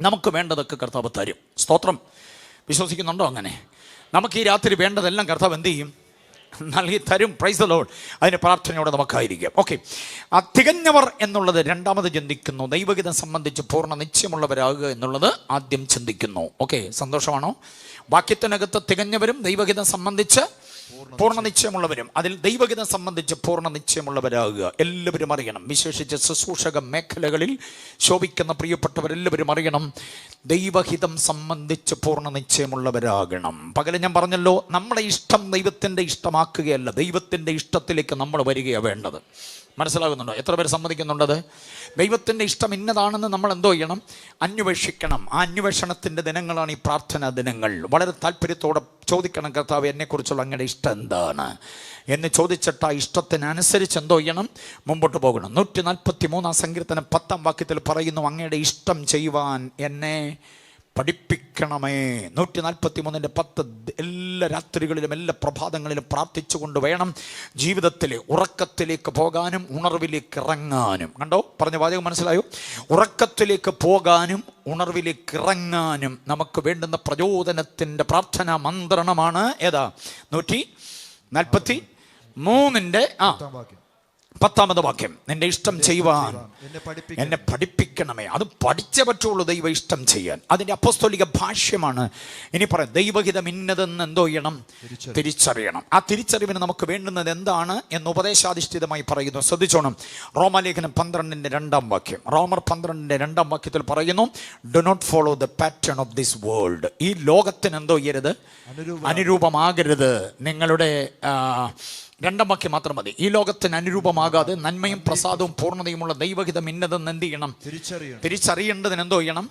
നമുക്ക് വേണ്ടതൊക്കെ കർത്താവ് തരും. സ്തോത്രം. വിശ്വസിക്കുന്നുണ്ടോ? അങ്ങനെ നമുക്ക് ഈ രാത്രി വേണ്ടതെല്ലാം കർത്താവ് എന്ത് ചെയ്യും? നൽകി തരും. Price the Lord. അതിന് പ്രാർത്ഥനയോടെ നമുക്കായിരിക്കാം. ഓക്കെ, ആ തികഞ്ഞവർ എന്നുള്ളത് രണ്ടാമത് ചിന്തിക്കുന്നു. ദൈവഹിതം സംബന്ധിച്ച് പൂർണ്ണ നിശ്ചയമുള്ളവരാകുക എന്നുള്ളത് ആദ്യം ചിന്തിക്കുന്നു. ഓക്കെ, സന്തോഷമാണോ? വാക്യത്തിനകത്ത് തികഞ്ഞവരും ദൈവഹിതം സംബന്ധിച്ച് പൂർണ്ണ നിശ്ചയമുള്ളവരും, അതിൽ ദൈവഹിതം സംബന്ധിച്ച് പൂർണ്ണ നിശ്ചയമുള്ളവരാകുക എല്ലാവരും അറിയണം. വിശേഷിച്ച് ശുശ്രൂഷക മേഖലകളിൽ ശോഭിക്കുന്ന പ്രിയപ്പെട്ടവരെല്ലാവരും അറിയണം, ദൈവഹിതം സംബന്ധിച്ച് പൂർണ്ണ നിശ്ചയമുള്ളവരാകണം. പകരം ഞാൻ പറഞ്ഞല്ലോ, നമ്മുടെ ഇഷ്ടം ദൈവത്തിൻ്റെ ഇഷ്ടമാക്കുകയല്ല, ദൈവത്തിൻ്റെ ഇഷ്ടത്തിലേക്ക് നമ്മൾ വരികയാണ് വേണ്ടത്. മനസ്സിലാകുന്നുണ്ടോ? എത്ര പേര് സമ്മതിക്കുന്നുണ്ടത്? ദൈവത്തിൻ്റെ ഇഷ്ടം ഇന്നതാണെന്ന് നമ്മൾ എന്തോ ചെയ്യണം? അന്വേഷിക്കണം. ആ അന്വേഷണത്തിൻ്റെ ദിനങ്ങളാണ് ഈ പ്രാർത്ഥനാ ദിനങ്ങൾ. വളരെ താല്പര്യത്തോടെ ചോദിക്കണം, കർത്താവ് എന്നെക്കുറിച്ചുള്ള അങ്ങയുടെ ഇഷ്ടം എന്താണ് എന്ന് ചോദിച്ചിട്ട് ആ ഇഷ്ടത്തിനനുസരിച്ച് എന്തോ ചെയ്യണം? മുമ്പോട്ട് പോകണം. 143 സങ്കീർത്തനം 10 വാക്യത്തിൽ പറയുന്നു, അങ്ങയുടെ ഇഷ്ടം ചെയ്യുവാൻ എന്നെ പഠിപ്പിക്കണമേ. 143:10 എല്ലാ രാത്രികളിലും എല്ലാ പ്രഭാതങ്ങളിലും പ്രാർത്ഥിച്ചുകൊണ്ട് വേണം ജീവിതത്തിലെ ഉറക്കത്തിലേക്ക് പോകാനും ഉണർവിലേക്ക് ഇറങ്ങാനും. കണ്ടോ, പറഞ്ഞ വാചകം മനസ്സിലായോ? ഉറക്കത്തിലേക്ക് പോകാനും ഉണർവിലേക്ക് ഇറങ്ങാനും നമുക്ക് വേണ്ടുന്ന പ്രചോദനത്തിൻ്റെ പ്രാർത്ഥനാ മന്ത്രണമാണ് ഏതാ? 143 10ാമത് വാക്യം. നിന്റെ ഇഷ്ടം ചെയ്യുവാൻ എന്നെ പഠിപ്പിക്കണമേ. അത് പഠിച്ചേ പറ്റുള്ളൂ ദൈവ ഇഷ്ടം ചെയ്യാൻ. അതിൻ്റെ അപ്പോസ്തോലിക ഭാഷ്യമാണ്. ഇനി പറയാം, ദൈവഹിതം ഇന്നതെന്ന് എന്തോ ചെയ്യണം? തിരിച്ചറിയണം. ആ തിരിച്ചറിവിന് നമുക്ക് വേണ്ടുന്നത് എന്താണ് എന്ന് ഉപദേശാധിഷ്ഠിതമായി പറയുന്നു. ശ്രദ്ധിച്ചോണം. റോമാലേഖനം 12:2 വാക്യം. റോമർ 12:2 വാക്യത്തിൽ പറയുന്നു, do not follow the pattern of this world. ഈ ലോകത്തിന് എന്തോ ചെയ്യരുത്? അനുരൂപമാകരുത്. നിങ്ങളുടെ 2 വാക്യം മാത്രം മതി. ഈ ലോകത്തിന് അനുരൂപമാകാതെ നന്മയും പ്രസാദവും പൂർണ്ണതയുമുള്ള ദൈവഹിതം ഇന്നതെന്ന് എന്ത് ചെയ്യണം? തിരിച്ചറിയേണ്ടതിന് എന്തോ ചെയ്യണം?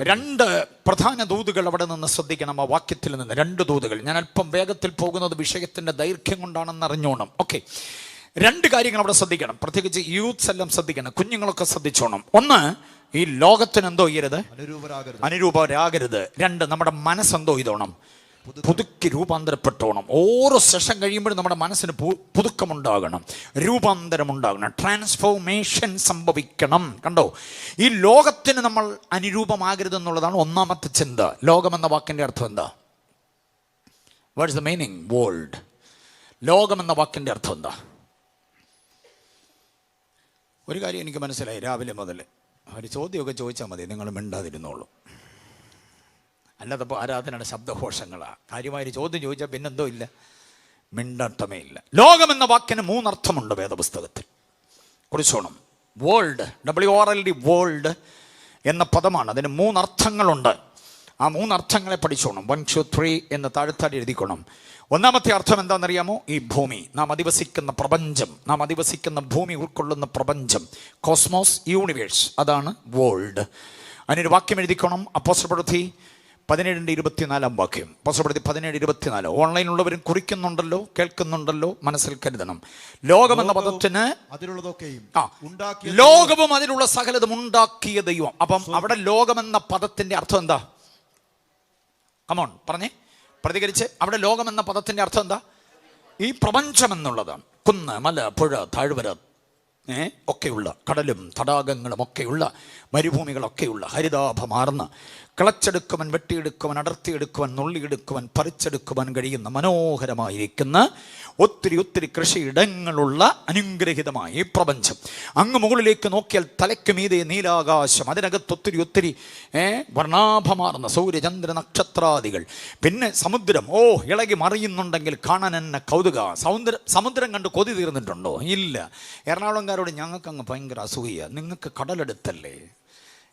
2 പ്രധാന ദൂതുകൾ അവിടെ നിന്ന് ശ്രദ്ധിക്കണം. ആ വാക്യത്തിൽ നിന്ന് 2 ദൂതുകൾ. ഞാൻ അല്പം വേഗത്തിൽ പോകുന്നത് വിഷയത്തിന്റെ ദൈർഘ്യം കൊണ്ടാണെന്ന് അറിഞ്ഞോണം. ഓക്കെ, 2 കാര്യങ്ങൾ അവിടെ ശ്രദ്ധിക്കണം. പ്രത്യേകിച്ച് യൂത്ത്സ് എല്ലാം ശ്രദ്ധിക്കണം, കുഞ്ഞുങ്ങളൊക്കെ ശ്രദ്ധിച്ചോണം. ഒന്ന്, ഈ ലോകത്തിന് എന്തോ ചെയ്യരുത്? അനുരൂപരാകരുത്. 2, നമ്മുടെ മനസ്സെന്തോ ഇതോണം? പുതുക്കി രൂപാന്തരപ്പെട്ടോണം. ഓരോ സെഷൻ കഴിയുമ്പോഴും നമ്മുടെ മനസ്സിന് പുതുക്കമുണ്ടാകണം, രൂപാന്തരമുണ്ടാകണം, ട്രാൻസ്ഫോർമേഷൻ സംഭവിക്കണം. കണ്ടോ, ഈ ലോകത്തിന് നമ്മൾ അനുരൂപമാകരുതെന്നുള്ളതാണ് ഒന്നാമത്തെ ചിന്ത. ലോകമെന്ന വാക്കിൻ്റെ അർത്ഥം എന്താ? What is the meaning? World. ലോകമെന്ന വാക്കിൻ്റെ അർത്ഥം എന്താ? ഒരു കാര്യം എനിക്ക് മനസ്സിലായി രാവിലെ മുതൽ. ഒരു ചോദ്യമൊക്കെ ചോദിച്ചാൽ മതി, നിങ്ങൾ മിണ്ടാതിരുന്നോളൂ. അല്ലാത്തപ്പോൾ ആരാധനയുടെ ശബ്ദഘോഷങ്ങളാണ്. കാര്യമായൊരു ചോദ്യം ചോദിച്ചാൽ പിന്നെന്തോ ഇല്ല, മിണ്ടട്ടമേ ഇല്ല. ലോകമെന്ന വാക്കിന് 3 അർത്ഥമുണ്ട് വേദപുസ്തകത്തിൽ. കുറിച്ചോണം. വേൾഡ്, WORLD, വേൾഡ് എന്ന പദമാണ്. അതിന് 3 അർത്ഥങ്ങളുണ്ട്. ആ 3 അർത്ഥങ്ങളെ പഠിച്ചോണം. 1, 2, 3 എന്ന് താഴ്ത്താടി എഴുതിക്കോണം. ഒന്നാമത്തെ അർത്ഥം എന്താണെന്നറിയാമോ? ഈ ഭൂമി, നാം അധിവസിക്കുന്ന പ്രപഞ്ചം, നാം അധിവസിക്കുന്ന ഭൂമി ഉൾക്കൊള്ളുന്ന പ്രപഞ്ചം, കോസ്മോസ്, യൂണിവേഴ്സ്, അതാണ് വേൾഡ്. അതിനൊരു വാക്യം എഴുതിക്കോണം. അപ്പോസ്തലപ്രവൃത്തി 17:24 വാക്യം. അപ്പോസ്തലപ്രവൃത്തി 17:24. ഓൺലൈനുള്ളവരും കുറിക്കുന്നുണ്ടല്ലോ, കേൾക്കുന്നുണ്ടല്ലോ, മനസ്സിൽ കരുതണം. ലോകമെന്ന പദത്തിന് ലോകവും അതിലുള്ള സകലതും ഉണ്ടാക്കിയ ദൈവം. അപ്പം അവിടെ ലോകമെന്ന പദത്തിന്റെ അർത്ഥം എന്താ? കമോൺ പറഞ്ഞേ, പ്രതികരിച്ച്. അവിടെ ലോകമെന്ന പദത്തിന്റെ അർത്ഥം എന്താ? ഈ പ്രപഞ്ചം എന്നുള്ളതാണ്. കുന്ന്, മല, പുഴ, താഴ്വര ഒക്കെയുള്ള, കടലും തടാകങ്ങളും ഒക്കെയുള്ള, മരുഭൂമികളൊക്കെയുള്ള, ഹരിതാഭമാർന്ന, കിളച്ചെടുക്കുവാൻ, വെട്ടിയെടുക്കുവാൻ, അടർത്തിയെടുക്കുവാൻ, നുള്ളിയെടുക്കുവാൻ, പറിച്ചെടുക്കുവാൻ കഴിയുന്ന മനോഹരമായിരിക്കുന്ന ഒത്തിരി കൃഷിയിടങ്ങളുള്ള അനുഗ്രഹിതമായ ഈ പ്രപഞ്ചം. അങ്ങ് മുകളിലേക്ക് നോക്കിയാൽ തലയ്ക്ക് മീതെ നീലാകാശം, അതിനകത്ത് ഒത്തിരി വർണ്ണാഭമാർന്ന സൂര്യചന്ദ്ര നക്ഷത്രാദികൾ. പിന്നെ സമുദ്രം, ഇളകി മറിയുന്നുണ്ടെങ്കിൽ കാണാൻ എന്നെ കൗതുക. സമുദ്രം കണ്ട് കൊതി തീർന്നിട്ടുണ്ടോ? ഇല്ല. എറണാകുളംകാരോട് ഞങ്ങൾക്ക് അങ്ങ് ഭയങ്കര അസൂയ. നിങ്ങൾക്ക് കടലെടുത്തല്ലേ,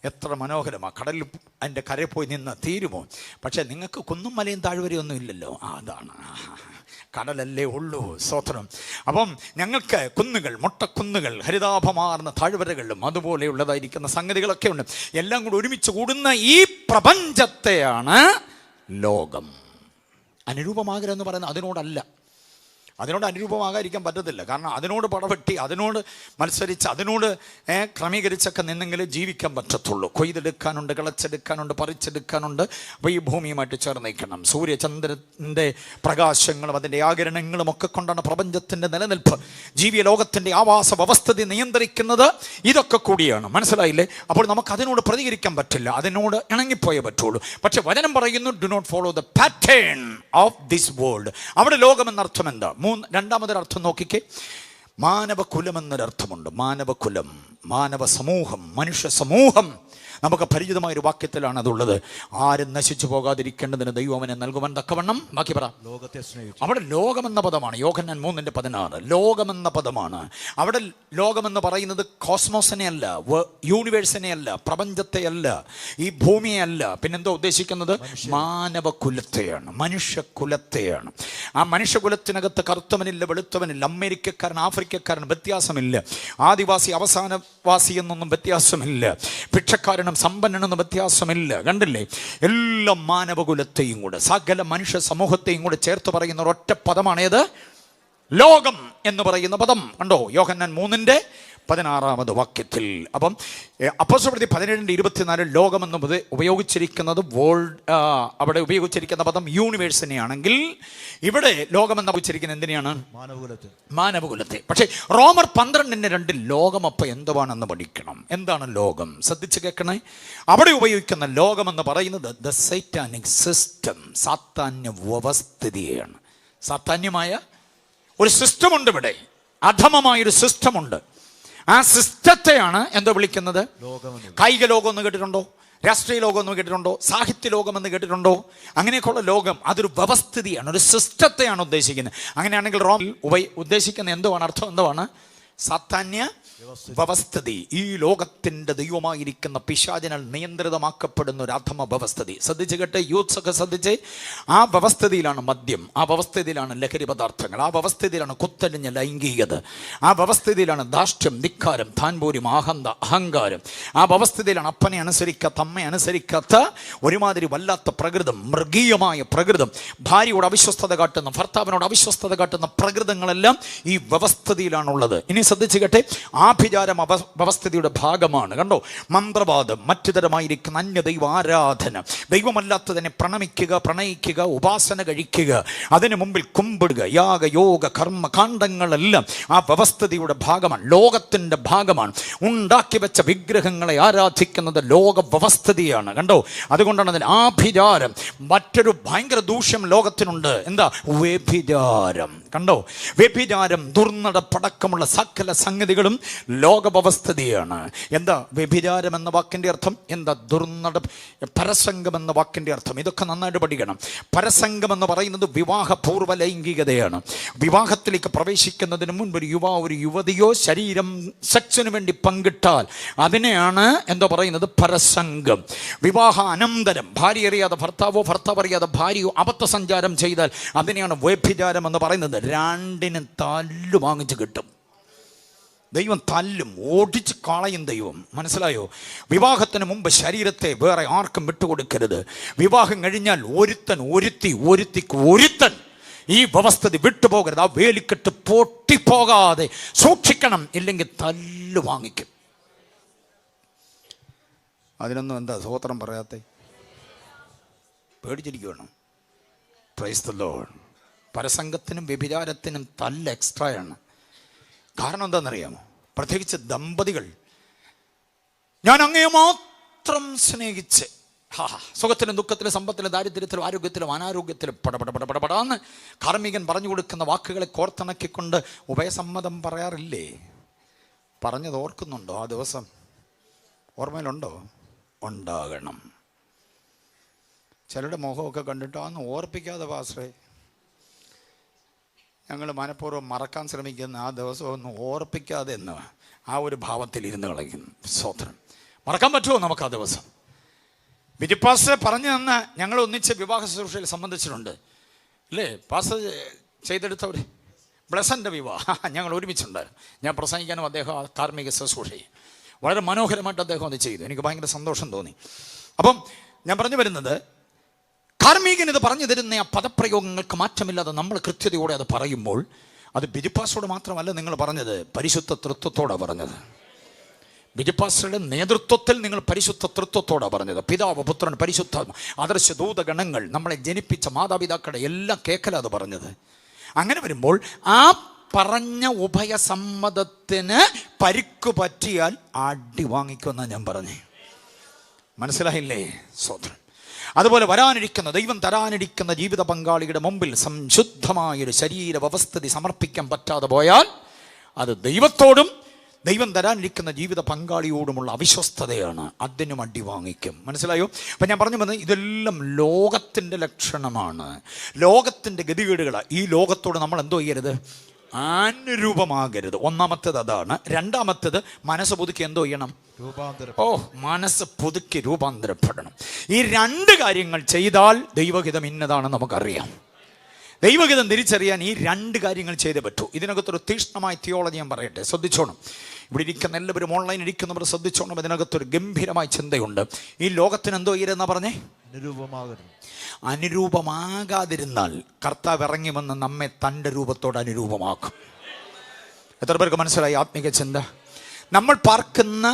എത്ര മനോഹരമാണ്. കടലിൽ അതിൻ്റെ കരയിൽ പോയി നിന്ന് തീരുമോ? പക്ഷേ നിങ്ങൾക്ക് കുന്നും മലയും താഴ്വരയൊന്നും ഇല്ലല്ലോ. അതാണ്, കടലല്ലേ ഉള്ളൂ. സ്തോത്രം. അപ്പം ഞങ്ങൾക്ക് കുന്നുകൾ, മൊട്ടക്കുന്നുകൾ, ഹരിതാഭമാർന്ന താഴ്വരകളിലും അതുപോലെയുള്ളതായിരിക്കുന്ന സംഗതികളൊക്കെ ഉണ്ട്. എല്ലാം കൂടി ഒരുമിച്ച് കൂടുന്ന ഈ പ്രപഞ്ചത്തെയാണ് ലോകം. അനുരൂപമാകരുതെന്ന് പറയുന്നത് അതിനോടല്ല. അതിനോട് അനുരൂപമാകാതിരിക്കാൻ പറ്റത്തില്ല. കാരണം അതിനോട് പടവെട്ടി, അതിനോട് മത്സരിച്ച്, അതിനോട് ക്രമീകരിച്ചൊക്കെ നിന്നെങ്കിൽ ജീവിക്കാൻ പറ്റത്തുള്ളൂ. കൊയ്തെടുക്കാനുണ്ട്, കിളച്ചെടുക്കാനുണ്ട്, പറിച്ചെടുക്കാനുണ്ട്. അപ്പോൾ ഈ ഭൂമിയുമായിട്ട് ചേർന്ന് നിൽക്കണം. സൂര്യചന്ദ്രൻ്റെ പ്രകാശങ്ങളും അതിൻ്റെ ആകിരണങ്ങളും ഒക്കെ കൊണ്ടാണ് പ്രപഞ്ചത്തിൻ്റെ നിലനിൽപ്പ്, ജീവിയ ലോകത്തിൻ്റെ ആവാസ വ്യവസ്ഥിതി നിയന്ത്രിക്കുന്നത്. ഇതൊക്കെ കൂടിയാണ്. മനസ്സിലായില്ലേ? അപ്പോൾ നമുക്ക് അതിനോട് പ്രതികരിക്കാൻ പറ്റില്ല, അതിനോട് ഇണങ്ങിപ്പോയേ പറ്റുള്ളൂ. പക്ഷെ വചനം പറയുന്നു, do not follow the pattern of this world. അവിടെ ലോകം എന്നർത്ഥം എന്താ? രണ്ടാമതൊരർത്ഥം നോക്കിക്കേ. മാനവകുലം എന്നൊരർത്ഥമുണ്ട്. മാനവകുലം, മാനവ സമൂഹം, മനുഷ്യ സമൂഹം. നമുക്ക് പരിചിതമായൊരു വാക്യത്തിലാണ് അതുള്ളത്. ആരും നശിച്ചു പോകാതിരിക്കേണ്ടതിന് ദൈവം അവനെ നൽകുവാൻ തക്കവണ്ണം. ബാക്കി പറ. ലോകത്തെ സ്നേഹിച്ചു. അവിടെ ലോകമെന്ന പദമാണ്. യോഹന്നാൻ 3:16 ലോകമെന്ന പദമാണ്. അവിടെ ലോകമെന്ന് പറയുന്നത് കോസ്മോസിനെ അല്ല, യൂണിവേഴ്സിനെ അല്ല, പ്രപഞ്ചത്തെ അല്ല, ഈ ഭൂമിയെ അല്ല. പിന്നെന്തോ ഉദ്ദേശിക്കുന്നത്? മാനവകുലത്തെയാണ്, മനുഷ്യകുലത്തെയാണ്. ആ മനുഷ്യകുലത്തിനകത്ത് കറുത്തവനില്ല, വെളുത്തവനില്ല, അമേരിക്കക്കാരൻ, ആഫ്രിക്കക്കാരൻ വ്യത്യാസമില്ല, ആദിവാസി അവസാനവാസി എന്നൊന്നും വ്യത്യാസമില്ല, ഭിക്ഷക്കാരനും സമ്പന്നനെന്ന് വ്യത്യാസമില്ല. കണ്ടില്ലേ? എല്ലാ മാനവകുലത്തെയും കൂടെ, സകല മനുഷ്യ സമൂഹത്തെയും കൂടെ ചേർത്ത് പറയുന്ന ഒരൊറ്റ പദമാണേത്? ലോകം എന്ന് പറയുന്ന പദം. കണ്ടോ? യോഹന്നാൻ 3:16 വാക്യത്തിൽ. അപ്പം അപ്പോസ്തലപ്രവൃത്തി 17:24 ലോകമെന്ന് ഉപയോഗിച്ചിരിക്കുന്നത് അവിടെ ഉപയോഗിച്ചിരിക്കുന്ന പദം യൂണിവേഴ്സിനെയാണെങ്കിൽ, ഇവിടെ ലോകമെന്ന് ഉപയോഗിച്ചിരിക്കുന്നത് എന്തിനെയാണ്? മാനവകുലത്തെ. പക്ഷേ റോമർ 12:2 ലോകം അപ്പം എന്തുവാണെന്ന് പഠിക്കണം. എന്താണ് ലോകം? ശ്രദ്ധിച്ച് കേൾക്കണേ. അവിടെ ഉപയോഗിക്കുന്ന ലോകമെന്ന് പറയുന്നത് ദ സൈറ്റാനിക് സിസ്റ്റം, സാത്താന്യ വ്യവസ്ഥിതിയാണ്. സാത്താന്യമായ ഒരു സിസ്റ്റമുണ്ട് ഇവിടെ, അധമമായൊരു സിസ്റ്റമുണ്ട്. ആ സിസ്റ്റത്തെയാണ് എന്തോ വിളിക്കുന്നത്? കായിക ലോകം എന്ന് കേട്ടിട്ടുണ്ടോ? രാഷ്ട്രീയ ലോകം എന്ന് കേട്ടിട്ടുണ്ടോ? സാഹിത്യ ലോകം എന്ന് കേട്ടിട്ടുണ്ടോ? അങ്ങനെയൊക്കെയുള്ള ലോകം അതൊരു വ്യവസ്ഥിതിയാണ്, ഒരു സിസ്റ്റത്തെയാണ് ഉദ്ദേശിക്കുന്നത്. അങ്ങനെയാണെങ്കിൽ റോം ഉദ്ദേശിക്കുന്ന എന്തുവാണ്? അർത്ഥം എന്തുവാണ്? സാത്താന്യ വ്യവസ്ഥിതി. ഈ ലോകത്തിന്റെ ദൈവമായിരിക്കുന്ന പിശാചിനാൽ നിയന്ത്രിതമാക്കപ്പെടുന്ന ഒരു അധമ വ്യവസ്ഥിതി. ശ്രദ്ധിച്ച് കേട്ടെ, യൂത്ത്സ് ഒക്കെ ശ്രദ്ധിച്ച്. ആ വ്യവസ്ഥിതിയിലാണ് മദ്യം, ആ വ്യവസ്ഥിതിയിലാണ് ലഹരി പദാർത്ഥങ്ങൾ, ആ വ്യവസ്ഥിതിയിലാണ് കുത്തലിഞ്ഞ ലൈംഗികത, ആ വ്യവസ്ഥിതിയിലാണ് ധാർഷ്ട്യം, ധിക്കാരം, താൻപോര്യം, അഹങ്കാരം. ആ വ്യവസ്ഥിതിയിലാണ് അപ്പനെ അനുസരിക്കാത്ത, അമ്മയെ അനുസരിക്കാത്ത ഒരുമാതിരി വല്ലാത്ത പ്രകൃതം, മൃഗീയമായ പ്രകൃതം, ഭാര്യയോട് അവിശ്വസ്തത കാട്ടുന്ന, ഭർത്താവിനോട് അവിശ്വസ്തത കാട്ടുന്ന പ്രകൃതങ്ങളെല്ലാം ഈ വ്യവസ്ഥിതിയിലാണുള്ളത്. ഇനി ശ്രദ്ധിച്ച് കേട്ടെ, ആഭിചാരം വ്യവസ്ഥിതിയുടെ ഭാഗമാണ്. കണ്ടോ? മന്ത്രവാദം, മറ്റു തരമായിരിക്കുന്ന അന്യദൈവ ആരാധന, ദൈവമല്ലാത്തതിനെ പ്രണയിക്കുക, ഉപാസന കഴിക്കുക, അതിനു മുമ്പിൽ കുമ്പിടുക, യാഗ യോഗ കർമ്മ കാണ്ഡങ്ങളെല്ലാം ആ വ്യവസ്ഥിതിയുടെ ഭാഗമാണ്, ലോകത്തിൻ്റെ ഭാഗമാണ്. ഉണ്ടാക്കി വെച്ച വിഗ്രഹങ്ങളെ ആരാധിക്കുന്നത് ലോക വ്യവസ്ഥിതിയാണ്. കണ്ടോ? അതുകൊണ്ടാണ് അതിന് ആഭിചാരം. മറ്റൊരു ഭയങ്കര ദൂഷ്യം ലോകത്തിനുണ്ട്. എന്താ? വ്യഭിചാരം. കണ്ടോ? വ്യഭിചാരം, ദുർനടപ്പടക്കമുള്ള സകല സംഗതികളും ലോകവ്യവസ്ഥിതിയാണ്. എന്താ വ്യഭിചാരം എന്ന വാക്കിൻ്റെ അർത്ഥം? എന്താ ദുർനട? പരസംഗം എന്ന വാക്കിൻ്റെ അർത്ഥം ഇതൊക്കെ നന്നായിട്ട് പഠിക്കണം. പരസംഗം എന്ന് പറയുന്നത് വിവാഹപൂർവ്വ ലൈംഗികതയാണ്. വിവാഹത്തിലേക്ക് പ്രവേശിക്കുന്നതിന് മുൻപ് ഒരു ഒരു യുവതിയോ ശരീരം സെക്സിന് വേണ്ടി പങ്കിട്ടാൽ അതിനെയാണ് എന്തോ പറയുന്നത്? പരസംഗം. വിവാഹ അനന്തരം ഭാര്യ അറിയാതെ ഭർത്താവോ, ഭർത്താവ് അറിയാതെ ഭാര്യയോ അബദ്ധസഞ്ചാരം ചെയ്താൽ അതിനെയാണ് വ്യഭിചാരം എന്ന് പറയുന്നത്. രണ്ടിനും തല്ലു വാങ്ങിച്ച് കിട്ടും. ദൈവം തല്ലും, ഓടിച്ച് കളയും ദൈവം. മനസ്സിലായോ? വിവാഹത്തിന് മുമ്പ് ശരീരത്തെ വേറെ ആർക്കും വിട്ടുകൊടുക്കരുത്. വിവാഹം കഴിഞ്ഞാൽ ഒരുത്തൻ ഈ വ്യവസ്ഥിതി വിട്ടുപോകരുത്. ആ വേലിക്കെട്ട് പൊട്ടിപ്പോകാതെ സൂക്ഷിക്കണം, ഇല്ലെങ്കിൽ തല്ലു വാങ്ങിക്കും. അതിനൊന്നും എന്താ സ്വോത്രം പറയാത്തെ? പേടിച്ചിരിക്കുകയാണ്. Praise the lord. പരസംഗത്തിനും വ്യഭിചാരത്തിനും തല്ല് എക്സ്ട്രായാണ്. കാരണം എന്താണെന്നറിയാമോ? പ്രത്യേകിച്ച് ദമ്പതികൾ, ഞാൻ അങ്ങയെ മാത്രം സ്നേഹിച്ച് സുഖത്തിലും ദുഃഖത്തിലും സമ്പത്തിലും ദാരിദ്ര്യത്തിലും ആരോഗ്യത്തിലും അനാരോഗ്യത്തിലും പടപടപടപടാന്ന് കാർമികൻ പറഞ്ഞു കൊടുക്കുന്ന വാക്കുകളെ കോർത്തിണക്കിക്കൊണ്ട് ഉഭയസമ്മതം പറയാറില്ലേ? പറഞ്ഞത് ഓർക്കുന്നുണ്ടോ? ആ ദിവസം ഓർമ്മയിലുണ്ടോ? ഉണ്ടാകണം. ചിലരുടെ മുഖമൊക്കെ കണ്ടിട്ട് അന്ന് ഓർപ്പിക്കാതെ പാസ്റ്ററേ, ഞങ്ങൾ മനഃപൂർവ്വം മറക്കാൻ ശ്രമിക്കുന്ന ആ ദിവസം ഒന്ന് ഓർപ്പിക്കാതെ എന്ന് ആ ഒരു ഭാവത്തിൽ ഇരുന്ന് കളയുന്നു. സ്തോത്രം. മറക്കാൻ പറ്റുമോ നമുക്ക് ആ ദിവസം? ബിജു പാസ്റ്റർ പറഞ്ഞു തന്ന ഞങ്ങൾ ഒന്നിച്ച് വിവാഹ ശുശ്രൂഷയിൽ സംബന്ധിച്ചിട്ടുണ്ട് അല്ലേ? പാസ്റ്റർ ചെയ്തെടുത്തവർ ബ്ലസൻ്റെ വിവാഹം ഞങ്ങൾ ഒരുമിച്ചുണ്ടായിരുന്നു. ഞാൻ പ്രസംഗിക്കാനും അദ്ദേഹം കാർമിക ശുശ്രൂഷയും വളരെ മനോഹരമായിട്ട് അദ്ദേഹം അത് ചെയ്തു. എനിക്ക് ഭയങ്കര സന്തോഷം തോന്നി. അപ്പം ഞാൻ പറഞ്ഞു വരുന്നത്, കാർമ്മികൻ ഇത് പറഞ്ഞു തരുന്ന ആ പദപ്രയോഗങ്ങൾക്ക് മാറ്റമില്ലാതെ നമ്മൾ കൃത്യതയോടെ അത് പറയുമ്പോൾ അത് ബിജുപാസോട് മാത്രമല്ല നിങ്ങൾ പറഞ്ഞത്, പരിശുദ്ധ തൃത്വത്തോടാണ് പറഞ്ഞത്. ബിജുപാസയുടെ നേതൃത്വത്തിൽ നിങ്ങൾ പരിശുദ്ധ തൃത്വത്തോടാണ് പറഞ്ഞത്. പിതാവ്, പുത്രൻ, പരിശുദ്ധ ആദർശ ദൂതഗണങ്ങൾ, നമ്മളെ ജനിപ്പിച്ച മാതാപിതാക്കളുടെ എല്ലാം കേൾക്കലാണ് പറഞ്ഞത്. അങ്ങനെ വരുമ്പോൾ ആ പറഞ്ഞ ഉഭയസമ്മതത്തിന് പരിക്കു പറ്റിയാൽ അടി വാങ്ങിക്കുമെന്നാണ് ഞാൻ പറഞ്ഞേ. മനസ്സിലായില്ലേ? സ്വതന്ത്രം. അതുപോലെ വരാനിരിക്കുന്ന ദൈവം തരാനിരിക്കുന്ന ജീവിത പങ്കാളിയുടെ മുമ്പിൽ സംശുദ്ധമായൊരു ശരീര വ്യവസ്ഥിതി സമർപ്പിക്കാൻ പറ്റാതെ പോയാൽ അത് ദൈവത്തോടും ദൈവം തരാനിരിക്കുന്ന ജീവിത പങ്കാളിയോടുമുള്ള അവിശ്വസ്തതയാണ്. അതിനും അടി വാങ്ങിക്കും. മനസ്സിലായോ? അപ്പം ഞാൻ പറഞ്ഞു വന്നത് ഇതെല്ലാം ലോകത്തിൻ്റെ ലക്ഷണമാണ്, ലോകത്തിൻ്റെ ഗതികേടുകളാണ്. ഈ ലോകത്തോട് നമ്മൾ എന്തോ ചെയ്യരുത്? അനുരൂപമാകരുത്. ഒന്നാമത്തേത് അതാണ്. രണ്ടാമത്തേത് മനസ്സ് പുതുക്കി എന്തോ ചെയ്യണം? മനസ്സ് പുതുക്കി രൂപാന്തരപ്പെടണം. ഈ രണ്ട് കാര്യങ്ങൾ ചെയ്താൽ ദൈവഹിതം ഇന്നതാണെന്ന് നമുക്കറിയാം. ദൈവഹിതം തിരിച്ചറിയാൻ ഈ രണ്ട് കാര്യങ്ങൾ ചെയ്തേ പറ്റൂ. ഇതിനകത്തൊരു തീക്ഷ്ണമായ തിയോളജി ഞാൻ പറയട്ടെ, ശ്രദ്ധിച്ചോണം. ഇവിടെ ഇരിക്കുന്ന എല്ലാവരും, ഓൺലൈൻ ഇരിക്കുന്നവർ ശ്രദ്ധിച്ചോണം. ഇതിനകത്തൊരു ഗംഭീരമായ ചിന്തയുണ്ട്. ഈ ലോകത്തിന് എന്തോ ചെയ്യരുതെന്നാ പറഞ്ഞേ? അനുരൂപമാകാതിരുന്നാൽ കർത്താവ് ഇറങ്ങി വന്ന് നമ്മെ തൻ്റെ രൂപത്തോട് അനുരൂപമാക്കും. എത്ര പേർക്ക് മനസ്സിലായി ആത്മീക ചിന്ത? നമ്മൾ പാർക്കുന്ന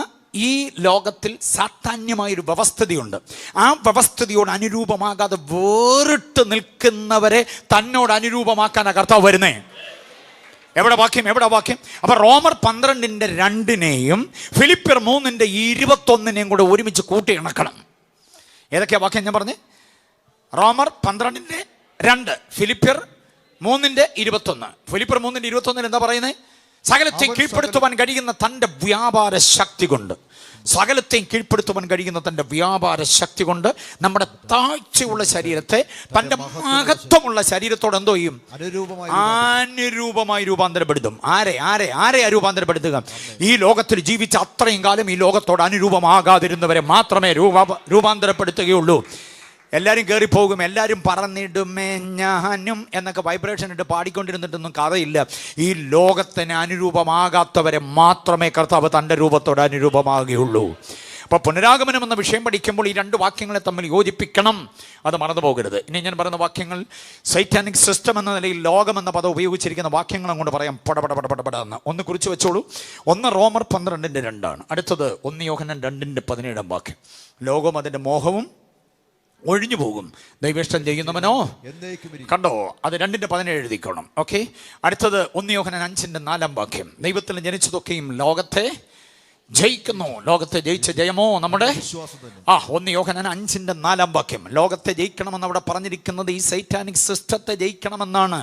ഈ ലോകത്തിൽ സാധാന്യമായൊരു വ്യവസ്ഥിതിയുണ്ട്. ആ വ്യവസ്ഥിതിയോട് അനുരൂപമാകാതെ വേറിട്ട് നിൽക്കുന്നവരെ തന്നോട് അനുരൂപമാക്കാനാണ് കർത്താവ് വരുന്നേ. എവിടെ വാക്യം? അപ്പൊ റോമർ 12:2 ഫിലിപ്പിയർ 3:21 കൂടെ ഒരുമിച്ച് കൂട്ടി ഇണക്കണം. ഏതൊക്കെയാ വാക്യം ഞാൻ പറഞ്ഞേ? റോമർ 12:2, ഫിലിപ്പിയർ 3:21. ഫിലിപ്പിയർ 3:21 എന്താ പറയുന്നത്? സകലത്തെയും കീഴ്പ്പെടുത്തുവാൻ കഴിയുന്ന തൻ്റെ വ്യാപാര ശക്തി കൊണ്ട്, സകലത്തെയും കീഴ്പ്പെടുത്തുവാൻ കഴിയുന്ന തൻ്റെ വ്യാപാര ശക്തി കൊണ്ട് നമ്മുടെ താഴ്ചയുള്ള ശരീരത്തെ തൻ്റെ മഹത്വമുള്ള ശരീരത്തോട് എന്തോ ചെയ്യും? അനുരൂപമായി രൂപാന്തരപ്പെടുത്തും. ആരെ രൂപാന്തരപ്പെടുത്തുക? ഈ ലോകത്തിൽ ജീവിച്ച അത്രയും കാലം ഈ ലോകത്തോട് അനുരൂപമാകാതിരുന്നവരെ മാത്രമേ രൂപാന്തരപ്പെടുത്തുകയുള്ളൂ. എല്ലാവരും കയറിപ്പോകും, എല്ലാവരും പറഞ്ഞിടുമേ ഞാനും എന്നൊക്കെ വൈബ്രേഷൻ ഇട്ട് പാടിക്കൊണ്ടിരുന്നിട്ടൊന്നും കഥയില്ല. ഈ ലോകത്തിന് അനുരൂപമാകാത്തവരെ മാത്രമേ കർത്താവ് തൻ്റെ രൂപത്തോട് അനുരൂപമാകുകയുള്ളൂ. അപ്പോൾ പുനരാഗമനം എന്ന വിഷയം പഠിക്കുമ്പോൾ ഈ രണ്ട് വാക്യങ്ങളെ തമ്മിൽ യോജിപ്പിക്കണം, അത് മറന്നു പോകരുത്. ഇനി ഞാൻ പറയുന്ന വാക്യങ്ങൾ സൈറ്റാനിക് സിസ്റ്റം എന്ന നിലയിൽ ലോകം എന്ന പദം ഉപയോഗിച്ചിരിക്കുന്ന വാക്യങ്ങൾ അങ്ങോട്ട് പറയാം. പടപടപടപടപടന്ന് ഒന്ന് കുറിച്ച് വെച്ചോളൂ. ഒന്ന് റോമർ 12:2, അടുത്തത് 1 യോഹന്നാൻ 2:17 വാക്യം. ലോകവും അതിൻ്റെ മോഹവും ഒഴിഞ്ഞു പോകും, ദൈവേഷ്ടം ചെയ്യുന്നവനോ കണ്ടോ. അത് 2:17 എഴുതിക്കോണം. ഓക്കെ. അടുത്തത് 1 യോഹന്നാൻ 5:4 വാക്യം. ദൈവത്തിൽ ജനിച്ചതൊക്കെയും ലോകത്തെ ജയിക്കുന്നു. ലോകത്തെ ജയിച്ച ജയമോ നമ്മുടെ 1 യോഹന്നാൻ 5:4 വാക്യം. ലോകത്തെ ജയിക്കണമെന്ന് അവിടെ പറഞ്ഞിരിക്കുന്നത് ഈ സൈറ്റാനിക് സിസ്റ്റത്തെ ജയിക്കണമെന്നാണ്.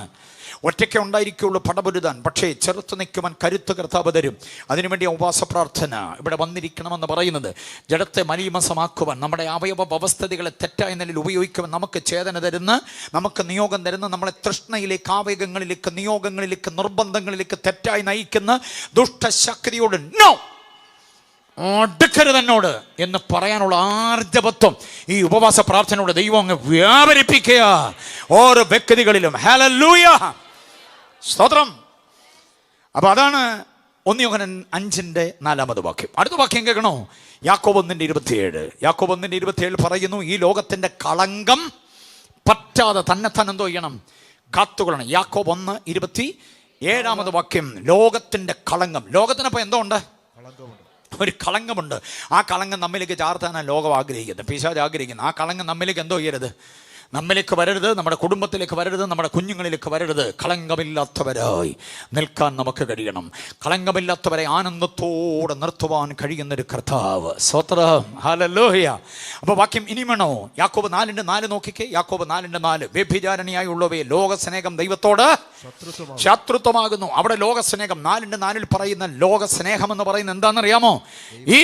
ഒറ്റയ്ക്ക് ഉണ്ടായിരിക്കുള്ളൂ പടപൊരുതാൻ, പക്ഷേ ചെറുത്ത് നിൽക്കുവാൻ കരുത്ത് കർത്താവ് തരും. അതിനുവേണ്ടി ഉപവാസ പ്രാർത്ഥന ഇവിടെ വന്നിരിക്കണമെന്ന് പറയുന്നത്. ജഡത്തെ മലീമസമാക്കുവാൻ, നമ്മുടെ അവയവ വ്യവസ്ഥിതികളെ തെറ്റായ നിലയിൽ ഉപയോഗിക്കുവാൻ നമുക്ക് ചേതന തരുന്ന, നമുക്ക് നിയോഗം തരുന്ന, നമ്മളെ തൃഷ്ണയിലേക്ക്, ആവേഗങ്ങളിലേക്ക്, നിയോഗങ്ങളിലേക്ക്, നിർബന്ധങ്ങളിലേക്ക് തെറ്റായി നയിക്കുന്ന ദുഷ്ടശക്തിയോട് നോ, അടുക്കരുത് എന്നോട് എന്ന് പറയാനുള്ള ആർജവത്വം ഈ ഉപവാസ പ്രാർത്ഥനയോടെ ദൈവം അങ്ങ് വ്യാപരിപ്പിക്കുക ഓരോ വ്യക്തികളിലും. ഹല്ലേലൂയ, സ്തോത്രം. അപ്പൊ അതാണ് 1 യോഹന്നാൻ 5:4 വാക്യം. അടുത്ത വാക്യം കേൾക്കണോ? യാക്കോബ് 1:27. യാക്കോബ് 1:27 പറയുന്നു, ഈ ലോകത്തിന്റെ കളങ്കം പറ്റാതെ തന്നെത്താൻ എന്തോ ചെയ്യണം? കാത്തുകൊള്ളണം. യാക്കോബ് 1:27 വാക്യം. ലോകത്തിന്റെ കളങ്കം. ലോകത്തിനപ്പം എന്തോ ഉണ്ട്? ഒരു കളങ്കമുണ്ട്. ആ കളങ്കം നമ്മിലേക്ക് ചാർത്താനാണ് ലോകം ആഗ്രഹിക്കുന്നത്, പിശാച് ആഗ്രഹിക്കുന്നത്. ആ കളങ്കം നമ്മിലേക്ക് എന്തോ ചെയ്യരുത്? നമ്മിലേക്ക് വരരുത്, നമ്മുടെ കുടുംബത്തിലേക്ക് വരരുത്, നമ്മുടെ കുഞ്ഞുങ്ങളിലേക്ക് വരരുത്. കളങ്കമില്ലാത്തവരായി നിൽക്കാൻ നമുക്ക് കഴിയണം. കളങ്കമില്ലാത്തവരെ ആനന്ദത്തോടെ നിർത്തുവാൻ കഴിയുന്നൊരു കർത്താവ്. സ്തോത്രം, ഹല്ലേലൂയ. അപ്പോൾ വാക്യം ഇനി വേണോ? യാക്കോബ് 4:4 നോക്കിക്കേ. യാക്കോബ് 4:4. വ്യഭിചാരിണിയായുള്ളവയെ ലോകസ്നേഹം ദൈവത്തോട് ശത്രുത്വമാകുന്നു. അവിടെ ലോകസ്നേഹം 4:4 പറയുന്ന ലോകസ്നേഹം എന്ന് പറയുന്നത് എന്താണെന്നറിയാമോ? ഈ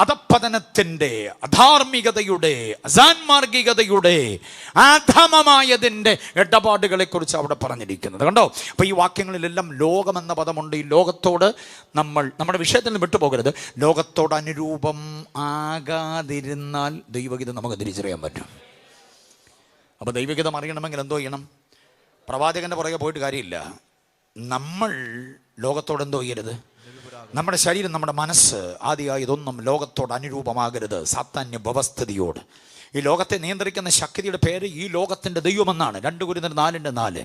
അധപ്പതനത്തിൻ്റെ, അധാർമികതയുടെ, അസാൻമാർഗികതയുടെ, അധമമായതിൻ്റെ ഇടപാടുകളെ കുറിച്ച് അവിടെ പറഞ്ഞിരിക്കുന്നത് കണ്ടോ. അപ്പോൾ ഈ വാക്യങ്ങളിലെല്ലാം ലോകമെന്ന പദമുണ്ട്. ഈ ലോകത്തോട് നമ്മൾ നമ്മുടെ വിഷയത്തിൽ നിന്ന് വിട്ടുപോകരുത്. ലോകത്തോട് അനുരൂപം ആകാതിരുന്നാൽ ദൈവഗീതം നമുക്ക് തിരിച്ചറിയാൻ പറ്റും. അപ്പോൾ ദൈവഗീതം അറിയണമെങ്കിൽ എന്തോ ചെയ്യണം? പ്രവാചകൻ്റെ പുറകെ പോയിട്ട് കാര്യമില്ല. നമ്മൾ ലോകത്തോട് എന്തോ ചെയ്യരുത്? നമ്മുടെ ശരീരം, നമ്മുടെ മനസ്സ്, ആദിയായ ഇതൊന്നും ലോകത്തോട് അനുരൂപമാകരുത്. സാത്താന്യ വ്യവസ്ഥിതിയോട്, ഈ ലോകത്തെ നിയന്ത്രിക്കുന്ന ശക്തിയുടെ പേര് ഈ ലോകത്തിൻ്റെ ദൈവമെന്നാണ്. 2 കൊരിന്ത്യർ 4:4.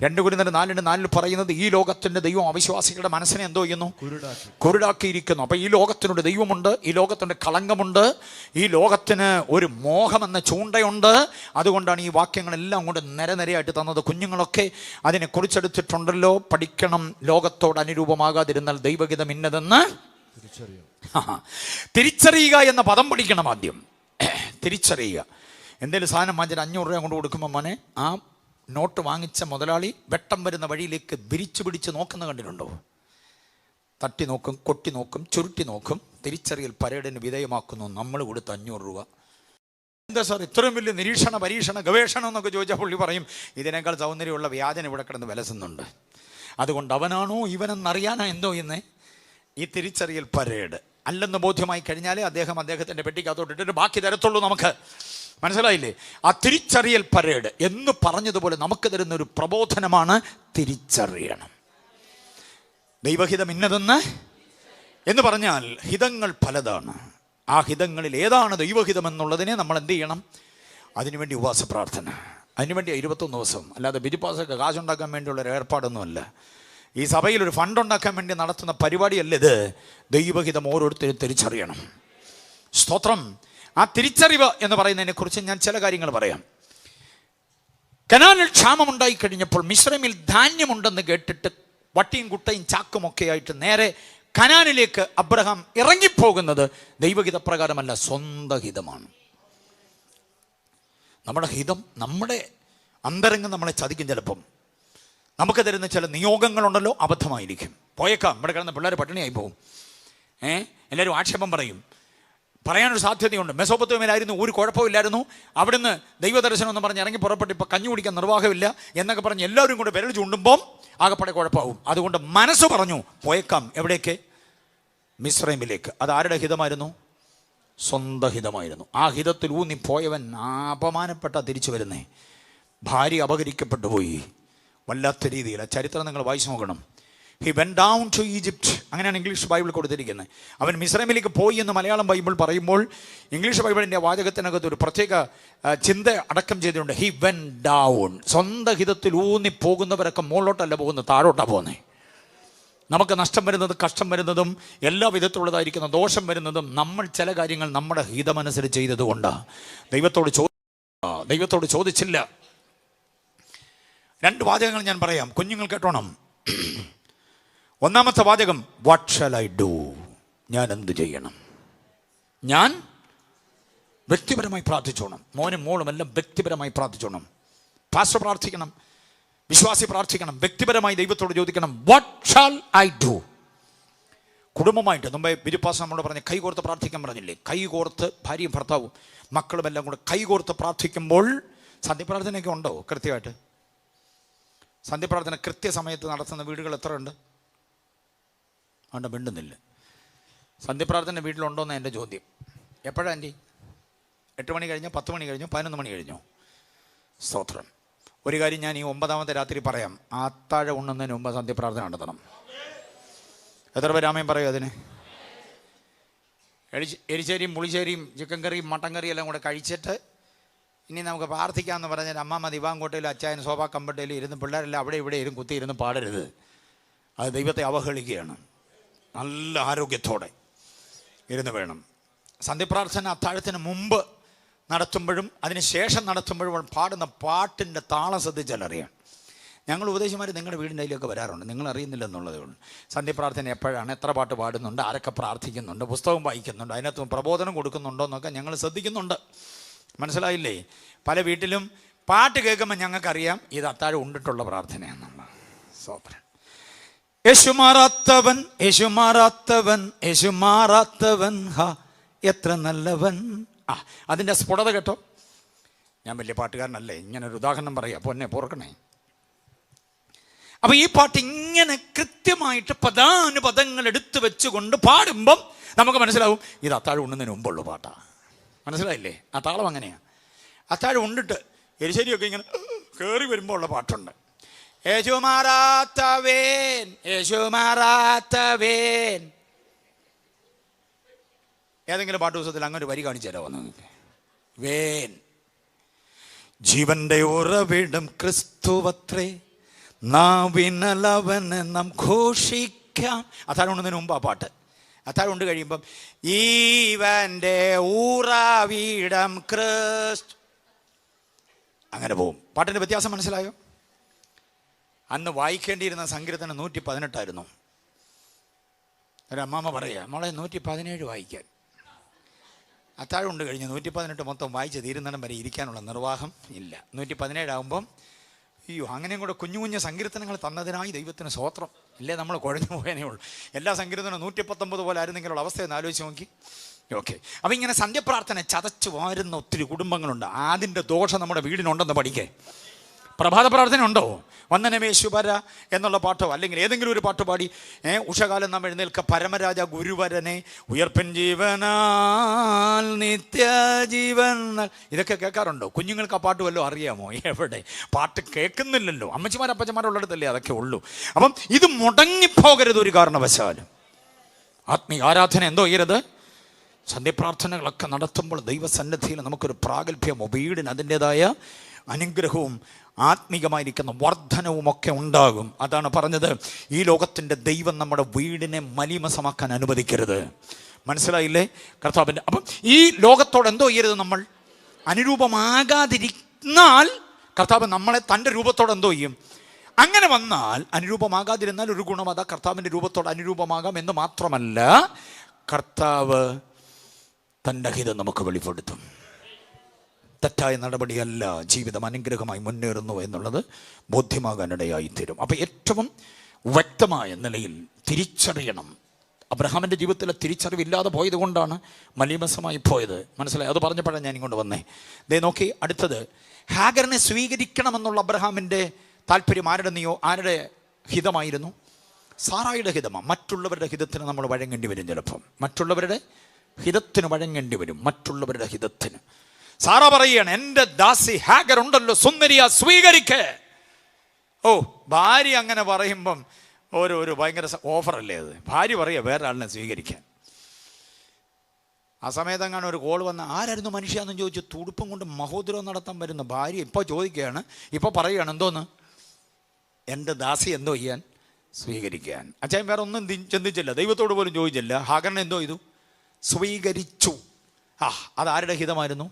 2 കൊരിന്ത്യർ 4:4 പറയുന്നത് ഈ ലോകത്തിൻ്റെ ദൈവം അവിശ്വാസികളുടെ മനസ്സിനെ എന്തോ ചെയ്യുന്നു? കുരുടാക്കിയിരിക്കുന്നു. അപ്പം ഈ ലോകത്തിനൊരു ദൈവമുണ്ട്, ഈ ലോകത്തിൻ്റെ കളങ്കമുണ്ട്, ഈ ലോകത്തിന് ഒരു മോഹമെന്ന ചൂണ്ടയുണ്ട്. അതുകൊണ്ടാണ് ഈ വാക്യങ്ങളെല്ലാം കൊണ്ട് നിരനിരയായിട്ട് തന്നത്. കുഞ്ഞുങ്ങളൊക്കെ അതിനെ കുറിച്ചെടുത്തിട്ടുണ്ടല്ലോ. പഠിക്കണം. ലോകത്തോട് അനുരൂപമാകാതിരുന്നാൽ ദൈവഗീതം ഇന്നതെന്ന് തിരിച്ചറിയുക എന്ന പദം പഠിക്കണം. ആദ്യം തിരിച്ചറിയുക. എന്തെങ്കിലും സാധനം വാങ്ങിച്ചിട്ട് 500 രൂപ കൊണ്ട് കൊടുക്കുമ്പോൾ മോനെ, ആ നോട്ട് വാങ്ങിച്ച മുതലാളി വെട്ടം വരുന്ന വഴിയിലേക്ക് വിരിച്ചു പിടിച്ച് നോക്കുന്ന കണ്ടിട്ടുണ്ടോ? തട്ടി നോക്കും, കൊട്ടി നോക്കും, ചുരുട്ടി നോക്കും. തിരിച്ചറിയൽ പരേഡിന് വിധേയമാക്കുന്നു. നമ്മൾ കൊടുത്ത 500 രൂപ. എന്താ സാർ ഇത്രയും വലിയ നിരീക്ഷണ പരീക്ഷണ ഗവേഷണം എന്നൊക്കെ ചോദിച്ചാൽ പുള്ളി പറയും, ഇതിനേക്കാൾ സൗന്ദര്യമുള്ള വ്യാജന ഇവിടെ കിടന്ന് വിലസുന്നുണ്ട്. അതുകൊണ്ട് അവനാണോ ഇവനെന്നറിയാനോ എന്തോ ഇന്ന് ഈ തിരിച്ചറിയൽ പരേഡ് അല്ലെന്ന് ബോധ്യമായി കഴിഞ്ഞാലേ അദ്ദേഹത്തിൻ്റെ പെട്ടിക്കകത്തോട്ടിട്ട് ബാക്കി തരത്തുള്ളൂ. നമുക്ക് മനസ്സിലായില്ലേ? ആ തിരിച്ചറിയൽ പരേഡ് എന്ന് പറഞ്ഞതുപോലെ നമുക്ക് തരുന്നൊരു പ്രബോധനമാണ് തിരിച്ചറിയണം. ദൈവഹിതം ഇന്നതെന്ന് എന്ന് പറഞ്ഞാൽ ഹിതങ്ങൾ പലതാണ്. ആ ഹിതങ്ങളിൽ ഏതാണ് ദൈവഹിതം എന്നുള്ളതിനെ നമ്മൾ എന്ത് ചെയ്യണം? അതിനുവേണ്ടി ഉപവാസ പ്രാർത്ഥന. അതിനുവേണ്ടി 21 ദിവസം. അല്ലാതെ ബിരിപ്പാസൊക്കെ കാശുണ്ടാക്കാൻ വേണ്ടിയുള്ളൊരു ഏർപ്പാടൊന്നുമല്ല. ഈ സഭയിൽ ഒരു ഫണ്ട് ഉണ്ടാക്കാൻ വേണ്ടി നടത്തുന്ന പരിപാടിയല്ല ഇത്. ദൈവഹിതം ഓരോരുത്തരും തിരിച്ചറിയണം. സ്തോത്രം. ആ തിരിച്ചറിവ് എന്ന് പറയുന്നതിനെക്കുറിച്ച് ഞാൻ ചില കാര്യങ്ങൾ പറയാം. കനാനിൽ ക്ഷാമമുണ്ടായി കഴിഞ്ഞപ്പോൾ മിസ്രൈമിൽ ധാന്യമുണ്ടെന്ന് കേട്ടിട്ട് വട്ടിയും കുട്ടയും ചാക്കുമൊക്കെ ആയിട്ട് നേരെ കനാനിലേക്ക് അബ്രഹാം ഇറങ്ങിപ്പോകുന്നത് ദൈവഹിതപ്രകാരമല്ല, സ്വന്തം ഹിതമാണ്. നമ്മുടെ ഹിതം, നമ്മുടെ അന്തരംഗം നമ്മളെ ചതിക്കും. ചിലപ്പം നമുക്ക് തരുന്ന ചില നിയോഗങ്ങളുണ്ടല്ലോ, അബദ്ധമായിരിക്കും. പോയേക്കാം, ഇവിടെ കിടന്ന പിള്ളേർ പട്ടിണിയായി പോകും. എല്ലാവരും ആക്ഷേപം പറയും. പറയാനൊരു സാധ്യതയുണ്ട്. മെസോപ്പൊത്താമിയയിലായിരുന്നു, ഒരു കുഴപ്പമില്ലായിരുന്നു. അവിടുന്ന് ദൈവദർശനം എന്ന് പറഞ്ഞ് ഇറങ്ങി പുറപ്പെട്ട് ഇപ്പോൾ കഞ്ഞി കുടിക്കാൻ നിർവാഹമില്ല എന്നൊക്കെ പറഞ്ഞ് എല്ലാവരും കൂടെ വിരൽ ചൂണ്ടുമ്പം ആകെപ്പാടെ കുഴപ്പമാവും. അതുകൊണ്ട് മനസ്സ് പറഞ്ഞു പോയേക്കാം. എവിടേക്ക്? മിസ്രൈമിലേക്ക്. അത് ആരുടെ ഹിതമായിരുന്നു? സ്വന്തം ഹിതമായിരുന്നു. ആ ഹിതത്തിൽ ഊന്നി പോയവൻ അപമാനപ്പെട്ട തിരിച്ചു വരുന്നേ. ഭാര്യ അപഹരിക്കപ്പെട്ടു പോയി വല്ലാത്ത രീതിയിൽ. ആ ചരിത്രം നിങ്ങൾ വായിച്ചു നോക്കണം. He went down to Egypt, അങ്ങനെയാണ് ഇംഗ്ലീഷ് ബൈബിൾ കൊടുത്തിരിക്കുന്നത്. അവൻ മിസ്രൈമിലേക്ക് പോയി എന്ന് മലയാളം ബൈബിൾ പറയുമ്പോൾ ഇംഗ്ലീഷ് ബൈബിളിൻ്റെ വാചകത്തിനകത്ത് ഒരു പ്രത്യേക ചിന്ത അടക്കം ചെയ്തിട്ടുണ്ട്. He went down. സ്വന്തം ഹിതത്തിൽ ഊന്നി പോകുന്നവരൊക്കെ മുകളിലോട്ടല്ല പോകുന്നത്, താഴോട്ടാണ് പോകുന്നത്. നമുക്ക് നഷ്ടം വരുന്നത്, കഷ്ടം വരുന്നതും എല്ലാ വിധത്തിലുള്ളതായിരിക്കുന്ന ദോഷം വരുന്നതും നമ്മൾ ചില കാര്യങ്ങൾ നമ്മുടെ ഹിതമനുസരിച്ച് ചെയ്തതുകൊണ്ടാണ്. ദൈവത്തോട് ചോദിച്ചില്ല. 2 വാചകങ്ങൾ ഞാൻ പറയാം, കുഞ്ഞുങ്ങൾ കേട്ടോണം. ഒന്നാമത്തെ വാചകം, വാട്ട് ഷാൽ ഐ ഡു? ഞാൻ എന്ത് ചെയ്യണം? ഞാൻ വ്യക്തിപരമായി പ്രാർത്ഥിച്ചോണം. മോനും മോളും എല്ലാം വ്യക്തിപരമായി പ്രാർത്ഥിച്ചോണം. പാസ്റ്റർ പ്രാർത്ഥിക്കണം, വിശ്വാസി പ്രാർത്ഥിക്കണം, വ്യക്തിപരമായി ദൈവത്തോട് ചോദിക്കണം, വാട്ട് ഷാൽ ഐ ഡു? കുടുംബമായിട്ട് മുമ്പേ ബിരുപ്പാസ് നമ്മളോട് പറഞ്ഞ കൈകോർത്ത് പ്രാർത്ഥിക്കാൻ പറഞ്ഞില്ലേ? കൈകോർത്ത് ഭാര്യയും ഭർത്താവും മക്കളും എല്ലാം കൂടെ കൈകോർത്ത് പ്രാർത്ഥിക്കുമ്പോൾ സന്ധ്യപ്രാർത്ഥനയൊക്കെ ഉണ്ടോ? കൃത്യമായിട്ട് സന്ധ്യപ്രാർത്ഥന കൃത്യസമയത്ത് നടത്തുന്ന വീടുകൾ എത്ര ഉണ്ട്? അതുകൊണ്ട് മിണ്ടുന്നില്ല. സന്ധ്യപ്രാർത്ഥന വീട്ടിലുണ്ടോയെന്ന് എൻ്റെ ചോദ്യം. എപ്പോഴാണ് ആൻറ്റി? 8 മണി കഴിഞ്ഞോ, 10 മണി കഴിഞ്ഞോ, 11 മണി കഴിഞ്ഞോ? സ്തോത്രം. ഒരു കാര്യം ഞാൻ ഈ 9ാമത്തെ രാത്രി പറയാം. അത്താഴ ഉണ്ണുന്നതിന് മുമ്പ് സന്ധ്യപ്രാർത്ഥന നടത്തണം. എത്ര പേര് ആമേൻ പറയും അതിന്? എരിശ്ശേരിയും പുളിശ്ശേരിയും ചിക്കൻ കറിയും മട്ടൻ കറിയും എല്ലാം കൂടെ കഴിച്ചിട്ട് ഇനി നമുക്ക് പ്രാർത്ഥിക്കാമെന്ന് പറഞ്ഞാൽ അമ്മമ്മ ദിവാങ്കോട്ടയിലും അച്ചായൻ സോഫ കമ്പട്ടയിലും ഇരുന്ന് പിള്ളേരെല്ലാം അവിടെ ഇവിടെ ഇരുന്ന് കുത്തിയിരുന്ന് പാടരുത്. അത് ദൈവത്തെ അവഹേളിക്കുകയാണ്. നല്ല ആരോഗ്യത്തോടെ ഇരുന്ന് വേണം. സന്ധ്യപ്രാർത്ഥന അത്താഴത്തിന് മുമ്പ് നടത്തുമ്പോഴും അതിന് ശേഷം നടത്തുമ്പോഴും പാടുന്ന പാട്ടിൻ്റെ താളം ശ്രദ്ധിച്ചാലറിയാം. ഞങ്ങൾ ഉപദേശിമാർ നിങ്ങളുടെ വീടിൻ്റെ അതിലൊക്കെ വരാറുണ്ട്, നിങ്ങൾ അറിയുന്നില്ല എന്നുള്ളതേ ഉള്ളൂ. സന്ധ്യപ്രാർത്ഥന എപ്പോഴാണ്, എത്ര പാട്ട് പാടുന്നുണ്ട്, ആരൊക്കെ പ്രാർത്ഥിക്കുന്നുണ്ട്, പുസ്തകം വായിക്കുന്നുണ്ട്, അതിനകത്ത് പ്രബോധനം കൊടുക്കുന്നുണ്ടോ എന്നൊക്കെ ഞങ്ങൾ ശ്രദ്ധിക്കുന്നുണ്ട്. മനസ്സിലായില്ലേ? പല വീട്ടിലും പാട്ട് കേൾക്കുമ്പോൾ ഞങ്ങൾക്കറിയാം ഇത് അത്താഴം ഉണ്ടിട്ടുള്ള പ്രാർത്ഥനയാണെന്നുള്ള. സോപ്പൻ. യേശു മാറാത്തവൻ, യേശു മാറാത്തവൻ, യേശു മാറാത്തവൻ, ഹാ എത്ര നല്ലവൻ. അതിൻ്റെ സ്ഫുടത കേട്ടോ. ഞാൻ വലിയ പാട്ടുകാരനല്ലേ, ഇങ്ങനൊരു ഉദാഹരണം പറയാം, അപ്പോൾ എന്നെ പോർക്കണേ. അപ്പോൾ ഈ പാട്ട് ഇങ്ങനെ കൃത്യമായിട്ട് പദാനുപദങ്ങൾ എടുത്തു വെച്ചുകൊണ്ട് പാടുമ്പം നമുക്ക് മനസ്സിലാവും ഇത് അത്താഴം ഉണ്ണുന്നതിന് മുമ്പുള്ള പാട്ടാണ്. മനസ്സിലായില്ലേ? ആ താളം അങ്ങനെയാണ്. അത്താഴം ഉണ്ടിട്ട് എരിശ്ശേരിയൊക്കെ ഇങ്ങനെ കയറി വരുമ്പോൾ ഉള്ള പാട്ടുണ്ട്. യേശു മാറാത്തവേൻ, യേശു മാറാത്തവേൻ. ഏതെങ്കിലും പാട്ട് പുസ്തകത്തിൽ അങ്ങനെ ഒരു വരി കാണിച്ചു തരാമോ നിങ്ങൾക്ക്? വേൻ. ജീവന്റെ ഉറവിടം ക്രിസ്തുവത്രേ, നാവിനലവന് നാം ഘോഷിക്കാം. അത്താഴം ഉണ്ണുന്നതിന് മുമ്പ് ആ പാട്ട്. അത്താഴം ഉണ്ട് കഴിയുമ്പം ഈവന്റെ ഉറവിടം ക്രിസ്തു, അങ്ങനെ പോവും. പാട്ടിൻ്റെ വ്യത്യാസം മനസ്സിലായോ? അന്ന് വായിക്കേണ്ടിയിരുന്ന സങ്കീർത്തനം 118 ഒരു അമ്മാമ്മ പറയുക, മോളെ 117 വായിക്കാൻ. അത്താഴം ഉണ്ട് കഴിഞ്ഞ് 118 മൊത്തം വായിച്ച് തീരുന്നിടം വരെ ഇരിക്കാനുള്ള നിർവാഹം ഇല്ല. 117 ആകുമ്പം അയ്യോ, അങ്ങനെയും കൂടെ കുഞ്ഞു കുഞ്ഞു സങ്കീർത്തനങ്ങൾ തന്നതിനായി ദൈവത്തിന് സ്തോത്രം. ഇല്ലേ നമ്മൾ കുഴഞ്ഞു പോയതേ ഉള്ളൂ. എല്ലാ സങ്കീർത്തനവും 119 പോലെ ആയിരുന്നെങ്കിലുള്ള അവസ്ഥയൊന്ന് ആലോചിച്ച് നോക്കി. ഓക്കെ, അപ്പം ഇങ്ങനെ സന്ധ്യപ്രാർത്ഥന ചതച്ച് വാരുന്ന ഒത്തിരി കുടുംബങ്ങളുണ്ട്. അതിൻ്റെ ദോഷം നമ്മുടെ വീടിനുണ്ടെന്ന് പഠിക്കേ. പ്രഭാത പ്രാർത്ഥന ഉണ്ടോ? വന്ദനമേ ശുഭര എന്നുള്ള പാട്ടോ അല്ലെങ്കിൽ ഏതെങ്കിലും ഒരു പാട്ട് പാടി ഉഷകാലം നാം എഴുന്നേൽക്ക പരമരാജ ഗുരുവരനെ ഉയർപ്പൻ ജീവനാൽ നിത്യജീവൻ, ഇതൊക്കെ കേൾക്കാറുണ്ടോ? കുഞ്ഞുങ്ങൾക്ക് ആ പാട്ട് വല്ലതും അറിയാമോ? എവിടെ? പാട്ട് കേൾക്കുന്നില്ലല്ലോ. അമ്മച്ചിമാരപ്പച്ചമാരുള്ളിടത്തല്ലേ അതൊക്കെ ഉള്ളൂ. അപ്പം ഇത് മുടങ്ങിപ്പോകരുത് ഒരു കാരണവശാലും. ആത്മീയ ആരാധന എന്തോ ചെയ്യരുത്. സന്ധ്യപ്രാർത്ഥനകളൊക്കെ നടത്തുമ്പോൾ ദൈവസന്നിധിയിൽ നമുക്കൊരു പ്രാഗൽഭ്യമോ വീടിന് അതിൻ്റെതായ അനുഗ്രഹവും ആത്മീകമായിരിക്കുന്ന വർധനവുമൊക്കെ ഉണ്ടാകും. അതാണ് പറഞ്ഞത്, ഈ ലോകത്തിൻ്റെ ദൈവം നമ്മുടെ വീടിനെ മലീമസമാക്കാൻ അനുവദിക്കരുത്. മനസ്സിലായില്ലേ കർത്താവിൻ്റെ? അപ്പം ഈ ലോകത്തോട് എന്തോ ചെയ്യരുത്, നമ്മൾ അനുരൂപമാകാതിരുന്നാൽ കർത്താവ് നമ്മളെ തൻ്റെ രൂപത്തോട് എന്തോ ചെയ്യും. അങ്ങനെ വന്നാൽ അനുരൂപമാകാതിരുന്നാൽ ഒരു ഗുണം അതാ, കർത്താവിൻ്റെ രൂപത്തോട് അനുരൂപമാകാം എന്ന് മാത്രമല്ല, കർത്താവ് തൻ്റെ ഹിതം നമുക്ക് വെളിപ്പെടുത്തും. തെറ്റായ നടപടിയല്ല, ജീവിതം അനുഗ്രഹമായി മുന്നേറുന്നു എന്നുള്ളത് ബോധ്യമാകാനിടയായിത്തീരും. അപ്പോൾ ഏറ്റവും വ്യക്തമായ നിലയിൽ തിരിച്ചറിയണം. അബ്രഹാമിൻ്റെ ജീവിതത്തിലെ തിരിച്ചറിവില്ലാതെ പോയത് കൊണ്ടാണ് മലീമസമായി പോയത്. മനസ്സിലായി? അത് പറഞ്ഞപ്പോഴാണ് ഞാൻ ഇങ്ങോട്ട് വന്നേ. ദേ നോക്കി, അടുത്തത് ഹാഗറിനെ സ്വീകരിക്കണമെന്നുള്ള അബ്രഹാമിൻ്റെ താല്പര്യം ആരുടെ ഹിതമായിരുന്നു? സാറായുടെ ഹിതമാണ്. മറ്റുള്ളവരുടെ ഹിതത്തിന് നമ്മൾ വഴങ്ങേണ്ടി വരും. ചിലപ്പം മറ്റുള്ളവരുടെ ഹിതത്തിന് വഴങ്ങേണ്ടി വരും. മറ്റുള്ളവരുടെ ഹിതത്തിന് സാറ പറയുകയാണ്, എൻ്റെ ദാസി ഹാഗർ ഉണ്ടല്ലോ സുന്ദരിയ, സ്വീകരിക്കേ. ഓ, ഭാര്യ അങ്ങനെ പറയുമ്പം ഒരു ഭയങ്കര ഓഫറല്ലേ അത്. ഭാര്യ പറയുക വേറെ ആളിനെ സ്വീകരിക്കാൻ. ആ സമയത്ത് അങ്ങനെ ഒരു കോൾ വന്ന ആരായിരുന്നു മനുഷ്യാന്ന് ചോദിച്ചു തുടുപ്പം കൊണ്ട് മഹോദരം നടത്താൻ വരുന്ന ഭാര്യ ഇപ്പോൾ ചോദിക്കുകയാണ്, ഇപ്പോൾ പറയുകയാണ് എന്തോന്ന്, എൻ്റെ ദാസി എന്തോ ചെയ്യാൻ? സ്വീകരിക്കാൻ. അച്ഛൻ വേറെ ഒന്നും ചിന്തിച്ചില്ല, ദൈവത്തോട് പോലും ചോദിച്ചില്ല. ഹാഗറിനെ എന്തോ ചെയ്തു? സ്വീകരിച്ചു. അതാരുടെ ഹിതമായിരുന്നു?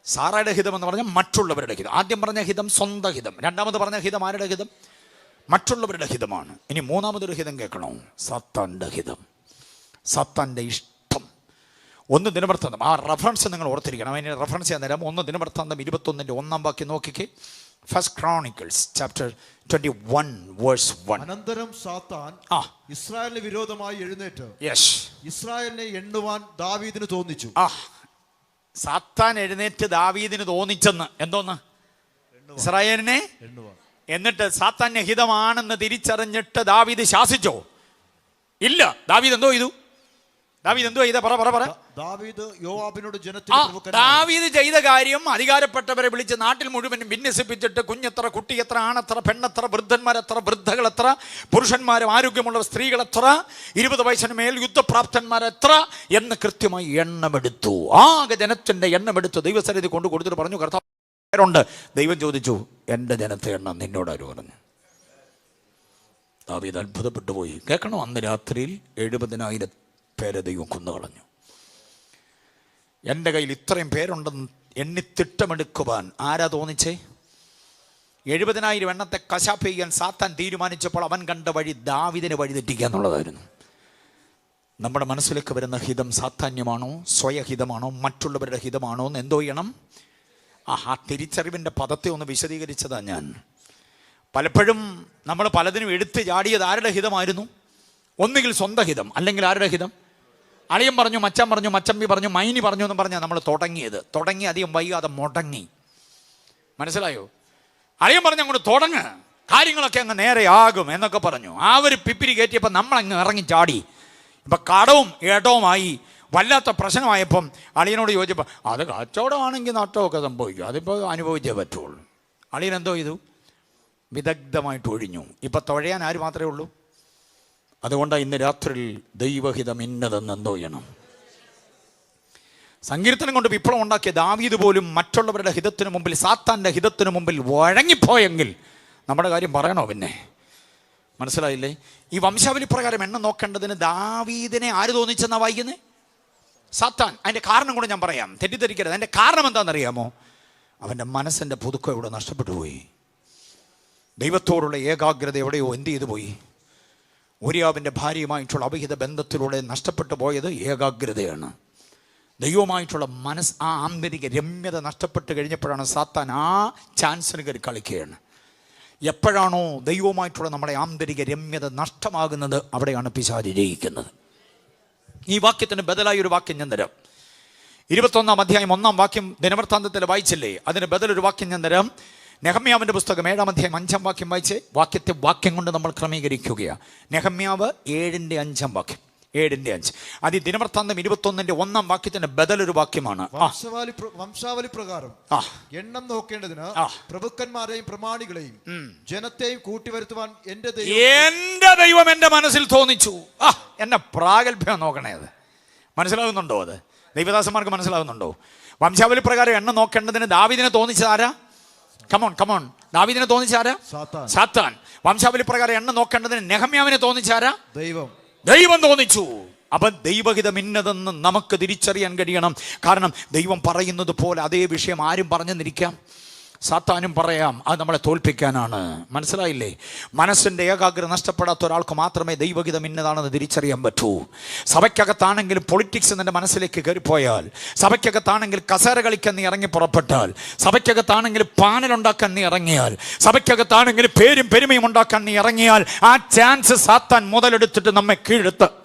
സാറയുടെ ഹിതം എന്ന് പറഞ്ഞാൽ മറ്റുള്ളവരുടെ ഹിതം. ആദ്യം പറഞ്ഞ ഹിതം സ്വന്തം ഹിതം, രണ്ടാമത് പറഞ്ഞ ഹിതം ആരുടെ ഹിതം? മറ്റുള്ളവരുടെ ഹിതമാണ്. ഇനി മൂന്നാമതൊരു ഹിതം കേൾക്കണോ? സാത്താൻ്റെ ഹിതം, സാത്താൻ്റെ ഇഷ്ടം. 1 ദിനവൃത്താന്തം, ആ റെഫറൻസ് നിങ്ങൾ ഓർത്തിരിക്കണം. അതിന് റെഫറൻസ് ചെയ്യാൻ നേരം 1 ദിനവൃത്താന്തം 21 വാക്യം നോക്കിക്കേ. First Chronicles chapter 21 verse 1. അനന്തരം സാത്താൻ ഇസ്രായേലിന് വിരോധമായി എഴുന്നേറ്റ് ഇസ്രായേലിനെ എണ്ണുവാൻ ദാവീദിന് തോന്നിച്ചു. സാത്താൻ എഴുന്നേറ്റ് ദാവീദിന് തോന്നിച്ചെന്ന്. എന്തോന്ന്? ഇസ്രായേലിനെ എണ്ണുവാൻ. എന്നിട്ട് സാത്താന്റെ ഹിതമാണെന്ന് തിരിച്ചറിഞ്ഞിട്ട് ദാവീദ് ശാസിച്ചോ? ഇല്ല. ദാവീദ് എന്തോ ചെയ്തു? ദാവീദ് എന്തോ ചെയ്ത? പറ. ദാവീദ് ചെയ്ത കാര്യം, അധികാരപ്പെട്ടവരെ വിളിച്ച് നാട്ടിൽ മുഴുവനും വിന്യസിപ്പിച്ചിട്ട് കുഞ്ഞെത്ര, കുട്ടിയെത്ര, ആണെത്ര, പെണ്ണെത്ര, വൃദ്ധന്മാരെത്ര, വൃദ്ധകളെത്ര, പുരുഷന്മാരും ആരോഗ്യമുള്ള സ്ത്രീകളെത്ര, 20 വയസ്സിന് മേൽ യുദ്ധപ്രാപ്തന്മാരെത്ര എന്ന് കൃത്യമായി എണ്ണമെടുത്തു. ആകെ ജനത്തിന്റെ എണ്ണമെടുത്ത് ദൈവസന്നിധി കൊണ്ട് കൊടുത്തിട്ട് പറഞ്ഞു, കർത്താവുണ്ട്. ദൈവം ചോദിച്ചു, എൻ്റെ ജനത്തെ എണ്ണം നിന്നോടാര് പറഞ്ഞു? ദാവീദ് അത്ഭുതപ്പെട്ടു പോയി. കേൾക്കണോ? അന്ന് രാത്രിയിൽ 70,000 പേരെ ദൈവം കൊന്നുകളഞ്ഞു. എൻ്റെ കയ്യിൽ ഇത്രയും പേരുണ്ടെന്ന് എണ്ണി തിട്ടമെടുക്കുവാൻ ആരാ തോന്നിച്ചേ? 70,000 എണ്ണത്തെ കശാപ്പ് ചെയ്യാൻ സാത്താൻ തീരുമാനിച്ചപ്പോൾ അവൻ കണ്ട വഴി ദാവീദിനെ വഴി തെറ്റിക്കുക എന്നുള്ളതായിരുന്നു. നമ്മുടെ മനസ്സിലേക്ക് വരുന്ന ഹിതം സാത്താന്യമാണോ, സ്വയഹിതമാണോ, മറ്റുള്ളവരുടെ ഹിതമാണോ എന്ന് എന്തോ ചെയ്യണം? ആ തിരിച്ചറിവിൻ്റെ പദത്തെ ഒന്ന് വിശദീകരിച്ചതാണ് ഞാൻ. പലപ്പോഴും നമ്മൾ പലതിനും എടുത്ത് ചാടിയത് ആരുടെ ഹിതമായിരുന്നു? ഒന്നുകിൽ സ്വന്തം ഹിതം, അല്ലെങ്കിൽ ആരുടെ ഹിതം? അളിയൻ പറഞ്ഞു, മച്ചാൻ പറഞ്ഞു, മച്ചമ്പി പറഞ്ഞു, മൈനി പറഞ്ഞു എന്ന് പറഞ്ഞാൽ നമ്മൾ തുടങ്ങി അധികം വൈകാതെ മുടങ്ങി. മനസ്സിലായോ? അളിയൻ പറഞ്ഞു അങ്ങോട്ട് തുടങ്ങ്, കാര്യങ്ങളൊക്കെ അങ്ങ് നേരെയാകും എന്നൊക്കെ പറഞ്ഞു. ആ ഒരു പിപ്പിരി കയറ്റിയപ്പോൾ നമ്മളങ്ങ് ഇറങ്ങി ചാടി. ഇപ്പം കടവും ഏട്ടവുമായി വല്ലാത്ത പ്രശ്നമായപ്പം അളിയനോട് ചോദിച്ചപ്പോൾ അത് കച്ചവടമാണെങ്കിൽ നഷ്ടമൊക്കെ സംഭവിക്കും, അതിപ്പോൾ അനുഭവിച്ചേ പറ്റുള്ളൂ. അളിയൻ എന്തോ ചെയ്തു? വിദഗ്ധമായിട്ട് ഒഴിഞ്ഞു. ഇപ്പം തുഴയാൻ ആര് മാത്രമേ ഉള്ളൂ? അതുകൊണ്ടാണ് ഇന്ന് രാത്രിയിൽ ദൈവഹിതം ഇന്നതെന്ന് എന്തോ ചെയ്യണം. സങ്കീർത്തനം കൊണ്ട് വിപ്ലവം ഉണ്ടാക്കിയ ദാവീദ് പോലും മറ്റുള്ളവരുടെ ഹിതത്തിനു മുമ്പിൽ, സാത്താൻ്റെ ഹിതത്തിനു മുമ്പിൽ വഴങ്ങിപ്പോയെങ്കിൽ നമ്മുടെ കാര്യം പറയണോ പിന്നെ? മനസ്സിലായില്ലേ? ഈ വംശാവലി പ്രകാരം എണ്ണം നോക്കേണ്ടതിന് ദാവീദിനെ ആര് തോന്നിച്ചെന്നാ വായിക്കുന്നത്? സാത്താൻ. അതിൻ്റെ കാരണം കൂടെ ഞാൻ പറയാം, തെറ്റിദ്ധരിക്കരുത്. അതിൻ്റെ കാരണം എന്താണെന്നറിയാമോ? അവൻ്റെ മനസ്സിൻ്റെ പുതുക്കം ഇവിടെ നഷ്ടപ്പെട്ടു പോയി. ദൈവത്തോടുള്ള ഏകാഗ്രത എവിടെയോ എന്ത് ചെയ്തു പോയി? ഊരിയാവിൻ്റെ ഭാര്യയുമായിട്ടുള്ള അവിഹിത ബന്ധത്തിലൂടെ നഷ്ടപ്പെട്ടു പോയത് ഏകാഗ്രതയാണ്. ദൈവമായിട്ടുള്ള ആ ആന്തരിക രമ്യത നഷ്ടപ്പെട്ട് കഴിഞ്ഞപ്പോഴാണ് സാത്താൻ ആ ചാൻസിന് കയറി കളിക്കുകയാണ്. എപ്പോഴാണോ ദൈവവുമായിട്ടുള്ള നമ്മുടെ ആന്തരിക രമ്യത നഷ്ടമാകുന്നത്, അവിടെയാണ് പിശാച് ജയിക്കുന്നത്. ഈ വാക്യത്തിന് ബദലായി ഒരു വാക്യം ഞാൻ തരാം. 21-ാം അധ്യായം 1-ാം വാക്യം ദിനവൃത്താന്തത്തിൽ വായിച്ചില്ലേ? അതിന് ബദലൊരു വാക്യം ഞാൻ തരാം. നെഹമ്യാവിൻ്റെ പുസ്തകം 7-ാം അധ്യായം 5-ാം വാക്യം വായിച്ച് വാക്യം കൊണ്ട് നമ്മൾ ക്രമീകരിക്കുകയാണ്. നെഹമ്യാവ് 7-ന്റെ 5-ാം വാക്യം, 7-ന്റെ 5. അത് ഈ ദിനവൃത്താന്തം 21-ന്റെ 1-ാം വാക്യത്തിന്റെ ബദലൊരു വാക്യമാണ്. വംശാവലി പ്രകാരം എണ്ണം നോക്കേണ്ടതിന് പ്രഭുക്കന്മാരെയും പ്രമാണികളെയും ജനത്തെയും കൂട്ടിവരുത്തുവാൻ എന്റെ ദൈവം എന്റെ മനസ്സിൽ തോന്നിച്ചു. എന്നെ പ്രാഗൽഭ്യം നോക്കണേ. അത് മനസ്സിലാകുന്നുണ്ടോ? അത് ദൈവദാസന്മാർക്ക് മനസ്സിലാകുന്നുണ്ടോ? വംശാവലി പ്രകാരം എണ്ണം നോക്കേണ്ടതിന് ദാവീദിനെ തോന്നിച്ചതാരാ? കമോൺ, ദാവീദിനെ തോന്നിച്ചാരാ? സാത്താൻ. വംശാവലി പ്രകാരം എണ്ണം നോക്കേണ്ടതിന് നെഹമ്യാവിനെ തോന്നിച്ചാരാ? ദൈവം തോന്നിച്ചു. അപ്പം ദൈവഹിതം ഇന്നതെന്ന് നമുക്ക് തിരിച്ചറിയാൻ കഴിയണം. കാരണം ദൈവം പറയുന്നത് പോലെ അതേ വിഷയം ആരും പറഞ്ഞെന്നിരിക്കാം, സാത്താനും പറയാം. അത് നമ്മളെ തോൽപ്പിക്കാനാണ്. മനസ്സിലായില്ലേ? മനസ്സിൻ്റെ ഏകാഗ്രത നഷ്ടപ്പെടാത്ത ഒരാൾക്ക് മാത്രമേ ദൈവഹിതം ഇന്നതാണെന്ന് തിരിച്ചറിയാൻ പറ്റൂ. സഭയ്ക്കകത്താണെങ്കിലും പൊളിറ്റിക്സ് നിന്റെ മനസ്സിലേക്ക് കയറിപ്പോയാൽ, സഭയ്ക്കകത്താണെങ്കിൽ കസേര കളിക്കാൻ നീ ഇറങ്ങി പുറപ്പെട്ടാൽ, സഭയ്ക്കകത്താണെങ്കിൽ പാനലുണ്ടാക്കാൻ നീ ഇറങ്ങിയാൽ, സഭയ്ക്കകത്താണെങ്കിൽ പേരും പെരുമയും ഉണ്ടാക്കാൻ നീ ഇറങ്ങിയാൽ, ആ ചാൻസ് സാത്താൻ മുതലെടുത്തിട്ട് നമ്മെ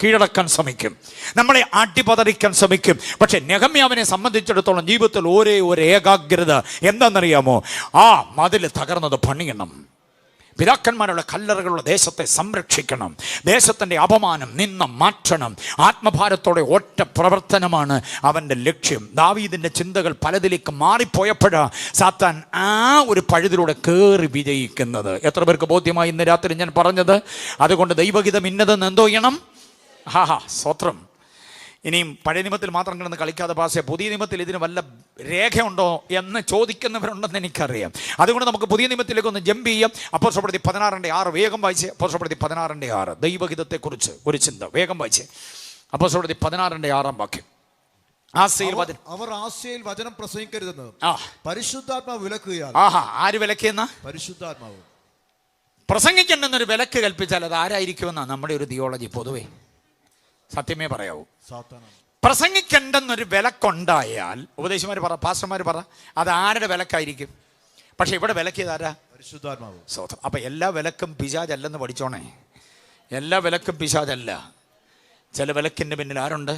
കീഴടക്കാൻ ശ്രമിക്കും, നമ്മളെ അടിപതറിക്കാൻ ശ്രമിക്കും. പക്ഷെ നെഹമ്യാവിനെ സംബന്ധിച്ചിടത്തോളം ജീവിതത്തിൽ ഒരേ ഒരു ഏകാഗ്രത എന്താണെന്നറിയാമോ? ആ മതിൽ തകർന്നത് പണിയണം, പിതാക്കന്മാരുടെ കല്ലറകളുള്ള ദേശത്തെ സംരക്ഷിക്കണം, ദേശത്തിൻ്റെ അപമാനം നിന്ന മാറ്റണം. ആത്മഭാരത്തോടെ ഒറ്റ പ്രവർത്തനമാണ് അവൻ്റെ ലക്ഷ്യം. ദാവീദിൻ്റെ ചിന്തകൾ പലതിലേക്ക് മാറിപ്പോയപ്പോഴാണ് സാത്താൻ ആ ഒരു പഴുതിലൂടെ കയറി വിജയിക്കുന്നത്. എത്ര പേർക്ക് ബോധ്യമായി ഇന്ന് രാത്രി ഞാൻ പറഞ്ഞത്? അതുകൊണ്ട് ദൈവഹിതം ഇന്നതെന്ന് എന്തോ ചെയ്യണം? സ്തോത്രം. ഇനിയും പഴയ നിയമത്തിൽ മാത്രം കിടന്ന് കളിക്കാതെ പാസേ, പുതിയ നിയമത്തിൽ ഇതിന് വല്ല രേഖയുണ്ടോ എന്ന് ചോദിക്കുന്നവരുണ്ടെന്ന് എനിക്കറിയാം. അതുകൊണ്ട് നമുക്ക് പുതിയ നിയമത്തിലേക്ക് ഒന്ന് ജമ്പ് ചെയ്യാം. അപ്പോസ്തലപ്രവൃത്തി 16-6 വേഗം വായിച്ച്. അപ്പോസ്തലപ്രവൃത്തി 16-6 ദൈവഹിതത്തെക്കുറിച്ച് ഒരു ചിന്ത വേഗം വായിച്ച്. അപ്പോസ്തലപ്രവൃത്തി 16-6 വാക്യം. അവർ ആസ്യയിൽ വചനം പ്രസംഗിക്കരുതെന്ന് പരിശുദ്ധാത്മാവ് വിലക്കുകയാണ്. ആര് വിലക്കിയെന്ന? പരിശുദ്ധാത്മാവ്. പ്രസംഗിക്കണ്ടെന്നൊരു വിലക്ക് കൽപ്പിച്ചാൽ അത് ആരായിരിക്കുമെന്നാണ് നമ്മുടെ ഒരു തിയോളജി. പൊതുവേ സത്യമേ പറയാവൂ. പ്രസംഗിക്കണ്ടെന്നൊരു വിലക്കുണ്ടായാൽ ഉപദേശിമാർ പറ, പാസ്റ്റർമാർ പറ, അത് ആരുടെ വിലക്കായിരിക്കും? പക്ഷെ ഇവിടെ വിലക്കിയതാരാ? പരിശുദ്ധാത്മാവ്. സ്വതം. അപ്പൊ എല്ലാ വിലക്കും പിശാചല്ലെന്ന് പഠിച്ചോണേ. എല്ലാ വിലക്കും പിശാചല്ല. ചില വിലക്കിൻ്റെ പിന്നിൽ ആരുണ്ട്?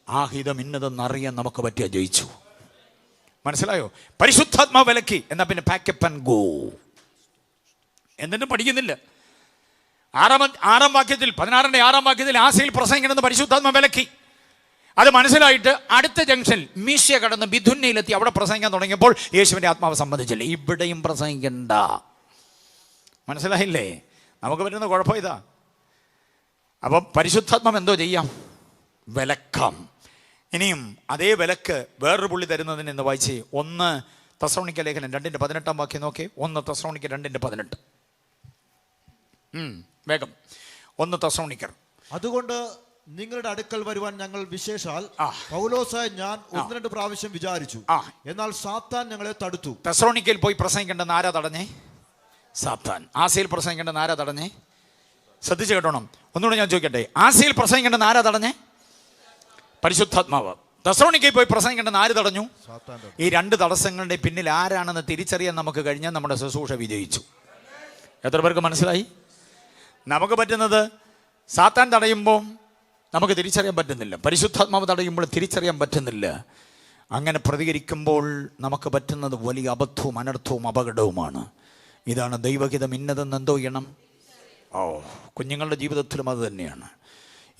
ആ ഹിതം ഇന്നതെന്നറിയാൻ നമുക്ക് പറ്റിയ ജയിച്ചു. മനസ്സിലായോ? പരിശുദ്ധാത്മാവ് വിലക്കി എന്നാ പിന്നെ പാക്കപ്പ് ആൻഡ് ഗോ. എന്തിനും പഠിക്കുന്നില്ല. 6-ാം വാക്യത്തിൽ 16-ന്റെ 6-ാം വാക്യത്തിൽ ആസയിൽ പ്രസംഗിക്കണമെന്ന് പരിശുദ്ധാത്മ വിലക്കി. അത് മനസ്സിലായിട്ട് അടുത്ത ജംഗ്ഷൻ മീശ കടന്ന് ബിഥുന്നയിലെത്തി അവിടെ പ്രസംഗിക്കാൻ തുടങ്ങിയപ്പോൾ യേശുവിൻ്റെ ആത്മാവ് സമ്മതിച്ചില്ല. ഇവിടെയും പ്രസംഗിക്കണ്ട. മനസ്സിലായില്ലേ? നമുക്ക് പറ്റുന്ന കുഴപ്പം ഇതാ. അപ്പം പരിശുദ്ധാത്മം എന്തോ ചെയ്യാം? വിലക്കാം. ഇനിയും അതേ വിലക്ക് വേറൊരു പുള്ളി തരുന്നതിന് എന്ന് വായിച്ച് 1 തെസ്സലോനിക്ക ലേഖനം 2-18 വാക്യം നോക്കി. 1 തെസ്സലോനിക്ക 2-18 വേഗം. 1 തെസ്സലോനിക്കർ. അതുകൊണ്ട് നിങ്ങളുടെ അടുക്കൽ വരുവാൻ ഞങ്ങൾ വിശേഷാൽ പൗലോസായ ഞാൻ 1-2 പ്രാവശ്യം വിചാരിച്ചു, എന്നാൽ സാത്താൻ ഞങ്ങളെ തടുത്തു. തെസ്സലോനിക്കയിൽ പോയി പ്രസംഗിക്കേണ്ടെന്ന് ആരാ തടഞ്ഞേ? സാത്താൻ. ആസയിൽ പ്രസംഗിക്കേണ്ടെന്ന് ആരാ തടഞ്ഞേ? ശ്രദ്ധിച്ചു കേട്ടോണം. ഒന്നുകൂടെ ഞാൻ ചോദിക്കട്ടെ, ആസയിൽ പ്രസംഗിക്കേണ്ടെന്ന് ആരാ തടഞ്ഞേ? പരിശുദ്ധാത്മാവ്. തെസ്സലോനിക്കയിൽ പോയി പ്രസംഗിക്കേണ്ടെന്ന് ആര് തടഞ്ഞു? ഈ 2 തടസ്സങ്ങളുടെ പിന്നിൽ ആരാണെന്ന് തിരിച്ചറിയാൻ നമുക്ക് കഴിഞ്ഞാൽ നമ്മുടെ ശുശ്രൂഷ വിജയിച്ചു. എത്ര പേർക്ക് മനസ്സിലായി? നമുക്ക് പറ്റുന്നത് സാത്താൻ തടയുമ്പോൾ നമുക്ക് തിരിച്ചറിയാൻ പറ്റുന്നില്ല, പരിശുദ്ധാത്മാവ് തടയുമ്പോൾ തിരിച്ചറിയാൻ പറ്റുന്നില്ല. അങ്ങനെ പ്രതികരിക്കുമ്പോൾ നമുക്ക് പറ്റുന്നത് വലിയ അബദ്ധവും അനർത്ഥവും അപകടവുമാണ്. ഇതാണ് ദൈവഹിതം ഇന്നതെന്ന് എന്തോ ചെയ്യണം. കുഞ്ഞുങ്ങളുടെ ജീവിതത്തിലും അത് തന്നെയാണ്,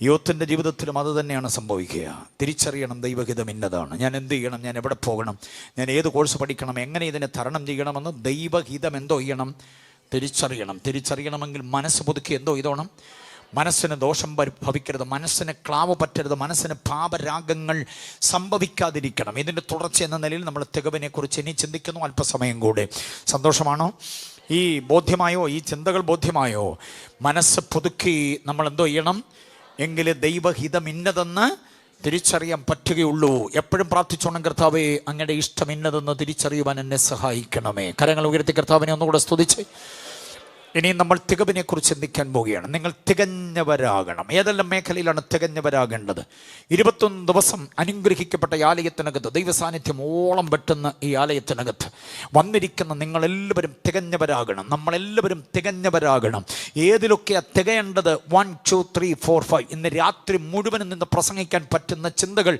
യൂത്തിൻ്റെ ജീവിതത്തിലും അത് തന്നെയാണ് സംഭവിക്കുക. തിരിച്ചറിയണം ദൈവഹിതം ഇന്നതാണ്. ഞാൻ എന്ത് ചെയ്യണം? ഞാൻ എവിടെ പോകണം? ഞാൻ ഏത് കോഴ്സ് പഠിക്കണം? എങ്ങനെ ഇതിനെ തരണം ചെയ്യണമെന്ന് ദൈവഹിതം എന്തോ ചെയ്യണം? തിരിച്ചറിയണം. തിരിച്ചറിയണമെങ്കിൽ മനസ്സ് പുതുക്കി എന്തോ ചെയ്തോണം? മനസ്സിന് ദോഷം ഭവിക്കരുത്, മനസ്സിന് ക്ലാവ് പറ്റരുത്, മനസ്സിന് പാപരാഗങ്ങൾ സംഭവിക്കാതിരിക്കണം. ഇതിൻ്റെ തുടർച്ച എന്ന നിലയിൽ നമ്മൾ തികവിനെക്കുറിച്ച് ഇനി ചിന്തിക്കുന്നു. അല്പസമയം കൂടെ. സന്തോഷമാണോ? ഈ ബോധ്യമായോ? ഈ ചിന്തകൾ ബോധ്യമായോ? മനസ്സ് പുതുക്കി നമ്മൾ എന്തോ ചെയ്യണം? എങ്കിലേ ദൈവഹിതം ഇന്നതെന്ന് തിരിച്ചറിയാൻ പറ്റുകയുള്ളൂ. എപ്പോഴും പ്രാർത്ഥിച്ചോണം, കർത്താവേ അങ്ങയുടെ ഇഷ്ടം ഇന്നതെന്ന് തിരിച്ചറിയുവാൻ എന്നെ സഹായിക്കണമേ. കരങ്ങൾ ഉയർത്തി കർത്താവിനെ ഒന്നുകൂടെ സ്തുതിച്ച് ഇനിയും നമ്മൾ തികവിനെക്കുറിച്ച് ചിന്തിക്കാൻ പോവുകയാണ്. നിങ്ങൾ തികഞ്ഞവരാകണം. ഏതെല്ലാം മേഖലയിലാണ് തികഞ്ഞവരാകേണ്ടത്? 21 ദിവസം അനുഗ്രഹിക്കപ്പെട്ട ഈ ആലയത്തിനകത്ത്, ദൈവസാന്നിധ്യം ഓളം വെട്ടുന്ന ഈ ആലയത്തിനകത്ത് വന്നിരിക്കുന്ന നിങ്ങളെല്ലാവരും തികഞ്ഞവരാകണം. നമ്മളെല്ലാവരും തികഞ്ഞവരാകണം. ഏതിലൊക്കെയാണ് തികയേണ്ടത്? 1, 2, 3, 4, 5 ഇന്ന് രാത്രി മുഴുവനും നിന്ന് പ്രസംഗിക്കാൻ പറ്റുന്ന ചിന്തകൾ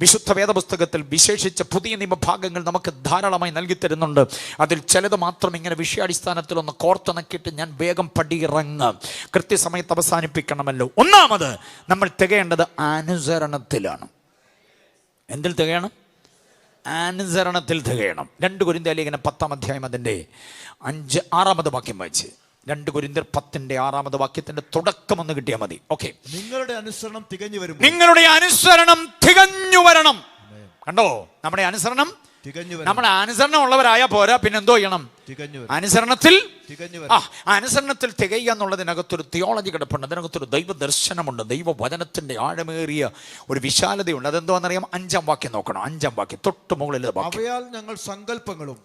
വിശുദ്ധ വേദപുസ്തകത്തിൽ വിശേഷിച്ച പുതിയ നിയമഭാഗങ്ങൾ നമുക്ക് ധാരാളമായി നൽകി തരുന്നുണ്ട്. അതിൽ ചിലത് മാത്രം ഇങ്ങനെ വിഷയാടിസ്ഥാനത്തിലൊന്ന് കോർത്തിണക്കിയിട്ട് ഞാൻ വേഗം പടിയിറങ്ങാം. കൃത്യസമയത്ത് അവസാനിപ്പിക്കണമല്ലോ. ഒന്നാമത് നമ്മൾ തികയേണ്ടത് അനുസരണത്തിലാണ്. എന്തിൽ തികയണം? അനുസരണത്തിൽ തികയണം. 2 കൊരിന്ത്യർ ലേഖനം 10-ാം അധ്യായം അതിൻ്റെ 6-ാമത് വാക്യം വായിച്ച്. 2 കൊരിന്ത്യർ 10-ന്റെ 6-ാമത് തുടക്കം ഒന്ന് കിട്ടിയാൽ മതി. ഓക്കെ. നിങ്ങളുടെ അനുസരണം തികഞ്ഞു വരും. നിങ്ങളുടെ അനുസരണം തികഞ്ഞു വരണം. കണ്ടോ? നമ്മുടെ അനുസരണം നമ്മുടെ അനുസരണം ഉള്ളവരായ പോരാ, പിന്നെ എന്തോ ചെയ്യണം? അനുസരണത്തിൽ അനുസരണത്തിൽ തികയുക എന്നുള്ളതിനകത്തൊരു തിയോളജി കിടപ്പുണ്ട്. അതിനകത്തൊരു ദൈവ ദർശനമുണ്ട്, ദൈവവചനത്തിന്റെ ആഴമേറിയ ഒരു വിശാലതയുണ്ട്. അതെന്തോന്നറിയാം? 5-ാം വാക്യം നോക്കണം. 5-ാം വാക്യം തൊട്ട് മുകളിൽ. അവയാൽ ഞങ്ങൾ സങ്കല്പങ്ങളും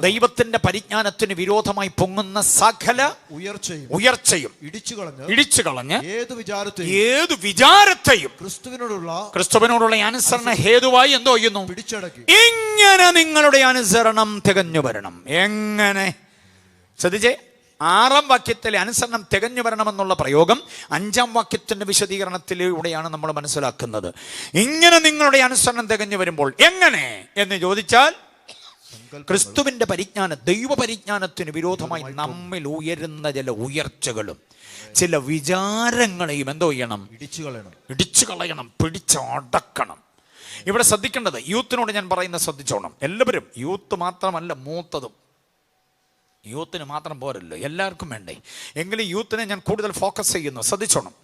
ദൈവത്തിന്റെ പരിജ്ഞാനത്തിന് വിരോധമായി പൊങ്ങുന്ന സകല ഉയർച്ചയും ഇടിച്ചു കളഞ്ഞ് ഏതു വിചാരത്തെയും ക്രിസ്തുവിനോടുള്ള അനുസരണ ഹേതുവായി എന്തോ ചെയ്യുന്നു? പിടിച്ചടക്കി. ഇങ്ങനെ നിങ്ങളുടെ അനുസരണം തികഞ്ഞു വരണം. എങ്ങനെ? ശ്രദ്ധിച്ചേ, 6-ാം വാക്യത്തിലെ അനുസരണം തികഞ്ഞു വരണമെന്നുള്ള പ്രയോഗം 5-ാം വാക്യത്തിന്റെ വിശദീകരണത്തിലൂടെയാണ് നമ്മൾ മനസ്സിലാക്കുന്നത്. ഇങ്ങനെ നിങ്ങളുടെ അനുസരണം തികഞ്ഞു വരുമ്പോൾ എങ്ങനെ എന്ന് ചോദിച്ചാൽ, ക്രിസ്തുവിന്റെ പരിജ്ഞാനം, ദൈവപരിജ്ഞാനത്തിന് വിരോധമായി നമ്മിൽ ഉയരുന്ന ചില ഉയർച്ചകളും ചില വിചാരങ്ങളെയും എന്തോ ചെയ്യണം? ഇടിച്ചു കളയണം, പിടിച്ചടക്കണം. ഇവിടെ ശ്രദ്ധിക്കേണ്ടത്, യൂത്തിനോട് ഞാൻ പറയുന്നത് ശ്രദ്ധിച്ചോണം. എല്ലാവരും, യൂത്ത് മാത്രമല്ല, മൂത്തതും. യൂത്തിന് മാത്രം പോരല്ലോ, എല്ലാവർക്കും വേണ്ടേ. എങ്കിലും യൂത്തിനെ ഞാൻ കൂടുതൽ ഫോക്കസ് ചെയ്യുന്നു. ശ്രദ്ധിച്ചോണം.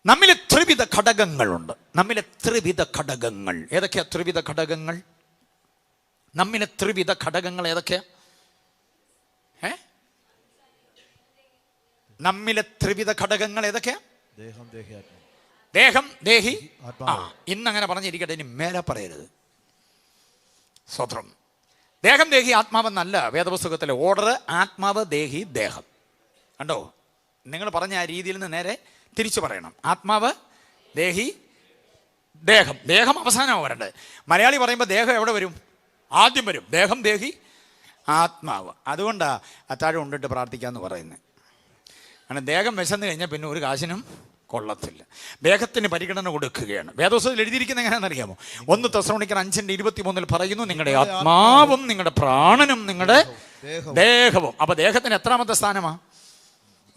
നമ്മിലെ ത്രിവിധ ഘടകങ്ങളുണ്ട്. നമ്മിലെ ത്രിവിധ ഘടകങ്ങൾ ഏതൊക്കെയാ? ത്രിവിധ ഘടകങ്ങൾ നമ്മിലെ ത്രിവിധ ഘടകങ്ങൾ ഏതൊക്കെയാ? നമ്മിലെ ത്രിവിധ ഘടകങ്ങൾ ഏതൊക്കെയാ? ദേഹം, ദേഹി. ഇന്നങ്ങനെ പറഞ്ഞിരിക്കട്ടെ, ഇനി മേലെ പറയരുത്. സ്വത്രം. ദേഹം, ദേഹി, ആത്മാവെന്നല്ല വേദപുസ്തകത്തിലെ ഓർഡർ. ആത്മാവ്, ദേഹി, ദേഹം. കണ്ടോ? നിങ്ങൾ പറഞ്ഞ ആ രീതിയിൽ നിന്ന് നേരെ തിരിച്ചു പറയണം. ആത്മാവ്, ദേഹി, ദേഹം. ദേഹം അവസാനമാണ് വരേണ്ടത്. മലയാളി പറയുമ്പോൾ ദേഹം എവിടെ വരും? ആദ്യം വരും. ദേഹം, ദേഹി, ആത്മാവ്. അതുകൊണ്ടാണ് അത്താഴം ഉണ്ടിട്ട് പ്രാർത്ഥിക്കാമെന്ന് പറയുന്നത്. കാരണം ദേഹം വിശന്ന് കഴിഞ്ഞാൽ പിന്നെ ഒരു കാശിനും കൊള്ളത്തില്ല. ദേഹത്തിന് പരിഗണന കൊടുക്കുകയാണ്. വേദപുസ്തകത്തിൽ എഴുതിയിരിക്കുന്നത് എങ്ങനെയാണെന്നറിയാമോ? 1 തെസ്സലോനിക്കർ 5:23 പറയുന്നു, നിങ്ങളുടെ ആത്മാവും നിങ്ങളുടെ പ്രാണനും നിങ്ങളുടെ ദേഹവും. അപ്പൊ ദേഹത്തിന് എത്രാമത്തെ സ്ഥാനമാണ്?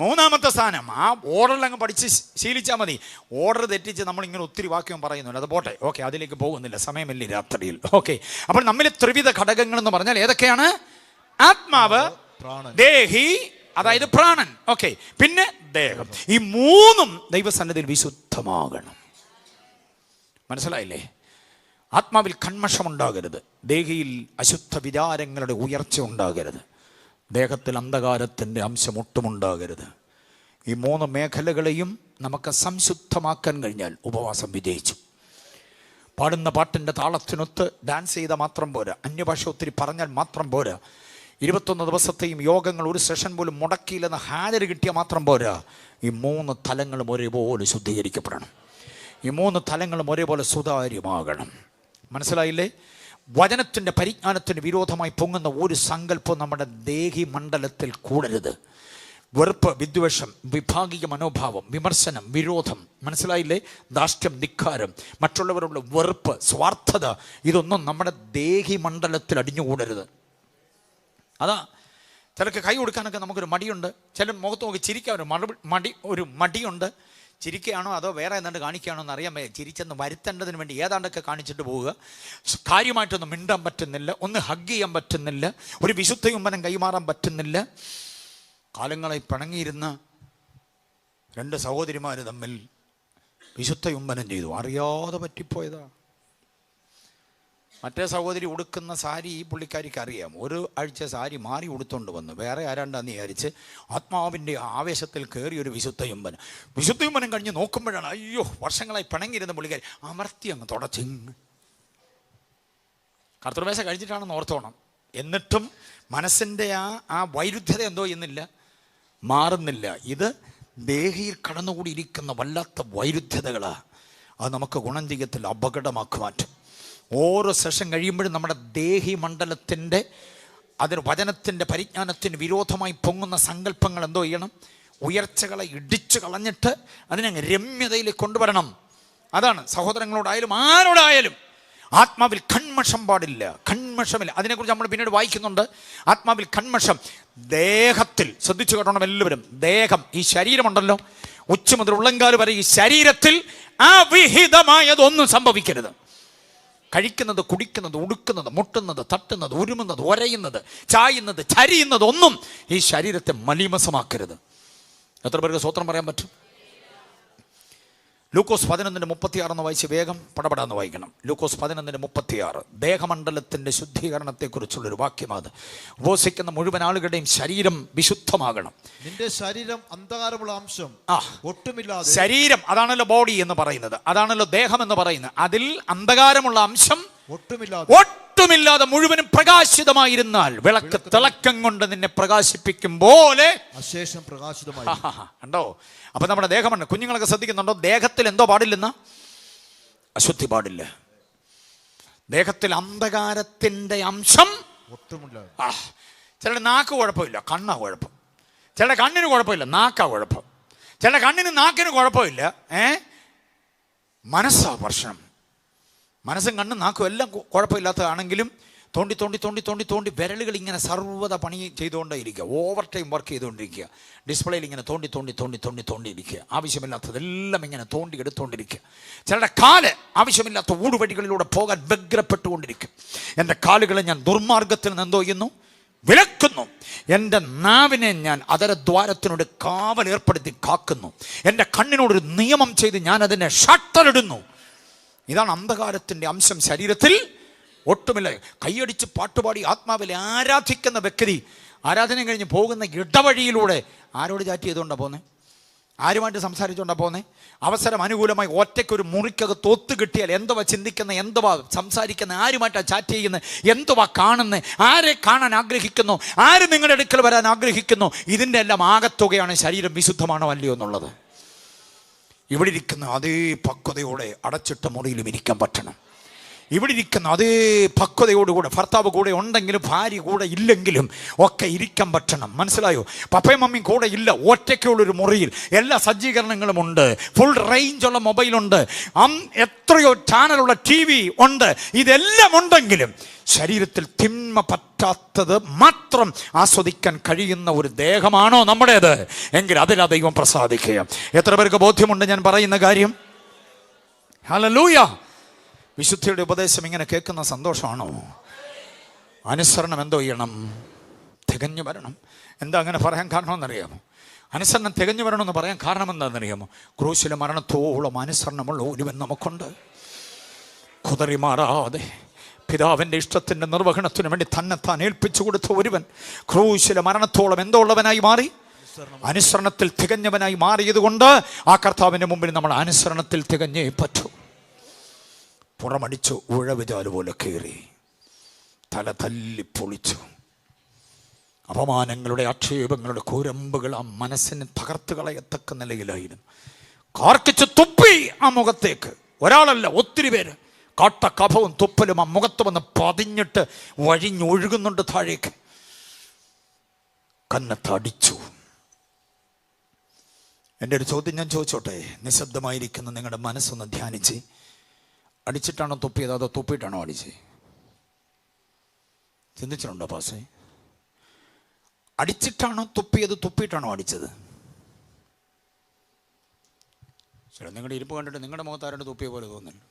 3-ാമത്തെ സ്ഥാനം. ആ ഓർഡറിൽ അങ്ങ് പഠിച്ച് ശീലിച്ചാൽ മതി. ഓർഡർ തെറ്റിച്ച് നമ്മളിങ്ങനെ ഒത്തിരി വാക്യം പറയുന്നുണ്ട്. അത് പോട്ടെ. ഓക്കെ, അതിലേക്ക് പോകുന്നില്ല, സമയമില്ല രാത്രിയിൽ. ഓക്കെ. അപ്പോൾ നമ്മിലെ ത്രിവിധ ഘടകങ്ങൾ എന്ന് പറഞ്ഞാൽ ഏതൊക്കെയാണ്? ആത്മാവ്, ദേഹി, അതായത് പ്രാണൻ. ഓക്കെ. പിന്നെ ദേഹം. ഈ 3ഉം ദൈവസന്നിധിയിൽ വിശുദ്ധമാകണം. മനസ്സിലായില്ലേ? ആത്മാവിൽ കന്മഷമുണ്ടാകരുത്. ദേഹിയിൽ അശുദ്ധ വിചാരങ്ങളുടെ ഉയർച്ച ഉണ്ടാകരുത്. ദേഹത്തിൽ അന്ധകാരത്തിൻ്റെ അംശം ഒട്ടുമുണ്ടാകരുത്. ഈ 3 മേഖലകളെയും നമുക്ക് സംശുദ്ധമാക്കാൻ കഴിഞ്ഞാൽ ഉപവാസം വിജയിച്ചു. പാടുന്ന പാട്ടിൻ്റെ താളത്തിനൊത്ത് ഡാൻസ് ചെയ്താൽ മാത്രം പോരാ. അന്യഭാഷ ഒത്തിരി പറഞ്ഞാൽ മാത്രം പോരാ. 21 ദിവസത്തെയും യോഗങ്ങൾ ഒരു സെഷൻ പോലും മുടക്കിയില്ലെന്ന് ഹാജർ കിട്ടിയാൽ മാത്രം പോരാ. ഈ 3 തലങ്ങളും ഒരേപോലെ ശുദ്ധീകരിക്കപ്പെടണം. ഈ 3 തലങ്ങളും ഒരേപോലെ സുതാര്യമാകണം. മനസ്സിലായില്ലേ? വചനത്തിൻ്റെ പരിജ്ഞാനത്തിന് വിരോധമായി പൊങ്ങുന്ന ഒരു സങ്കല്പം നമ്മുടെ ദേഹി മണ്ഡലത്തിൽ കൂടരുത്. വെറുപ്പ്, വിദ്വേഷം, വിഭാഗീയ മനോഭാവം, വിമർശനം, വിരോധം, മനസ്സിലായില്ലേ? ധാർഷ്ട്യം, ധിക്കാരം, മറ്റുള്ളവരുടെ വെറുപ്പ്, സ്വാർത്ഥത, ഇതൊന്നും നമ്മുടെ ദേഹി മണ്ഡലത്തിൽ അടിഞ്ഞുകൂടരുത്. അതാ ചിലർക്ക് കൈ കൊടുക്കാനൊക്കെ നമുക്കൊരു മടിയുണ്ട്. ചില മുഖത്ത് നോക്കി ചിരിക്കാൻ ഒരു മടിയുണ്ട്. ചിരിക്കുകയാണോ അതോ വേറെ ഏതാണ്ട് കാണിക്കുകയാണോ എന്ന് അറിയാൻ വയ്യ. ചിരിച്ചെന്ന് വരുത്തേണ്ടതിന് വേണ്ടി ഏതാണ്ടൊക്കെ കാണിച്ചിട്ട് പോവുക. കാര്യമായിട്ടൊന്നും മിണ്ടാൻ പറ്റുന്നില്ല, ഒന്ന് ഹഗ് ചെയ്യാൻ പറ്റുന്നില്ല, ഒരു വിശുദ്ധ ചുംബനം കൈമാറാൻ പറ്റുന്നില്ല. കാലങ്ങളായി പിണങ്ങിയിരുന്ന രണ്ട് സഹോദരിമാർ തമ്മിൽ വിശുദ്ധ ചുംബനം ചെയ്തു. അറിയാതെ പറ്റിപ്പോയതാ. മറ്റേ സഹോദരി ഉടുക്കുന്ന സാരി ഈ പുള്ളിക്കാരിക്ക് അറിയാം. ഒരു ആഴ്ച സാരി മാറി ഉടുത്തോണ്ട് വന്നു. വേറെ ആരാണ്ടാന്ന് വിചാരിച്ച് ആത്മാവിൻ്റെ ആവേശത്തിൽ കയറിയൊരു വിശുദ്ധ ചുംബനം കഴിഞ്ഞ് നോക്കുമ്പോഴാണ് അയ്യോ, വർഷങ്ങളായി പിണങ്ങിയിരുന്ന പുള്ളിക്കാരി അമർത്തി അങ്ങ് തുടച്ചിങ്. കർത്തൃമേശ കഴിച്ചിട്ടാണെന്ന് ഓർത്തോണം. എന്നിട്ടും മനസ്സിൻ്റെ ആ വൈരുദ്ധ്യത എന്തോ ചെയ്യുന്നില്ല, മാറുന്നില്ല. ഇത് ദേഹിയിൽ കടന്നുകൂടി ഇരിക്കുന്ന വല്ലാത്ത വൈരുദ്ധ്യതകളാണ്. അത് നമുക്ക് ഗുണം ചെയ്യത്തിൽ അപകടമാക്കി മാറ്റും. ഓരോ സെഷൻ കഴിയുമ്പോഴും നമ്മുടെ ദേഹി മണ്ഡലത്തിൻ്റെ അതിന് വചനത്തിൻ്റെ പരിജ്ഞാനത്തിന് വിരോധമായി പൊങ്ങുന്ന സങ്കല്പങ്ങൾ എന്തോ ചെയ്യണം, ഉയർച്ചകളെ ഇടിച്ചു കളഞ്ഞിട്ട് അതിനെ രമ്യതയിലേക്ക് കൊണ്ടുവരണം. അതാണ് സഹോദരങ്ങളോടായാലും ആരോടായാലും ആത്മാവിൽ കൺമഷം പാടില്ല, കൺമഷമില്ല. അതിനെക്കുറിച്ച് നമ്മൾ പിന്നീട് വായിക്കുന്നുണ്ട്. ആത്മാവിൽ കൺമഷം ദേഹത്തിൽ, ശ്രദ്ധിച്ചു കേട്ടോണം എല്ലാവരും, ദേഹം, ഈ ശരീരമുണ്ടല്ലോ, ഉച്ച മുതൽ ഉള്ളങ്കാല് വരെ ഈ ശരീരത്തിൽ അവിഹിതമായതൊന്നും സംഭവിക്കരുത്. കഴിക്കുന്നത്, കുടിക്കുന്നത്, ഉടുക്കുന്നത്, മുട്ടുന്നത്, തട്ടുന്നത്, ഉരുമുന്നത്, ഒരയുന്നത്, ചായുന്നത്, ചരിയുന്നത് ഒന്നും ഈ ശരീരത്തെ മലീമസമാക്കരുത്. എത്ര പേർക്ക് സ്വത്രം പറയാൻ പറ്റും? ലൂക്കോസ് 11:36 എന്ന് വായിച്ച് വേഗം പടപടാന്ന് വായിക്കണം. ലൂക്കോസ് 11:36 ദേഹമണ്ഡലത്തിൻ്റെ ശുദ്ധീകരണത്തെക്കുറിച്ചുള്ളൊരു വാക്യമാണ്. ഉപവസിക്കുന്ന മുഴുവൻ ആളുകളുടെയും ശരീരം വിശുദ്ധമാകണം. നിന്റെ ശരീരം അന്ധകാരമുള്ള അംശം ഒട്ടുമില്ലാതെ, ശരീരം അതാണല്ലോ ബോഡി എന്ന് പറയുന്നത്, അതാണല്ലോ ദേഹം എന്ന് പറയുന്നത്. അതിൽ അന്ധകാരമുള്ള അംശം ഒട്ടുമില്ലാതെ മുഴുവനും പ്രകാശിതമായിരുന്നാൽ വിളക്ക് തിളക്കം കൊണ്ട് നിന്നെ പ്രകാശിപ്പിക്കും പോലെ അശേഷം പ്രകാശിതമായി. കണ്ടോ? അപ്പൊ നമ്മുടെ ദേഹമുണ്ട്. കുഞ്ഞുങ്ങളൊക്കെ ശ്രദ്ധിക്കുന്നുണ്ടോ? ദേഹത്തിൽ എന്തോ പാടില്ലെന്ന? അശുദ്ധി പാടില്ല. ദേഹത്തിൽ അന്ധകാരത്തിന്റെ അംശം ഒട്ടുമില്ല. ചിലരുടെ നാക്ക് കുഴപ്പമില്ല, കണ്ണാ കുഴപ്പം. ചിലരുടെ കണ്ണിന് കുഴപ്പമില്ല, നാക്കാ കുഴപ്പം. ചിലരുടെ കണ്ണിന് നാക്കിന് കുഴപ്പമില്ല, മനസ്സാ പ്രശ്നം. മനസ്സും കണ്ണും നാക്കും എല്ലാം കുഴപ്പമില്ലാത്തതാണെങ്കിലും തോണ്ടി തോണ്ടി തോണ്ടി തോണ്ടി തോണ്ടി വിരലുകൾ ഇങ്ങനെ സർവ്വത പണി ചെയ്തുകൊണ്ടേ ഇരിക്കുക. ഓവർ ടൈം വർക്ക് ചെയ്തുകൊണ്ടിരിക്കുക. ഡിസ്പ്ലേയിൽ ഇങ്ങനെ തോണ്ടി തോണ്ടി തോണ്ടി തോണ്ടി തോണ്ടിയിരിക്കുക. ആവശ്യമില്ലാത്തതെല്ലാം ഇങ്ങനെ തോണ്ടി എടുത്തുകൊണ്ടിരിക്കുക. ചിലരുടെ കാല് ആവശ്യമില്ലാത്ത ഊടുവഴികളിലൂടെ പോകാൻ വ്യഗ്രപ്പെട്ടുകൊണ്ടിരിക്കും. എൻ്റെ കാലുകളെ ഞാൻ ദുർമാർഗത്തിൽ നിന്ന് എന്തോ ചെയ്യുന്നു? വിലക്കുന്നു. എൻ്റെ നാവിനെ ഞാൻ അതരദ്വാരത്തിനോട് കാവൽ ഏർപ്പെടുത്തി കാക്കുന്നു. എൻ്റെ കണ്ണിനോടൊരു നിയമം ചെയ്ത് ഞാൻ അതിനെ ഷട്ടറിടുന്നു. ഇതാണ് അന്ധകാരത്തിൻ്റെ അംശം ശരീരത്തിൽ ഒട്ടുമില്ല. കൈയടിച്ച് പാട്ടുപാടി ആത്മാവിൽ ആരാധിക്കുന്ന വ്യക്തി ആരാധന കഴിഞ്ഞ് പോകുന്ന ഇടവഴിയിലൂടെ ആരോട് ചാറ്റ് ചെയ്തുകൊണ്ടാണ് പോകുന്നത്? ആരുമായിട്ട് സംസാരിച്ചുകൊണ്ടാണ് പോകുന്നത്? അവസരം അനുകൂലമായി ഒറ്റയ്ക്കൊരു മുറിക്കകത്ത് ഒത്തു കിട്ടിയാൽ എന്തുവാ ചിന്തിക്കുന്നത്, എന്തുവാ സംസാരിക്കുന്നത്, ആരുമായിട്ടാണ് ചാറ്റ് ചെയ്യുന്നത്, എന്തുവാ കാണുന്നത്, ആരെ കാണാൻ ആഗ്രഹിക്കുന്നു, ആര് നിങ്ങളുടെ അടുക്കൽ വരാൻ ആഗ്രഹിക്കുന്നു, ഇതിൻ്റെ എല്ലാം ആകത്തുകയാണ് ശരീരം വിശുദ്ധമാണോ അല്ലയോ എന്നുള്ളത്. ഇവിടെ ഇരിക്കുന്ന അതേ പക്വതയോടെ അടച്ചിട്ട മുറിയിലും ഇരിക്കാൻ പറ്റണം. ഇവിടെ ഇരിക്കുന്ന അതേ പക്വതയോടുകൂടെ ഭർത്താവ് കൂടെ ഉണ്ടെങ്കിലും ഭാര്യ കൂടെ ഇല്ലെങ്കിലും ഒക്കെ ഇരിക്കാൻ പറ്റണം. മനസ്സിലായോ? പപ്പയും മമ്മിയും കൂടെ ഇല്ല, ഒറ്റയ്ക്കുള്ളൊരു മുറിയിൽ എല്ലാ സജ്ജീകരണങ്ങളും ഉണ്ട്. ഫുൾ റേഞ്ചുള്ള മൊബൈലുണ്ട്, എത്രയോ ചാനലുള്ള TV ഉണ്ട്. ഇതെല്ലാം ഉണ്ടെങ്കിലും ശരീരത്തിൽ തിന്മ പറ്റാത്തത് മാത്രം ആസ്വദിക്കാൻ കഴിയുന്ന ഒരു ദേഹമാണോ നമ്മുടേത് എങ്കിൽ അതിലാ ദൈവം പ്രസാദിക്കുക. എത്ര പേർക്ക് ബോധ്യമുണ്ട് ഞാൻ പറയുന്ന കാര്യം? ഹല്ലേലൂയ. വിശുദ്ധിയുടെ ഉപദേശം ഇങ്ങനെ കേൾക്കുന്ന സന്തോഷമാണോ? അനുസരണം എന്തോ ചെയ്യണം? തികഞ്ഞു വരണം. എന്താ അങ്ങനെ പറയാൻ കാരണമെന്നറിയാമോ? അനുസരണം തികഞ്ഞു വരണമെന്ന് പറയാൻ കാരണം എന്താണെന്നറിയാമോ? ക്രൂശിലെ മരണത്തോളം അനുസരണമുള്ള ഒരുവൻ നമുക്കുണ്ട്. കുതറി മാറാതെ പിതാവിൻ്റെ ഇഷ്ടത്തിൻ്റെ നിർവഹണത്തിന് വേണ്ടി തന്നെത്താൻ ഏൽപ്പിച്ചു കൊടുത്ത ഒരുവൻ ക്രൂശിലെ മരണത്തോളം എന്തോ ഉള്ളവനായി മാറി? അനുസരണത്തിൽ തികഞ്ഞവനായി മാറിയത് കൊണ്ട് ആ കർത്താവിൻ്റെ മുമ്പിൽ നമ്മൾ അനുസരണത്തിൽ തികഞ്ഞേ പറ്റൂ. പുറമടിച്ചു ഉഴവുചാല് പോലെ കയറി തല തല്ലി പൊളിച്ചു. അപമാനങ്ങളുടെ ആക്ഷേപങ്ങളുടെ കൂരമ്പുകൾ ആ മനസ്സിനെ തകർത്ത് കളയത്തക്ക നിലയിലായിരുന്നു. കാർക്കിച്ച് തുപ്പി ആ മുഖത്തേക്ക്. ഒരാളല്ല, ഒത്തിരി പേര് കാട്ട കഫവും തുപ്പലും ആ മുഖത്ത് വന്ന് പതിഞ്ഞിട്ട് വഴിഞ്ഞൊഴുകുന്നുണ്ട് താഴേക്ക്. കന്നത്തടിച്ചു. എൻ്റെ ഒരു ചോദ്യം ഞാൻ ചോദിച്ചോട്ടെ? നിശബ്ദമായിരിക്കുന്ന നിങ്ങളുടെ മനസ്സൊന്ന് ധ്യാനിച്ച്, അടിച്ചിട്ടാണോ തുപ്പിയത് അതോ തുപ്പിയിട്ടാണോ അടിച്ചത്? ചിന്തിച്ചിട്ടുണ്ടോ പാസേ? അടിച്ചിട്ടാണോ തുപ്പിയത്, തുപ്പിയിട്ടാണോ അടിച്ചത്? ചില നിങ്ങളുടെ ഇരിപ്പ് കണ്ടിട്ട് നിങ്ങളുടെ മുഖത്ത് ആരോട് തുപ്പിയ പോലെ തോന്നില്ല.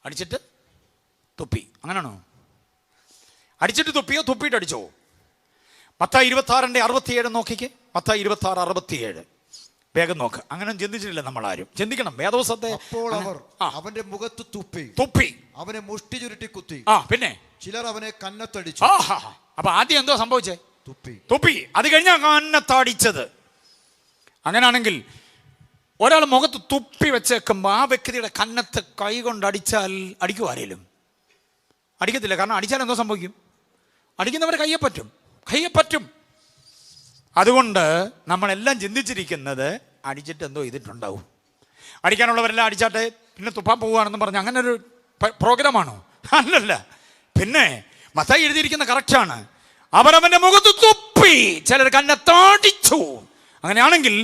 അടിച്ചിട്ട് തുപ്പി, അങ്ങനെയാണോ? അടിച്ചിട്ട് തുപ്പിയോ തുപ്പിയിട്ട് അടിച്ചോ? മത്തായി 26:67 നോക്കിക്കേ. മത്തായി 26:67 വേഗം നോക്ക്. അങ്ങനെ ചിന്തിച്ചിട്ടില്ല നമ്മൾ ആരും. ചിന്തിക്കണം വേദോസത്തെ. അപ്പോൾ അവർ അവന്റെ മുഖത്ത് തുപ്പി അവനെ മുഷ്ടി ചുരുട്ടി കുത്തി. പിന്നെ ചിലർ അവനെ കന്നത്തടിച്ചു. അപ്പൊ ആദ്യം എന്തോ സംഭവിച്ചേ? തുപ്പി. അത് കഴിഞ്ഞാ കന്നത്തടിച്ചത്. അങ്ങനാണെങ്കിൽ ഒരാൾ മുഖത്ത് തുപ്പി വെച്ചേക്കുമ്പോ ആ വ്യക്തിയുടെ കന്നത്ത് കൈ കൊണ്ട് അടിച്ചാൽ അടിക്കും ആരേലും? അടിക്കത്തില്ല. കാരണം അടിച്ചാൽ എന്തോ സംഭവിക്കും? അടിക്കുന്നവരെ കയ്യെ പറ്റും. അതുകൊണ്ട് നമ്മളെല്ലാം ചിന്തിച്ചിരിക്കുന്നത് അടിച്ചിട്ട് എന്തോ ചെയ്തിട്ടുണ്ടാവും. അടിക്കാനുള്ളവരെല്ലാം അടിച്ചാട്ടെ പിന്നെ തുപ്പാൻ പോവുകയാണെന്ന് പറഞ്ഞ് അങ്ങനെ ഒരു പ്രോഗ്രാമാണോ? അല്ലല്ല. പിന്നെ മത്തായി എഴുതിയിരിക്കുന്ന കറക്റ്റാണ്. അവരവന്റെ മുഖത്ത് തുപ്പി, ചിലർ കന്നത്തടിച്ചു. അങ്ങനെയാണെങ്കിൽ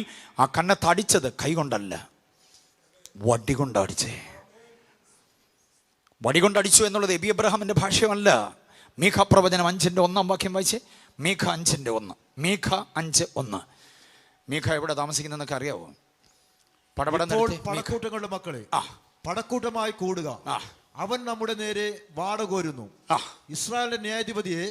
ആ കന്നത്തടിച്ചത് കൈ കൊണ്ടല്ല, വടി കൊണ്ടടിച്ചേ. വടി കൊണ്ടടിച്ചു എന്നുള്ളത് എബി അബ്രഹാമിന്റെ ഭാഷയമല്ല. മീഖ പ്രവചനം 5:1 വായിച്ചേ. മീഖ 5:1. മീഖ 5:1. മീഖ എവിടെ താമസിക്കുന്നതെന്നൊക്കെ അറിയാവോ? പടക്കൂട്ടങ്ങളുടെ മക്കളെ, പടക്കൂട്ടമായി കൂടുക. അവൻ നമ്മുടെ നേരെ വാടകോരുന്നു. ഇസ്രായേലിന്റെ ന്യായാധിപതിയെ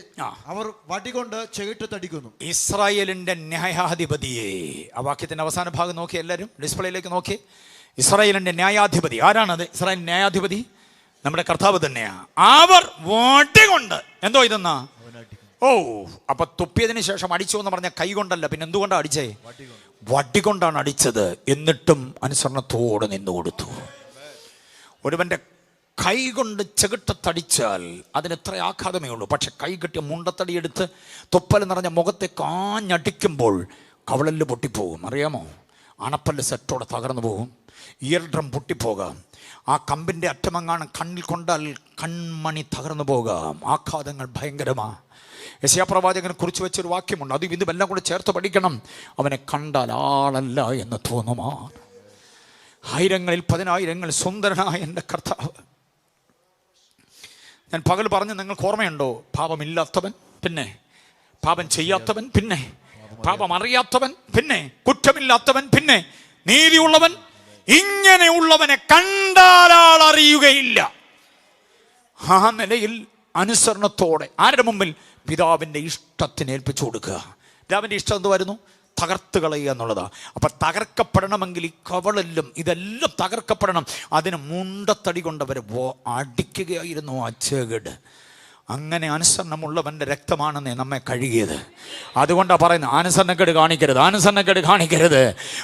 അവർ വടികൊണ്ട് ചെകിട്ടത്തടിക്കുന്നു. ഇസ്രായേലിന്റെ ന്യായാധിപതിയെ. ആ വാക്യത്തിന്റെ അവസാന ഭാഗം നോക്കി, എല്ലാവരും ഡിസ്പ്ലേയിലേക്ക് നോക്കി. ഇസ്രായേലിന്റെ ന്യായാധിപതി ആരാണത്? ഇസ്രായേൽ ന്യായാധിപതി നമ്മുടെ കർത്താവ് തന്നെയാ. അവർ വടികൊണ്ട് എന്തോ ഇതെന്നാ. അപ്പൊ തുപ്പിയതിന് ശേഷം അടിച്ചു എന്ന് പറഞ്ഞ കൈ കൊണ്ടല്ല, പിന്നെ എന്തുകൊണ്ടാണ് അടിച്ചേ? വടി കൊണ്ടാണ് അടിച്ചത്. എന്നിട്ടും അനുസരണത്തോടെ നിന്നു കൊടുത്തു. ഒരുവന്റെ കൈ കൊണ്ട് ചെകിട്ടത്തടിച്ചാൽ അതിന് എത്ര ആഘാതമേ ഉള്ളൂ. പക്ഷെ കൈ കെട്ടിയ മുണ്ടത്തടിയെടുത്ത് തുപ്പൽ നിറഞ്ഞ മുഖത്തെ കാഞ്ഞടിക്കുമ്പോൾ കവളല് പൊട്ടിപ്പോകും. അറിയാമോ? അണപ്പല്ല് സെറ്റോടെ തകർന്നു പോകും. ഇയർ ഡ്രം പൊട്ടിപ്പോകാം. ആ കമ്പിൻ്റെ അറ്റമങ്ങാണ് കണ്ണിൽ കൊണ്ടാൽ കൺമണി തകർന്നു പോകാം. ആഘാതങ്ങൾ ഭയങ്കരമാണ്. യെശയ്യാ പ്രവാചകനെ കുറിച്ച് വെച്ചൊരു വാക്യമുണ്ട്. അതും ഇതുമെല്ലാം കൂടെ ചേർത്ത് പഠിക്കണം. അവനെ കണ്ടാൽ ആളല്ല എന്ന് തോന്നുമാ. ആയിരങ്ങളിൽ 10,000 സുന്ദരനായ എൻ്റെ കർത്താവ്. ഞാൻ പകൽ പറഞ്ഞ് നിങ്ങൾക്ക് ഓർമ്മയുണ്ടോ? പാപമില്ലാത്തവൻ, പിന്നെ പാപം ചെയ്യാത്തവൻ, പിന്നെ പാപം അറിയാത്തവൻ, പിന്നെ കുറ്റമില്ലാത്തവൻ, പിന്നെ നീതിയുള്ളവൻ. ഇങ്ങനെയുള്ളവനെ കണ്ടാലാൾ അറിയുകയില്ല. ആ നിലയിൽ അനുസരണത്തോടെ ആരുടെ മുമ്പിൽ? പിതാവിൻ്റെ ഇഷ്ടത്തിന് ഏൽപ്പിച്ചു കൊടുക്കുക. പിതാവിൻ്റെ ഇഷ്ടം എന്തുവായിരുന്നു? തകർത്ത് കളയുക എന്നുള്ളതാണ്. അപ്പം തകർക്കപ്പെടണമെങ്കിൽ ഈ കവളെല്ലാം ഇതെല്ലാം തകർക്കപ്പെടണം. അതിന് മുണ്ടത്തടി കൊണ്ടവർ അടിക്കുകയായിരുന്നു ആ ചെകിട്. അങ്ങനെ അനുസരണമുള്ളവൻ്റെ രക്തമാണെന്നേ നമ്മെ കഴുകിയത്. അതുകൊണ്ടാണ് പറയുന്നത് അനുസരണക്കേട് കാണിക്കരുത്.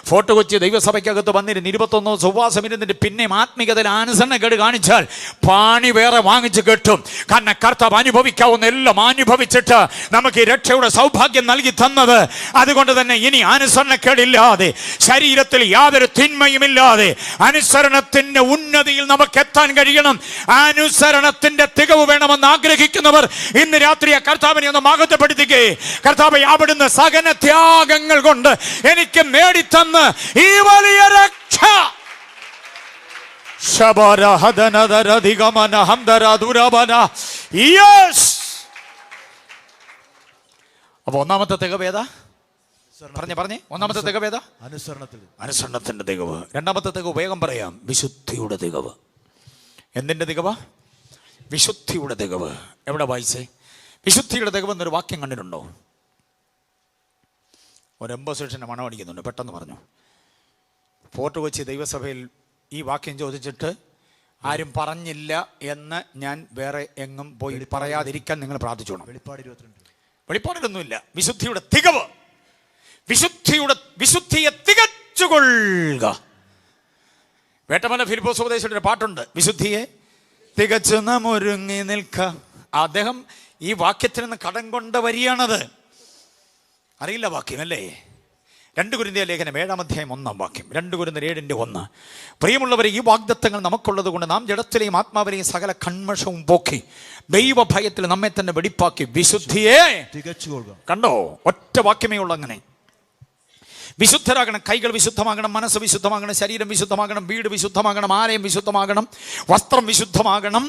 ഫോർട്ട് കൊച്ചി ദൈവസഭയ്ക്കകത്ത് വന്നിരുന്ന് 21 ദിവസം ഉപവാസം ഇരുന്നിട്ട് പിന്നെയും ആത്മീയതയിൽ അനുസരണക്കേട് കാണിച്ചാൽ പാണി വേറെ വാങ്ങിച്ച് കെട്ടും. കാരണം കർത്താവ് അനുഭവിക്കാവുന്ന എല്ലാം അനുഭവിച്ചിട്ട് നമുക്ക് ഈ രക്ഷയുടെ സൗഭാഗ്യം നൽകി തന്നത്. അതുകൊണ്ട് തന്നെ ഇനി അനുസരണക്കേടില്ലാതെ, ശരീരത്തിൽ യാതൊരു തിന്മയുമില്ലാതെ അനുസരണത്തിന്റെ ഉന്നതിയിൽ നമുക്ക് എത്താൻ കഴിയണം. അനുസരണത്തിന്റെ തികവ് വേണമെന്ന് ആഗ്രഹിക്കും ഇന്ന് രാത്രി ആ കർത്താവിനെ ഒന്ന് മഹത്വപ്പെടുത്തിക്കേ. കർത്താവേ, അവിടുന്ന് സകല ത്യാഗങ്ങൾ കൊണ്ട് എനിക്ക് നേടിത്തന്ന് ഈ വലിയ രക്ഷ. അപ്പൊ ഒന്നാമത്തെ തികവേദ പറഞ്ഞേ. ഒന്നാമത്തെ തികവേദ അനുസരണത്തിന്റെ തികവ്. രണ്ടാമത്തെ തികവ് വേഗം പറയാം, വിശുദ്ധിയുടെ തികവ്. എന്തിന്റെ തികവ? വിശുദ്ധിയുടെ തികവ്. എവിടെ വായിച്ചേ? വിശുദ്ധിയുടെ തികവ് എന്നൊരു വാക്യം കണ്ടിട്ടുണ്ടോ? ഒരു എംബോസിഷൻ്റെ മണം അടിക്കുന്നുണ്ട്. പെട്ടെന്ന് പറഞ്ഞു. ഫോർട്ട് കൊച്ചി ദൈവസഭയിൽ ഈ വാക്യം ചോദിച്ചിട്ട് ആരും പറഞ്ഞില്ല എന്ന് ഞാൻ വേറെ എങ്ങും പോയി പറയാതിരിക്കാൻ നിങ്ങൾ പ്രാർത്ഥിച്ചോണം. വെളിപ്പാടിലൊന്നുമില്ല. വിശുദ്ധിയുടെ തികവ്. വിശുദ്ധിയെ തികച്ചുകൊള്ളുക. വേട്ടമല ഫിലിപ്പോസ് ഉപദേശിയുടെ പാട്ടുണ്ട്, വിശുദ്ധിയെ തികച്ചു നാം ഒരുങ്ങി നിൽക്ക. അദ്ദേഹം ഈ വാക്യത്തിൽ നിന്ന് കടം കൊണ്ട വരിയാണത്. അറിയില്ല വാക്യം അല്ലേ? 2 കൊരിന്ത്യർ ലേഖനം 7-ാം അധ്യായം 1-ാം വാക്യം. 2 കൊരിന്ത്യർ 7:1. പ്രിയമുള്ളവരെ, ഈ വാഗ്ദത്തങ്ങൾ നമുക്കുള്ളത് കൊണ്ട് നാം ജഡത്തിലെയും ആത്മാവിലെയും സകല കന്മഷവും പോക്കി ദൈവഭയത്തിൽ നമ്മെ തന്നെ വെടിപ്പാക്കി വിശുദ്ധിയെ തികച്ചുകൊള്ളുക. കണ്ടോ? ഒറ്റ വാക്യമേ ഉള്ളൂ. അങ്ങനെ വിശുദ്ധരാകണം. കൈകൾ വിശുദ്ധമാകണം, മനസ്സ് വിശുദ്ധമാകണം, ശരീരം വിശുദ്ധമാകണം, വീട് വിശുദ്ധമാകണം, ആലയം വിശുദ്ധമാകണം, വസ്ത്രം വിശുദ്ധമാകണം,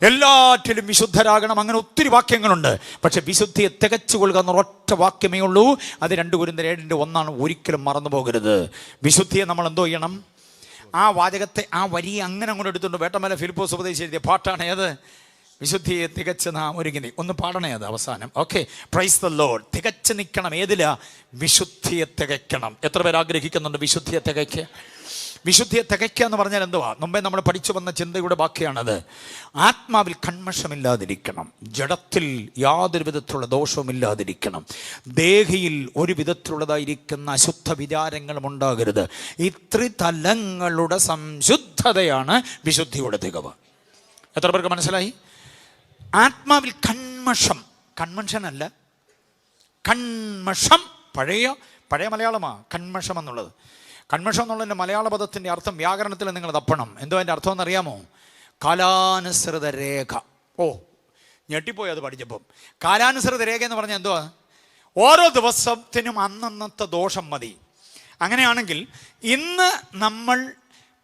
എല്ലാറ്റിലും വിശുദ്ധരാകണം. അങ്ങനെ ഒത്തിരി വാക്യങ്ങളുണ്ട്. പക്ഷെ വിശുദ്ധിയെ തികച്ചുകൊള്ളുക എന്ന ഒറ്റ വാക്യമേ ഉള്ളൂ. അത് 2 കൊരിന്ത്യർ 7:1. ഒരിക്കലും മറന്നു പോകരുത്. വിശുദ്ധിയെ നമ്മൾ എന്തോ ചെയ്യണം? ആ വാചകത്തെ, ആ വരിയെ അങ്ങനെ അങ്ങോട്ട് എടുത്തുകൊണ്ട് വേട്ടമല ഫിലിപ്പോസ് ഉപദേശിച്ച് എഴുതിയ പാട്ടാണ് ഏത്? വിശുദ്ധിയെ തികച്ച് നാം ഒരുങ്ങി. ഒന്ന് പാടണേ അത് അവസാനം. Okay, praise the lord. തികച്ച് നിൽക്കണം. ഏതിലാ? വിശുദ്ധിയെ തികയ്ക്കണം. എത്ര പേർ ആഗ്രഹിക്കുന്നുണ്ട് വിശുദ്ധിയെ തികയ്ക്കുക? വിശുദ്ധിയെ തികയ്ക്കുക എന്ന് പറഞ്ഞാൽ എന്തുവാ? മുമ്പേ നമ്മൾ പഠിച്ചു വന്ന ചിന്തയുടെ ബാക്കിയാണത്. ആത്മാവിൽ കന്മഷമില്ലാതിരിക്കണം, ജഡത്തിൽ യാതൊരു വിധത്തിലുള്ള ദോഷവും ഇല്ലാതിരിക്കണം, ദേഹിയിൽ ഒരു വിധത്തിലുള്ളതായിരിക്കുന്ന അശുദ്ധ വിചാരങ്ങളും ഉണ്ടാകരുത്. ഈ ത്രിതലങ്ങളുടെ സംശുദ്ധതയാണ് വിശുദ്ധിയുടെ തികവ്. എത്ര പേർക്ക് മനസ്സിലായി? ആത്മാവിൽ കന്മഷം, കൺവെൻഷനല്ല, കന്മഷം. പഴയ മലയാളമാണ് കന്മഷം എന്നുള്ളത്. കന്മഷം എന്നുള്ളതിൻ്റെ മലയാള പദത്തിൻ്റെ അർത്ഥം വ്യാകരണത്തിൽ നിങ്ങൾ തപ്പണം. എന്തോ അതിൻ്റെ അർത്ഥം എന്നറിയാമോ? കാലാനുസൃത രേഖ. ഓ, ഞെട്ടിപ്പോയി അത് പഠിച്ചപ്പം. കാലാനുസൃത രേഖ എന്ന് പറഞ്ഞാൽ എന്തുവാ? ഓരോ ദിവസത്തിനും അന്നന്നത്തെ ദോഷം മതി. അങ്ങനെയാണെങ്കിൽ ഇന്ന് നമ്മൾ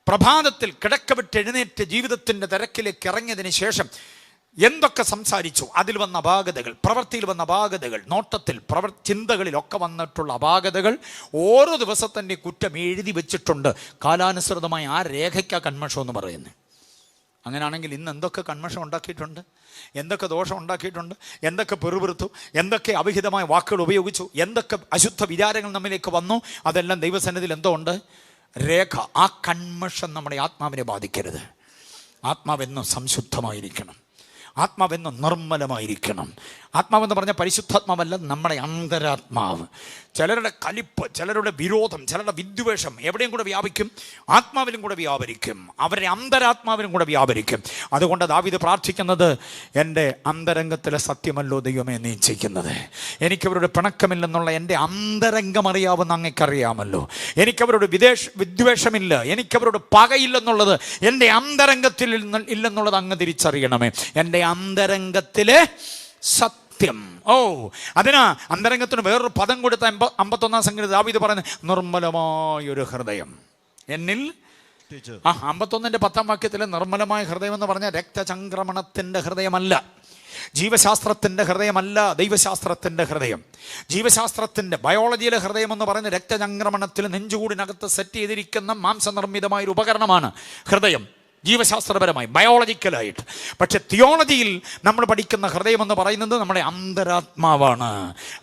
പ്രഭാതത്തിൽ കിടക്ക വിട്ട് എഴുന്നേറ്റ് ജീവിതത്തിൻ്റെ തിരക്കിലേക്ക് ഇറങ്ങിയതിന് ശേഷം എന്തൊക്കെ സംസാരിച്ചു, അതിൽ വന്ന അപാകതകൾ, പ്രവൃത്തിയിൽ വന്ന അപാകതകൾ, നോട്ടത്തിൽ ചിന്തകളിലൊക്കെ വന്നിട്ടുള്ള അപാകതകൾ, ഓരോ ദിവസത്തിൻ്റെ കുറ്റം എഴുതി വെച്ചിട്ടുണ്ട്. കാലാനുസൃതമായി ആ രേഖയ്ക്കാ കന്മഷം എന്ന് പറയുന്നത്. അങ്ങനെയാണെങ്കിൽ ഇന്ന് എന്തൊക്കെ കന്മഷം ഉണ്ടാക്കിയിട്ടുണ്ട്, എന്തൊക്കെ ദോഷം ഉണ്ടാക്കിയിട്ടുണ്ട്, എന്തൊക്കെ പെറുപിറുത്തു, എന്തൊക്കെ അവിഹിതമായ വാക്കുകൾ ഉപയോഗിച്ചു, എന്തൊക്കെ അശുദ്ധ വിചാരങ്ങൾ നമ്മിലേക്ക് വന്നു, അതെല്ലാം ദൈവസന്നിധിയിൽ എന്തോ ഉണ്ട്? രേഖ. ആ കന്മഷം നമ്മുടെ ആത്മാവിനെ ബാധിക്കരുത്. ആത്മാവെന്നും സംശുദ്ധമായിരിക്കണം, ആത്മാവെന്നും നിർമ്മലമായിരിക്കണം. ആത്മാവെന്ന് പറഞ്ഞാൽ പരിശുദ്ധാത്മാവല്ല, നമ്മുടെ അന്തരാത്മാവ്. ചിലരുടെ കലിപ്പ്, ചിലരുടെ വിരോധം, ചിലരുടെ വിദ്വേഷം എവിടെയും കൂടെ വ്യാപിക്കും, ആത്മാവിലും കൂടെ വ്യാപരിക്കും, അവരുടെ അന്തരാത്മാവിലും കൂടെ വ്യാപരിക്കും. അതുകൊണ്ട് ദാവീദ് പ്രാർത്ഥിക്കുന്നത്, എൻ്റെ അന്തരംഗത്തിലെ സത്യമല്ലോ ദൈവമേ നീ ചെയ്യുന്നത്. എനിക്കവരുടെ പിണക്കമില്ലെന്നുള്ള എൻ്റെ അന്തരംഗം അറിയാവുന്ന അങ്ങേക്കറിയാമല്ലോ. എനിക്കവരോട് വിദ്വേഷമില്ല, എനിക്കവരോട് പകയില്ലെന്നുള്ളത് എൻ്റെ അന്തരംഗത്തിൽ ഇല്ലെന്നുള്ളത് അങ്ങ് തിരിച്ചറിയണമേ. എൻ്റെ അന്തരംഗത്തിലെ സത്യം. ഓ, അതിനാ അന്തരംഗത്തിന് വേറൊരു പദം കൊടുത്ത 51-ാം സംഗീതം ദാവീദ് പറയുന്നത്, നിർമ്മലമായൊരു ഹൃദയം എന്നിൽ. 51-ന്റെ 10-ാം വാക്യത്തിൽ നിർമ്മലമായ ഹൃദയം എന്ന് പറഞ്ഞാൽ രക്തചംക്രമണത്തിൻ്റെ ഹൃദയമല്ല, ജീവശാസ്ത്രത്തിൻ്റെ ഹൃദയമല്ല, ദൈവശാസ്ത്രത്തിൻ്റെ ഹൃദയം. ജീവശാസ്ത്രത്തിൻ്റെ ബയോളജിയിലെ ഹൃദയം എന്ന് പറയുന്നത് രക്തചംക്രമണത്തിൽ നെഞ്ചുകൂടിനകത്ത് സെറ്റ് ചെയ്തിരിക്കുന്ന മാംസനിർമ്മിതമായൊരു ഉപകരണമാണ് ഹൃദയം, ജീവശാസ്ത്രപരമായി, ബയോളജിക്കലായിട്ട്. പക്ഷെ തിയോളജിയിൽ നമ്മൾ പഠിക്കുന്ന ഹൃദയം എന്ന് പറയുന്നത് നമ്മുടെ അന്തരാത്മാവാണ്.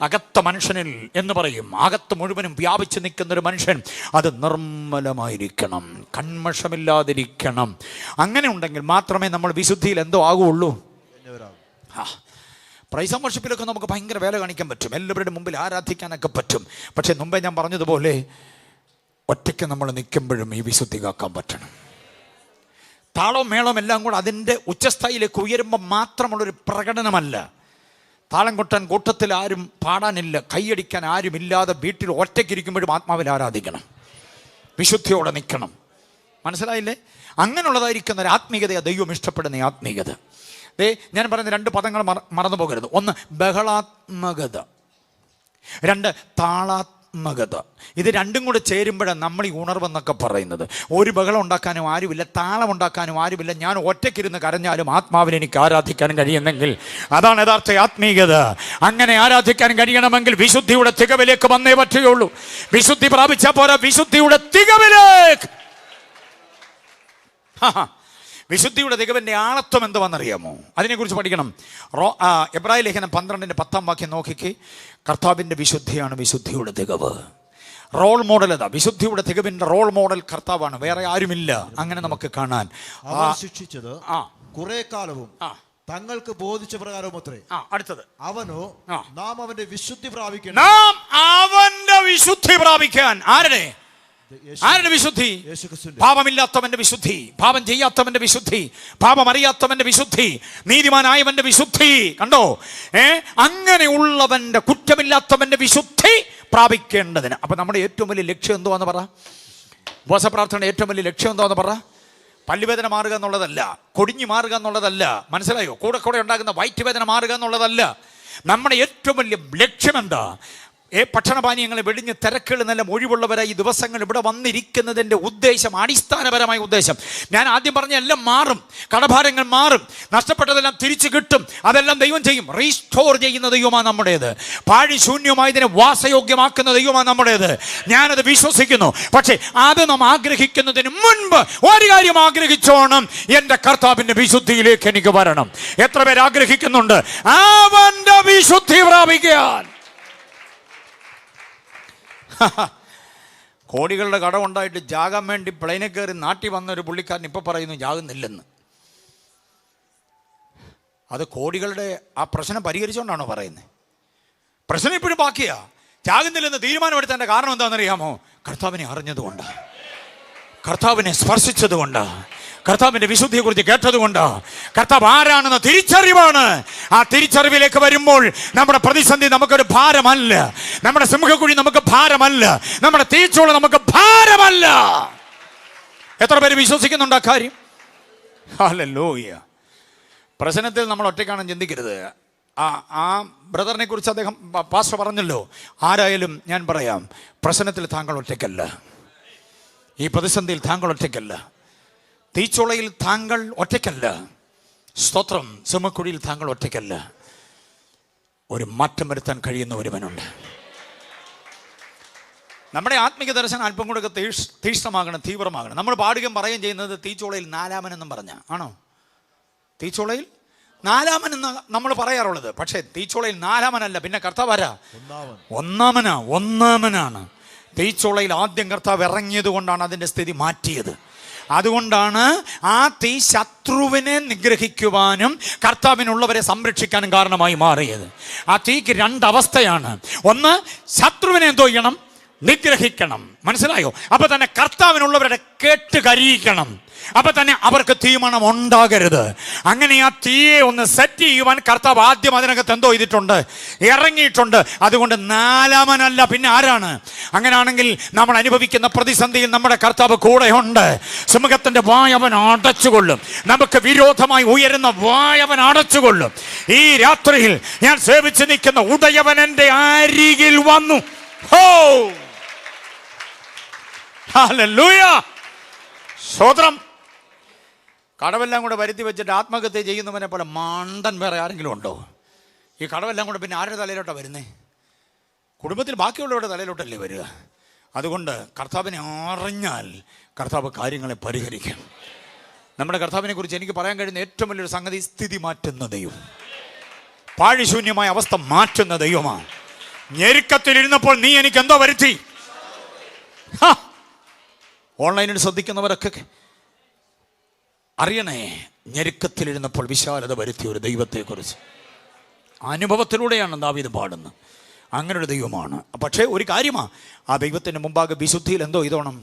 അകത്ത മനുഷ്യനിൽ എന്ന് പറയും, അകത്ത് മുഴുവനും വ്യാപിച്ച് നിൽക്കുന്നൊരു മനുഷ്യൻ, അത് നിർമ്മലമായിരിക്കണം, കന്മഷമില്ലാതിരിക്കണം. അങ്ങനെ ഉണ്ടെങ്കിൽ മാത്രമേ നമ്മൾ വിശുദ്ധിയിൽ എന്തോ ആകുള്ളൂ. പ്രൈസ് ആൻഡ് വർഷിപ്പിലൊക്കെ നമുക്ക് ഭയങ്കര വേല കാണിക്കാൻ പറ്റും, എല്ലാവരുടെ മുമ്പിൽ ആരാധിക്കാനൊക്കെ പറ്റും. പക്ഷെ മുമ്പേ ഞാൻ പറഞ്ഞതുപോലെ ഒറ്റയ്ക്ക് നമ്മൾ നിൽക്കുമ്പോഴും ഈ വിശുദ്ധി കാക്കാൻ പറ്റണം. താളവും മേളവും എല്ലാം കൂടെ അതിൻ്റെ ഉച്ചസ്ഥായിലേക്ക് ഉയരുമ്പോൾ മാത്രമുള്ളൊരു പ്രകടനമല്ല. താളം കൊട്ടാൻ കൂട്ടത്തിൽ ആരും പാടാനില്ല, കൈയടിക്കാൻ ആരുമില്ലാതെ വീട്ടിൽ ഒറ്റയ്ക്കിരിക്കുമ്പോഴും ആത്മാവിൽ ആരാധിക്കണം, വിശുദ്ധിയോടെ നിൽക്കണം. മനസ്സിലായില്ലേ? അങ്ങനെയുള്ളതായിരിക്കുന്ന ഒരു ആത്മീയതയാണ് ദൈവം ഇഷ്ടപ്പെടുന്ന ആത്മീയത. ഞാൻ പറയുന്ന 2 പദങ്ങൾ മറന്നു പോകരുത്. ഒന്ന് ബഹളാത്മകത, 2 താളാത്മകത. ഇത് രണ്ടും കൂടെ ചേരുമ്പോഴാണ് നമ്മൾ ഈ ഉണർവെന്നൊക്കെ പറയുന്നത്. ഒരു ബഹളം ഉണ്ടാക്കാനും ആരുമില്ല, താളം ഉണ്ടാക്കാനും ആരുമില്ല, ഞാൻ ഒറ്റയ്ക്കിരുന്ന് കരഞ്ഞാലും ആത്മാവിനെ എനിക്ക് ആരാധിക്കാൻ കഴിയുന്നെങ്കിൽ അതാണ് യഥാർത്ഥ ആത്മീയത. അങ്ങനെ ആരാധിക്കാൻ കഴിയണമെങ്കിൽ വിശുദ്ധിയുടെ തികവിലേക്ക് വന്നേ പറ്റുകയുള്ളൂ. വിശുദ്ധി പ്രാപിച്ചാൽ പോരാ, വിശുദ്ധിയുടെ തികവിലേക്ക്. വിശുദ്ധിയുടെ തികവിൻ്റെ ആളത്വം എന്തുവെന്നറിയാമോ? അതിനെക്കുറിച്ച് പഠിക്കണം. എബ്രായ ലേഖനം 12-ന്റെ 10-ാം വാക്യം നോക്കിക്കേ. കർത്താവിൻ്റെ വിശുദ്ധിയാണ് വിശുദ്ധിയുടെ തികവ്. റോൾ മോഡൽ അതാ. വിശുദ്ധിയുടെ തികവിൻ്റെ റോൾ മോഡൽ കർത്താവാണ്, വേറെ ആരുമില്ല. അങ്ങനെ നമുക്ക് കാണാൻ. ശിക്ഷിച്ചത് കുറെ കാലവും തങ്ങൾക്ക് ബോധിച്ച പ്രകാരം അത്രേ. അടുത്തത്, അവനോ നാം അവന്റെ വിശുദ്ധി പ്രാപിക്കാൻ, നാം അവന്റെ വിശുദ്ധി പ്രാപിക്കാൻ. ആരുടെ വിശുദ്ധി? പാപമില്ലാത്തവന്റെ വിശുദ്ധി, പാപം ചെയ്യാത്തവന്റെ വിശുദ്ധി, പാപം അറിയാത്തവന്റെ വിശുദ്ധി, നീതിമാനായവന്റെ വിശുദ്ധി. കണ്ടോ? അങ്ങനെയുള്ളവന്റെ, കുറ്റമില്ലാത്തവന്റെ വിശുദ്ധി പ്രാപിക്കേണ്ടതിന്. അപ്പൊ നമ്മുടെ ഏറ്റവും വലിയ ലക്ഷ്യം എന്തുവാന്ന് പറ? ഉപവാസപ്രാർത്ഥനയുടെ ഏറ്റവും വലിയ ലക്ഷ്യം എന്താന്ന് പറ? പല്ലുവേദന മാറുക എന്നുള്ളതല്ല, കൊടിഞ്ഞു മാറുക എന്നുള്ളതല്ല, മനസ്സിലായോ? കൂടെ ഉണ്ടാകുന്ന വയറ്റുവേദന മാറുക എന്നുള്ളതല്ല. നമ്മുടെ ഏറ്റവും വലിയ ലക്ഷ്യം എന്താ? ഭക്ഷണപാനീയങ്ങളെ വെടിഞ്ഞ് തിരക്കുകൾ നല്ല ഒഴിവുള്ളവരായി ഈ ദിവസങ്ങൾ ഇവിടെ വന്നിരിക്കുന്നതിൻ്റെ ഉദ്ദേശം, അടിസ്ഥാനപരമായ ഉദ്ദേശം, ഞാൻ ആദ്യം പറഞ്ഞ എല്ലാം മാറും, കടഭാരങ്ങൾ മാറും, നഷ്ടപ്പെട്ടതെല്ലാം തിരിച്ചു കിട്ടും, അതെല്ലാം ദൈവം ചെയ്യും. റീസ്റ്റോർ ചെയ്യുന്ന ദൈവമാണ് നമ്മുടേത്. പാഴി ശൂന്യമായതിനെ വാസയോഗ്യമാക്കുന്ന ദൈവമാണ് നമ്മുടേത്. ഞാനത് വിശ്വസിക്കുന്നു. പക്ഷേ അത് നാം ആഗ്രഹിക്കുന്നതിന് മുൻപ് ഒരു കാര്യം ആഗ്രഹിച്ചോണം, എൻ്റെ കർത്താവിൻ്റെ വിശുദ്ധിയിലേക്ക് എനിക്ക് വരണം. എത്ര പേര് ആഗ്രഹിക്കുന്നുണ്ട് അവൻ്റെ വിശുദ്ധി പ്രാപിക്കാൻ? കോടികളുടെ കടമുണ്ടായിട്ട് ജാകാൻ വേണ്ടി പ്ലെയിനിൽ കയറി നാട്ടിൽ വന്ന ഒരു പുള്ളിക്കാരൻ ഇപ്പോൾ പറയുന്നു ജാകുന്നില്ലെന്ന്. അത് കോടികളുടെ ആ പ്രശ്നം പരിഹരിച്ചുകൊണ്ടാണോ പറയുന്നത്? പ്രശ്നം ഇപ്പോഴും ബാക്കിയാ. ജാകുന്നില്ലെന്ന് തീരുമാനമെടുത്തതിൻ്റെ കാരണം എന്താണെന്നറിയാമോ? കർത്താവിനെ അറിഞ്ഞതുകൊണ്ട്, കർത്താവിനെ സ്പർശിച്ചതുകൊണ്ട്, കർത്താവിൻ്റെ വിശുദ്ധിയെക്കുറിച്ച് കേട്ടതുകൊണ്ട്, കർത്താവ് ആരാണെന്ന തിരിച്ചറിവാണ്. ആ തിരിച്ചറിവിലേക്ക് വരുമ്പോൾ നമ്മുടെ പ്രതിസന്ധി നമുക്കൊരു ഭാരമല്ല, നമ്മുടെ സിംഹക്കുഴി നമുക്ക് ഭാരമല്ല, നമ്മുടെ തീച്ചോള നമുക്ക് ഭാരമല്ല. എത്ര പേര് വിശ്വസിക്കുന്നുണ്ട് ആ കാര്യം? ഹല്ലേലൂയ. പ്രശ്നത്തിൽ നമ്മൾ ഒറ്റയ്ക്കാണെന്ന് ചിന്തിക്കരുത്. ആ ബ്രദറിനെ കുറിച്ച് അദ്ദേഹം പാസ്റ്റർ പറഞ്ഞല്ലോ. ആരായാലും ഞാൻ പറയാം, പ്രശ്നത്തിൽ താങ്കൾ ഒറ്റയ്ക്കല്ല, ഈ പ്രതിസന്ധിയിൽ താങ്കൾ ഒറ്റയ്ക്കല്ല, തീച്ചോളയിൽ താങ്കൾ ഒറ്റയ്ക്കല്ല, സ്തോത്രം, സിംഹക്കുഴിയിൽ താങ്കൾ ഒറ്റയ്ക്കല്ല. ഒരു മാറ്റം വരുത്താൻ കഴിയുന്ന ഒരുവനുണ്ട്. നമ്മുടെ ആത്മീക ദർശനം അല്പം കൂടെ തീക്ഷ്ണമാകണം, തീവ്രമാകണം. നമ്മൾ പാടുകയും പറയുകയും ചെയ്യുന്നത് തീച്ചോളയിൽ നാലാമനെന്നും പറഞ്ഞ ആണോ? തീച്ചോളയിൽ നാലാമനെന്ന് നമ്മൾ പറയാറുള്ളത്. പക്ഷേ തീച്ചോളയിൽ നാലാമനല്ല, പിന്നെ കർത്താവ് ആരാ? ഒന്നാമനാണ്. തീച്ചോളയിൽ ആദ്യം കർത്താവ് ഇറങ്ങിയത് കൊണ്ടാണ് അതിൻ്റെ സ്ഥിതി മാറ്റിയത്. അതുകൊണ്ടാണ് ആ തീ ശത്രുവിനെ നിഗ്രഹിക്കുവാനും കർത്താവിനുള്ളവരെ സംരക്ഷിക്കാനും കാരണമായി മാറിയത്. ആ തീക്ക് രണ്ടവസ്ഥയാണ്. ഒന്ന്, ശത്രുവിനെ എന്തോ ചെയ്യണം? നിഗ്രഹിക്കണം. മനസ്സിലായോ? അപ്പൊ തന്നെ കർത്താവിനുള്ളവരുടെ കേട്ട് കരിയിക്കണം. അപ്പൊ തന്നെ അവർക്ക് തീമണം ഉണ്ടാകരുത്. അങ്ങനെ ആ തീയെ ഒന്ന് സെറ്റ് ചെയ്യുവാൻ കർത്താവ് ആദ്യം അതിനകത്ത് എന്തോ ചെയ്തിട്ടുണ്ട്? ഇറങ്ങിയിട്ടുണ്ട്. അതുകൊണ്ട് നാലാമനല്ല, പിന്നെ ആരാണ്? അങ്ങനെയാണെങ്കിൽ നമ്മൾ അനുഭവിക്കുന്ന പ്രതിസന്ധിയിൽ നമ്മുടെ കർത്താവ് കൂടെയുണ്ട്. സിംഹത്തിന്റെ വായവൻ അടച്ചുകൊള്ളും. നമുക്ക് വിരോധമായി ഉയരുന്ന വായവൻ അടച്ചുകൊള്ളും. ഈ രാത്രിയിൽ ഞാൻ സേവിച്ച് നിൽക്കുന്ന ഉടയവൻ എൻ്റെ അരികിൽ വന്നു. ഹോ, ഹല്ലേലൂയ, സ്തോത്രം. കടവെല്ലാം കൂടെ വരുത്തി വെച്ചിട്ട് ആത്മഹത്യ ചെയ്യുന്നവനെ പോലെ മണ്ടൻ വേറെ ആരെങ്കിലും ഉണ്ടോ? ഈ കടവെല്ലാം കൂടെ പിന്നെ ആരുടെ തലയിലോട്ടാണ് വരുന്നേ? കുടുംബത്തിൽ ബാക്കിയുള്ളവരുടെ തലയിലോട്ടല്ലേ വരിക. അതുകൊണ്ട് കർത്താവിനെ അറിഞ്ഞാൽ കർത്താവ് കാര്യങ്ങളെ പരിഹരിക്കും. നമ്മുടെ കർത്താവിനെ കുറിച്ച് എനിക്ക് പറയാൻ കഴിയുന്ന ഏറ്റവും വലിയൊരു സംഗതി, സ്ഥിതി മാറ്റുന്ന ദൈവം, പാഴിശൂന്യമായ അവസ്ഥ മാറ്റുന്ന ദൈവമാണ്. ഞെരുക്കത്തിലിരുന്നപ്പോൾ നീ എനിക്ക് എന്തോ വരുത്തി? ഓൺലൈനിൽ ശ്രദ്ധിക്കുന്നവരൊക്കെ അറിയണേ, ഞെരുക്കത്തിലിരുന്നപ്പോൾ വിശാലത വരുത്തിയ ഒരു ദൈവത്തെക്കുറിച്ച്. അനുഭവത്തിലൂടെയാണ് ദാവീദ് പാടുന്നത്. അങ്ങനെ ഒരു ദൈവമാണ്. പക്ഷേ ഒരു കാര്യമാണ്, ആ ദൈവത്തിൻ്റെ മുമ്പാകെ വിശുദ്ധിയിൽ എന്തോ ഇതോണം.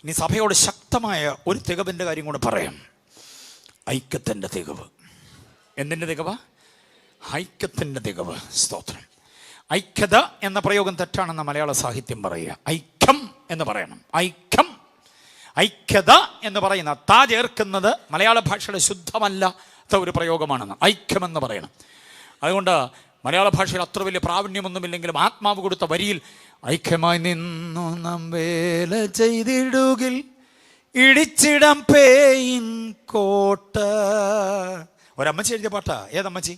ഇനി സഭയോട് ശക്തമായ ഒരു തികവിൻ്റെ കാര്യം കൂടെ പറയാം. ഐക്യത്തിൻ്റെ തികവ്. എന്തിൻ്റെ തികവ്? ഐക്യത്തിൻ്റെ തികവ്. സ്തോത്രം. ഐക്യത എന്ന പ്രയോഗം തെറ്റാണെന്ന് മലയാള സാഹിത്യം പറയുക. ഐക്യം എന്ന് പറയണം. ഐക്യം, ഐക്യത എന്ന് പറയുന്ന താ ചേർക്കുന്നത് മലയാള ഭാഷയുടെ ശുദ്ധമല്ലാത്ത ഒരു പ്രയോഗമാണെന്ന്. ഐക്യമെന്ന് പറയണം. അതുകൊണ്ട് മലയാള ഭാഷയിൽ അത്ര വലിയ പ്രാവീണ്യമൊന്നുമില്ലെങ്കിലും ആത്മാവ് കൊടുത്ത വരിയിൽ ഐക്യമായി നിന്നു നാം വേല ചെയ്തിടുകിൽ ഇടിച്ചിടം പേയിൻ കോട്ട. ഒരമ്മച്ചി എഴുതിയ പാട്ടാ. ഏതമ്മച്ചി?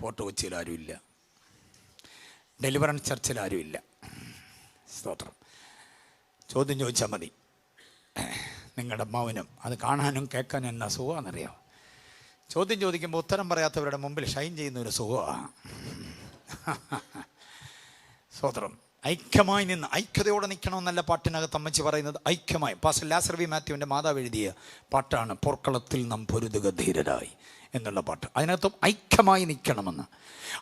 ഫോർട്ട് കൊച്ചിയിൽ ആരുമില്ല, ഡെലിവറൻസ് ചർച്ചിൽ ആരുമില്ല. സ്തോത്രം. ചോദ്യം ചോദിച്ചാൽ മതി. നിങ്ങളുടെ മൗനം അത് കാണാനും കേൾക്കാനും എന്നാ സുഖമാണെന്നറിയോ? ചോദ്യം ചോദിക്കുമ്പോൾ ഉത്തരം പറയാത്തവരുടെ മുമ്പിൽ ഷൈൻ ചെയ്യുന്ന ഒരു സുഖമാണ്. സ്തോത്രം. ഐക്യമായി നിന്ന് ഐക്യതയോടെ നിൽക്കണമെന്നല്ല പാട്ടിനകത്ത് അമ്മച്ചി പറയുന്നത്. ഐക്യമായി. പാസ്റ്റർ ലാസർ വി മാത്യുവിൻ്റെ മാതാവ് എഴുതിയ പാട്ടാണ് പോർക്കളത്തിൽ നാം പൊരുതുക ധീരരായി എന്നുള്ള പാട്ട്. അതിനകത്തും ഐക്യമായി നിൽക്കണമെന്ന്.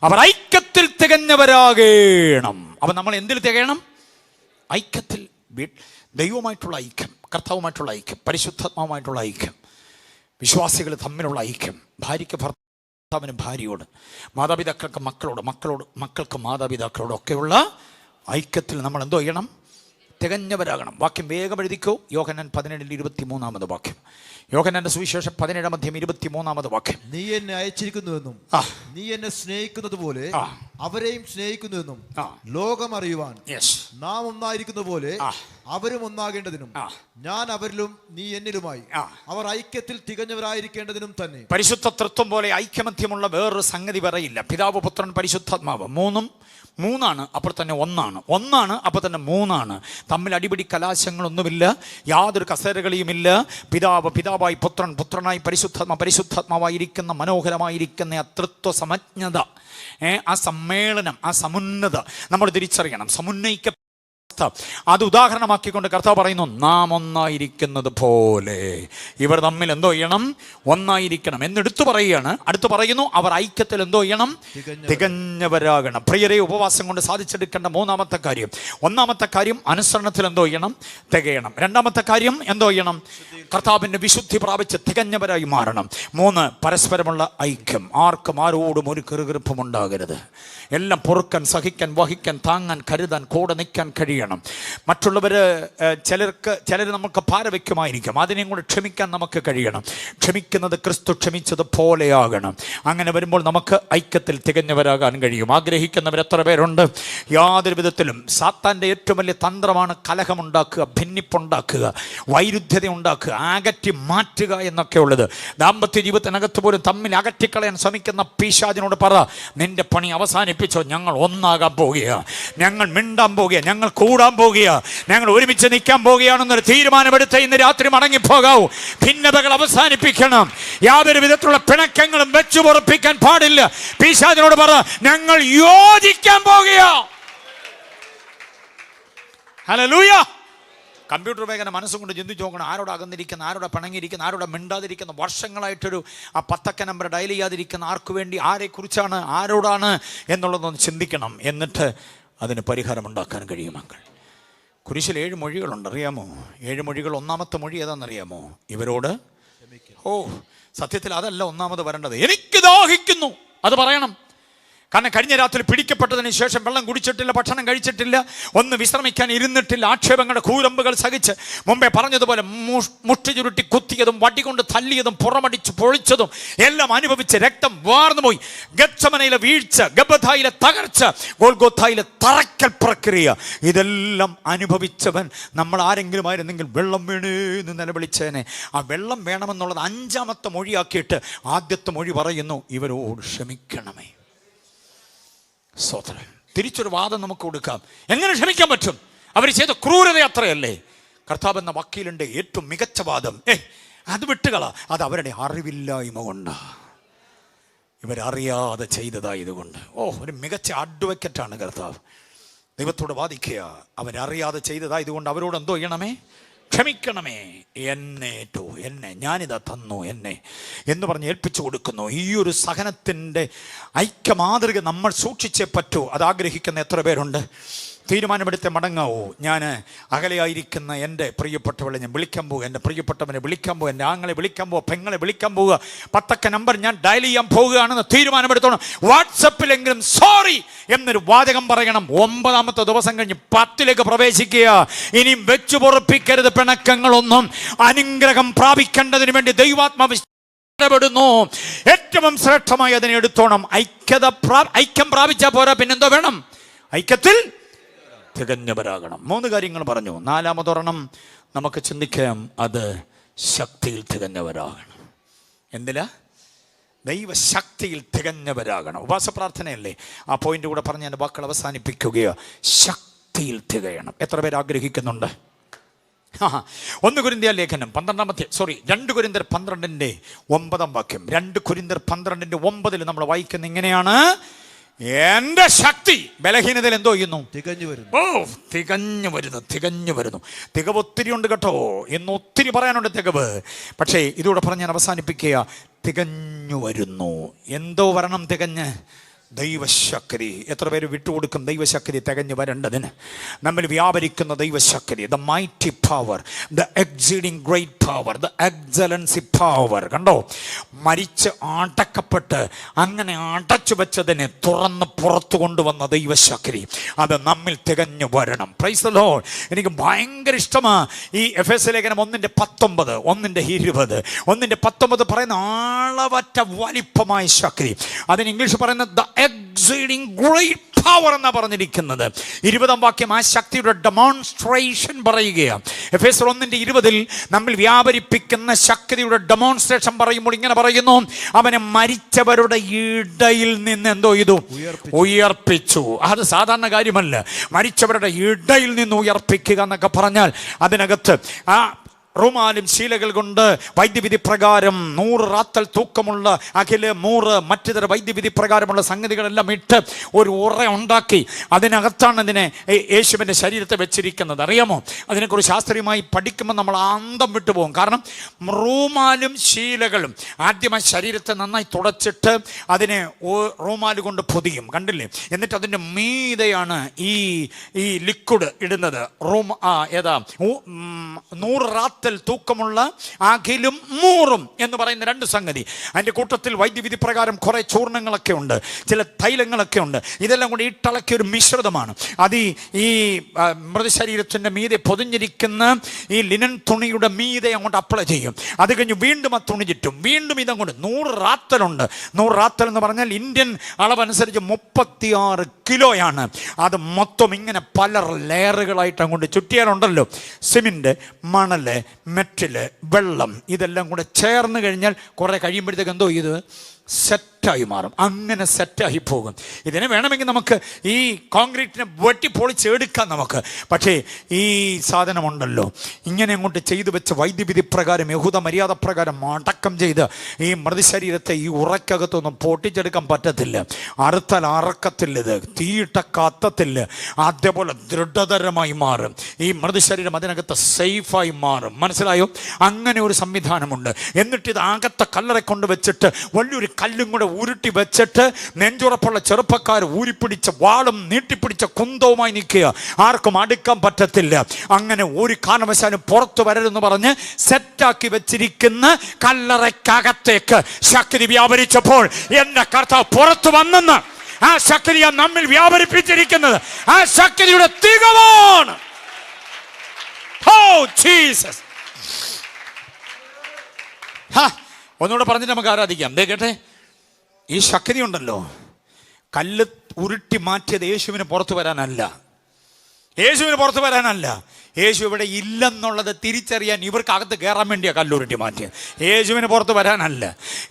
അവർ ഐക്യത്തിൽ തികഞ്ഞവരാകണം. അപ്പം നമ്മൾ എന്തിൽ തികയണം? ഐക്യത്തിൽ. ദൈവമായിട്ടുള്ള ഐക്യം, കർത്താവുമായിട്ടുള്ള ഐക്യം, പരിശുദ്ധാത്മാവുമായിട്ടുള്ള ഐക്യം, വിശ്വാസികൾ തമ്മിലുള്ള ഐക്യം, ഭാര്യയ്ക്ക് ഭർത്താവിന് ഭാര്യയോട്, മാതാപിതാക്കൾക്ക് മക്കളോട്, മക്കൾക്ക് മാതാപിതാക്കളോടൊക്കെയുള്ള ഐക്യത്തിൽ നമ്മൾ എന്തോ ചെയ്യണം? തികഞ്ഞവരാകണം. വാക്യം വേഗം എഴുതിക്കോ. യോഹന്നാൻ 17:23 വാക്യം. യോഹന്നാന്റെ സുവിശേഷം 17:23 വാക്യം. നീ എന്നെ അയച്ചിരിക്കുന്നുവെന്നും നീ എന്നെ സ്നേഹിക്കുന്നത് പോലെ അവരെയും സ്നേഹിക്കുന്നുവെന്നും ലോകം അറിയുവാൻ നാം ഒന്നായിരിക്കുന്ന പോലെ അവരും ഒന്നാകേണ്ടതിനും ഞാൻ അവരിലും നീ എന്നിലുമായി അവർ ഐക്യത്തിൽ തികഞ്ഞവരായിരിക്കേണ്ടതിനും തന്നെ. പരിശുദ്ധ തൃത്വം പോലെ ഐക്യമത്യമുള്ള വേറൊരു സംഗതി പറയില്ല. പിതാവ്, പുത്രൻ, പരിശുദ്ധാത്മാവ് മൂന്നാണ്, അപ്പോൾ തന്നെ ഒന്നാണ്, അപ്പോൾ തന്നെ മൂന്നാണ്. തമ്മിൽ അടിപിടി കലാശങ്ങളൊന്നുമില്ല, യാതൊരു കസേരകളിയുമില്ല. പിതാവായി പുത്രൻ, പുത്രനായി പരിശുദ്ധാത്മാവായിരിക്കുന്ന മനോഹരമായിരിക്കുന്ന ആ തൃത്വ സമജ്ഞത, ആ സമ്മേളനം, ആ സമുന്നത നമ്മൾ തിരിച്ചറിയണം. സമുന്നയിക്ക അത് ഉദാഹരണമാക്കിക്കൊണ്ട് കർത്താവ് പറയുന്നു, നാം ഒന്നായിരിക്കുന്നത് പോലെ ഇവർ തമ്മിൽ എന്തോ ചെയ്യണം? ഒന്നായിരിക്കണം എന്നെടുത്തു പറയുകയാണ്. അടുത്ത് പറയുന്നു, അവർ ഐക്യത്തിൽ എന്തോ ചെയ്യണം? തികഞ്ഞവരാകണം. പ്രിയരെ, ഉപവാസം കൊണ്ട് സാധിച്ചെടുക്കേണ്ട ഒന്നാമത്തെ കാര്യം അനുസരണത്തിൽ എന്തോ ചെയ്യണം? തികയണം. രണ്ടാമത്തെ കാര്യം എന്തോ ചെയ്യണം? കർത്താവിൻ്റെ വിശുദ്ധി പ്രാപിച്ച് തികഞ്ഞവരായി മാറണം. 3, പരസ്പരമുള്ള ഐക്യം. ആർക്കും ആരോടും ഒരു കിറുകിറുപ്പും ഉണ്ടാകരുത്. എല്ലാം പൊറുക്കാൻ, സഹിക്കാൻ, വഹിക്കാൻ, താങ്ങാൻ, കരുതാൻ, കൂടെ നിൽക്കാൻ കഴിയണം. മറ്റുള്ളവർ ചിലർ നമുക്ക് ഭാര വയ്ക്കുമായിരിക്കും, അതിനെയും കൂടെ ക്ഷമിക്കാൻ നമുക്ക് കഴിയണം. ക്ഷമിക്കുന്നത് ക്രിസ്തു ക്ഷമിച്ചത് പോലെയാകണം. അങ്ങനെ വരുമ്പോൾ നമുക്ക് ഐക്യത്തിൽ തികഞ്ഞവരാകാൻ കഴിയും. ആഗ്രഹിക്കുന്നവർ എത്ര പേരുണ്ട്? യാതൊരു വിധത്തിലും സാത്താൻ്റെ ഏറ്റവും വലിയ തന്ത്രമാണ് കലഹമുണ്ടാക്കുക, ഭിന്നിപ്പുണ്ടാക്കുക, വൈരുദ്ധ്യത ഉണ്ടാക്കുക, അകറ്റി മാറ്റുക എന്നൊക്കെ ഉള്ളത്. ദാമ്പത്യ ജീവിതത്തിനകത്ത് പോലും തമ്മിൽ അകറ്റിക്കളയാൻ ശ്രമിക്കുന്ന പിശാചിനോട് പറ, നിന്റെ പണി അവസാനിപ്പിച്ചോ, ഞങ്ങൾ ഒന്നാകാൻ പോകുക, ഞങ്ങൾ മിണ്ടാൻ പോകുക, ഞങ്ങൾ കൂടാൻ പോകുക, ഞങ്ങൾ ഒരുമിച്ച് നിൽക്കാൻ പോകുകയാണെന്നൊരു തീരുമാനമെടുത്ത് ഇന്ന് രാത്രി മടങ്ങിപ്പോകാവൂ. ഭിന്നതകൾ അവസാനിപ്പിക്കണം. യാതൊരു വിധത്തിലുള്ള പിണക്കങ്ങളും വെച്ചു പൊറപ്പിക്കാൻ പാടില്ല. പിശാചിനോട് പറ, ഞങ്ങൾ യോജിക്കാൻ പോകുക. ഹല്ലേലൂയ. കമ്പ്യൂട്ടർ വേഗന മനസ്സും കൊണ്ട് ചിന്തിച്ച് നോക്കണം. ആരോട് അകന്നിരിക്കുന്ന, ആരോടെ പിണങ്ങിയിരിക്കുന്ന, ആരോടെ മിണ്ടാതിരിക്കുന്ന, വർഷങ്ങളായിട്ടൊരു ആ 10 നമ്പർ ഡയൽ ചെയ്യാതിരിക്കുന്ന, ആർക്കു വേണ്ടി, ആരെക്കുറിച്ചാണ്, ആരോടാണ് എന്നുള്ളതൊന്ന് ചിന്തിക്കണം. എന്നിട്ട് അതിന് പരിഹാരമുണ്ടാക്കാൻ കഴിയും. മക്കൾ, കുരിശിൽ 7 മൊഴികളുണ്ട്, അറിയാമോ? 7 മൊഴികൾ. ഒന്നാമത്തെ മൊഴി ഏതാണെന്നറിയാമോ? ഇവരോട് സത്യത്തിൽ അതല്ല ഒന്നാമത് വരേണ്ടത്. എനിക്ക് ദാഹിക്കുന്നു, അത് പറയണം. കാരണം കഴിഞ്ഞ രാത്രി പിടിക്കപ്പെട്ടതിന് ശേഷം വെള്ളം കുടിച്ചിട്ടില്ല, ഭക്ഷണം കഴിച്ചിട്ടില്ല, ഒന്ന് വിശ്രമിക്കാൻ ഇരുന്നിട്ടില്ല, ആക്ഷേപങ്ങളുടെ കൂരമ്പുകൾ സഹിച്ച്, മുമ്പേ പറഞ്ഞതുപോലെ മുഷ്ടി ചുരുട്ടി കുത്തിയതും വടികൊണ്ട് തല്ലിയതും പുറമടിച്ച് പൊളിച്ചതും എല്ലാം അനുഭവിച്ച് രക്തം വാർന്നുപോയി. ഗത്സമനയിലെ വീഴ്ച, ഗബ്ബഥായിലെ തകർച്ച, ഗോൽഗോഥായിലെ തറക്കൽ പ്രക്രിയ, ഇതെല്ലാം അനുഭവിച്ചവൻ നമ്മൾ ആരെങ്കിലും ആയിരുന്നെങ്കിൽ വെള്ളം വേണേന്ന് നിലവിളിച്ചേനെ. ആ വെള്ളം വേണമെന്നുള്ളത് 5ാമത്തെ മൊഴിയാക്കിയിട്ട് ആദ്യത്തെ മൊഴി പറയുന്നു, ഇവരോട് ക്ഷമിക്കണമേ. സ്വതന്ത്രം. തിരിച്ചൊരു വാദം നമുക്ക് കൊടുക്കാം. എങ്ങനെ ക്ഷമിക്കാൻ പറ്റും? അവർ ചെയ്ത ക്രൂരത അത്രയല്ലേ? കർത്താവ് എന്ന വക്കീലിൻ്റെ ഏറ്റവും മികച്ച വാദം, അത് വിട്ടുകള, അത് അവരുടെ അറിവില്ലായ്മ കൊണ്ടാ, ഇവരറിയാതെ ചെയ്തതായതുകൊണ്ട്. ഒരു മികച്ച അഡ്വക്കറ്റാണ് കർത്താവ്. ദൈവത്തോട് വാദിക്കുക, അവരറിയാതെ ചെയ്തതായതുകൊണ്ട് അവരോട് എന്തോ ചെയ്യണമേ? ക്ഷമിക്കണമേ. എന്നെ ഞാനിതാ തന്നു എന്നെ എന്ന് പറഞ്ഞ് ഏൽപ്പിച്ചു കൊടുക്കുന്നു. ഈ ഒരു സഹനത്തിൻ്റെ ഐക്യമാതൃക നമ്മൾ സൂക്ഷിച്ചേ പറ്റൂ. അത് ആഗ്രഹിക്കുന്ന എത്ര പേരുണ്ട്? തീരുമാനമെടുത്ത് മടങ്ങാവൂ. ഞാൻ അകലെയായിരിക്കുന്ന എൻ്റെ പ്രിയപ്പെട്ടവളെ ഞാൻ വിളിക്കാൻ പോകുക, എൻ്റെ പ്രിയപ്പെട്ടവനെ വിളിക്കാൻ പോകുക, എൻ്റെ ആങ്ങളെ വിളിക്കാൻ പോകുക, പെങ്ങളെ വിളിക്കാൻ പോവുക, 10 നമ്പർ ഞാൻ ഡയൽ ചെയ്യാൻ പോവുകയാണെന്ന് തീരുമാനമെടുത്തോണം. വാട്സപ്പിലെങ്കിലും സോറി എന്നൊരു വാചകം പറയണം. 9ാമത്തെ ദിവസം കഴിഞ്ഞ് 10ലേക്ക് പ്രവേശിക്കുക. ഇനിയും വെച്ചു പൊറപ്പിക്കരുത് പിണക്കങ്ങളൊന്നും. അനുഗ്രഹം പ്രാപിക്കേണ്ടതിന് വേണ്ടി ദൈവാത്മാവ് ഇടപെടുന്നു. ഏറ്റവും ശ്രേഷ്ഠമായി അതിനെ എടുത്തോണം. ഐക്യം പ്രാപിച്ചാൽ പോരാ, പിന്നെന്തോ വേണം? ഐക്യത്തിൽ തികഞ്ഞവരാകണം. 3 കാര്യങ്ങൾ പറഞ്ഞു. 4ാമതൊരെണ്ണം നമുക്ക് ചിന്തിക്കാം, അത് ശക്തിയിൽ തികഞ്ഞവരാകണം. എന്തിനാ? ദൈവശക്തിയിൽ തികഞ്ഞവരാകണം. ഉപവാസ പ്രാർത്ഥനയല്ലേ? ആ പോയിന്റ് കൂടെ പറഞ്ഞ് എൻ്റെ വാക്കുകൾ അവസാനിപ്പിക്കുകയോ. ശക്തിയിൽ തികയണം. എത്ര പേര് ആഗ്രഹിക്കുന്നുണ്ട്? 1 കൊരിന്ത്യർ ലേഖനം 2 കൊരിന്ത്യർ 12:9 വാക്യം. 2 കൊരിന്ത്യർ 12:9 നമ്മൾ വായിക്കുന്ന ഇങ്ങനെയാണ്, എന്റെ ശക്തി ബലഹീനതയിൽ എന്തോ ചെയ്യുന്നു? തികഞ്ഞു വരുന്നു. തികവ് ഒത്തിരി ഉണ്ട് കേട്ടോ, എന്ന് ഒത്തിരി പറയാനുണ്ട് തികവ്. പക്ഷേ ഇതോടെ പറഞ്ഞ് ഞാൻ അവസാനിപ്പിക്കുക, തികഞ്ഞു വരുന്നു. എന്തോ വരണം? തികഞ്ഞ് ദൈവശക്തി. എത്ര പേര് വിട്ടുകൊടുക്കും ദൈവശക്തി തികഞ്ഞു വരേണ്ടതിന്? നമ്മൾ വ്യാപരിക്കുന്ന ദൈവശക്തി, the mighty power, the exceeding great power, the excellency power. കണ്ടോ, മരിച്ച് അടക്കപ്പെട്ട് അങ്ങനെ അടച്ചു വെച്ചതിനെ തുറന്ന് പുറത്തു കൊണ്ടുവന്ന ദൈവശക്തി, അത് നമ്മിൽ തികഞ്ഞു വരണം. Price the Lord. എനിക്ക് ഭയങ്കര ഇഷ്ടമാണ് ഈ എഫെസ്യ ലേഖനം 1:19, 1:20. 1:19 പറയുന്ന ആളവറ്റ വലിപ്പമായ ശക്തി. അതിന് ഇംഗ്ലീഷ് പറയുന്നത് ദ എക്സീഡിങ് ഗ്രേറ്റ് പവർ എന്നാ പറഞ്ഞിരിക്കുന്നത്. 20-ാം വാക്യം ആ ശക്തിയുടെ ഡെമോൺസ്ട്രേഷൻ പറയുകയാണ്. എഫെസ്യർ 1:20 നമ്മൾ വ്യാപരിപ്പിക്കുന്ന ശക്തിയുടെ ഡെമോൺസ്ട്രേഷൻ പറയുമ്പോൾ ഇങ്ങനെ പറയുന്നു, അവനെ മരിച്ചവരുടെ ഇടയിൽ നിന്ന് എന്തോ ചെയ്തു? ഉയർപ്പിച്ചു. അത് സാധാരണ കാര്യമല്ല. മരിച്ചവരുടെ ഇടയിൽ നിന്ന് ഉയർപ്പിക്കുക എന്നൊക്കെ പറഞ്ഞാൽ അതിനകത്ത് ആ റൂമാലും ശീലകൾ കൊണ്ട് വൈദ്യവിധി പ്രകാരം 100 റാത്തൽ തൂക്കമുള്ള അഖില് 100 മറ്റു തര വൈദ്യവിധി പ്രകാരമുള്ള സംഗതികളെല്ലാം ഇട്ട് ഒരു ഉറ ഉണ്ടാക്കി അതിനകത്താണ് ഇതിനെ യേശുവിൻ്റെ ശരീരത്തെ വെച്ചിരിക്കുന്നത്. അറിയാമോ? അതിനെക്കുറിച്ച് ശാസ്ത്രീയമായി പഠിക്കുമ്പോൾ നമ്മൾ അന്തം വിട്ടുപോകും. കാരണം റൂമാലും ശീലകളും ആദ്യമായി ശരീരത്തെ നന്നായി തുടച്ചിട്ട് അതിനെ റൂമാല് കൊണ്ട് പൊതിയും, കണ്ടില്ലേ? എന്നിട്ട് അതിൻ്റെ മീതെയാണ് ഈ ലിക്വിഡ് ഇടുന്നത്. ഏതാ 100 റാത്തൽ തൂക്കമുള്ള അഖിലും 100 എന്ന് പറയുന്ന 2 സംഗതി. അതിൻ്റെ കൂട്ടത്തിൽ വൈദ്യവിധി പ്രകാരം കുറെ ചൂർണങ്ങളൊക്കെ ഉണ്ട്, ചില തൈലങ്ങളൊക്കെ ഉണ്ട്. ഇതെല്ലാം കൂടി ഇട്ടിളക്കിയ ഒരു മിശ്രിതമാണ്. അത് ഈ മൃതശരീരത്തിൻ്റെ മീതെ പൊതിഞ്ഞിരിക്കുന്ന ഈ ലിനൻ തുണിയുടെ മീതെ അങ്ങോട്ട് അപ്ലൈ ചെയ്യും. അത് കഴിഞ്ഞ് വീണ്ടും ആ തുണി ചുറ്റും, വീണ്ടും ഇതങ്ങോട്ട് 100 റാത്തലുണ്ട്. 100 റാത്തൽ എന്ന് പറഞ്ഞാൽ ഇന്ത്യൻ അളവനുസരിച്ച് 36 കിലോയാണ്. അത് മൊത്തം ഇങ്ങനെ പല ലെയറുകളായിട്ട് അങ്ങോട്ട് ചുറ്റിയാലുണ്ടല്ലോ, സിമെന്റ്, മണല്, മെറ്റല്, വെള്ളം, ഇതെല്ലാം കൂടെ ചേർന്ന് കഴിഞ്ഞാൽ കുറെ കഴിയുമ്പോഴത്തേക്ക് എന്തോ ഇത് സെറ്റായി മാറും. അങ്ങനെ സെറ്റായി പോകും. ഇതിനെ വേണമെങ്കിൽ നമുക്ക് ഈ കോൺക്രീറ്റിനെ വെട്ടിപ്പൊളിച്ച് എടുക്കാം നമുക്ക്. പക്ഷേ ഈ സാധനമുണ്ടല്ലോ, ഇങ്ങനെ അങ്ങോട്ട് ചെയ്തു വെച്ച വൈദ്യവിധി പ്രകാരം യഹൂദ മര്യാദ പ്രകാരം അടക്കം ചെയ്ത് ഈ മൃതശരീരത്തെ ഈ ഉറക്കകത്തൊന്നും പൊട്ടിച്ചെടുക്കാൻ പറ്റത്തില്ല. അറുത്താൽ അറക്കത്തില്ല, ഇത് തീയിട്ട കത്തത്തില്ല. അതേപോലെ ദൃഢതരമായി മാറും ഈ മൃതശരീരം, അതിനകത്ത് സേഫായി മാറും. മനസ്സിലായോ? അങ്ങനെ ഒരു സംവിധാനമുണ്ട്. എന്നിട്ട് ഇത് അകത്തെ കല്ലറ കൊണ്ട് വെച്ചിട്ട് വലിയൊരു കല്ലും കൂടെ ഉരുട്ടി വെച്ചിട്ട് നെഞ്ചുറപ്പുള്ള ചെറുപ്പക്കാർ ഊരിപ്പിടിച്ച വാളും നീട്ടിപ്പിടിച്ച കുന്തവുമായി നിൽക്കുക. ആർക്കും അടുക്കാൻ പറ്റത്തില്ല. അങ്ങനെ ഒരു കാരണവശാലും പുറത്തു വരരുതെന്ന് പറഞ്ഞ് സെറ്റാക്കി വെച്ചിരിക്കുന്ന കല്ലറയ്ക്കകത്തേക്ക് ശക്തി വ്യാപരിച്ചപ്പോൾ എന്റെ കർത്താവ് പുറത്തു വന്നെന്ന്. ആ ശക്തിയാണ് നമ്മിൽ വ്യാപരിപ്പിച്ചിരിക്കുന്നത്. ആ ശക്തിയുടെ തികവാണ്. Oh Jesus. ഒന്നുകൂടെ പറഞ്ഞിട്ട് നമുക്ക് ആരാധിക്കാം. ദേ കേട്ടെ, ഈ ശക്തി ഉണ്ടല്ലോ, കല്ല് ഉരുട്ടി മാറ്റിയത് യേശുവിന് പുറത്തു വരാനല്ല. യേശുവിന് പുറത്തു വരാനല്ല. യേശു ഇവിടെ ഇല്ലെന്നുള്ളത് തിരിച്ചറിയാൻ ഇവർക്കകത്ത് കയറാൻ വേണ്ടിയാണ് കല്ലുരുട്ടി മാറ്റിയത്. യേശുവിന് പുറത്ത് വരാനല്ല.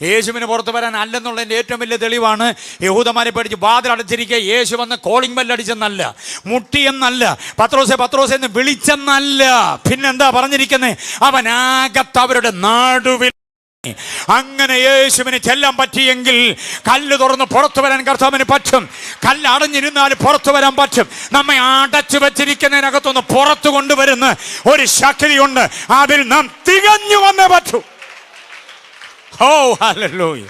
യേശുവിന് പുറത്ത് വരാനല്ലെന്നുള്ളതിൻ്റെ ഏറ്റവും വലിയ തെളിവാണ് യഹൂദന്മാരെ പേടിച്ച് വാതിലടച്ചിരിക്കുക. യേശു വന്ന് കോളിംഗ് ബെല്ലടിച്ചെന്നല്ല, മുട്ടിയെന്നല്ല, പത്രോസെ എന്ന് വിളിച്ചെന്നല്ല. പിന്നെന്താ പറഞ്ഞിരിക്കുന്നത്? അവനകത്ത് അവരുടെ നടുവിൽ. അങ്ങനെ യേശുവിന് ചെല്ലാൻ പറ്റിയെങ്കിൽ കല്ല് തുറന്ന് പുറത്തു വരാൻ കർത്താവിന് പറ്റും. കല്ല് അടഞ്ഞിരുന്നാൽ പുറത്തു വരാൻ പറ്റും. നമ്മെ അടച്ചു വെച്ചിരിക്കുന്നതിനകത്തൊന്ന് പുറത്തു കൊണ്ടുവരുന്ന ഒരു ശക്തിയുണ്ട്. അതിൽ നാം തികഞ്ഞു വന്നേ പറ്റൂ. ഓ ഹല്ലേലൂയ.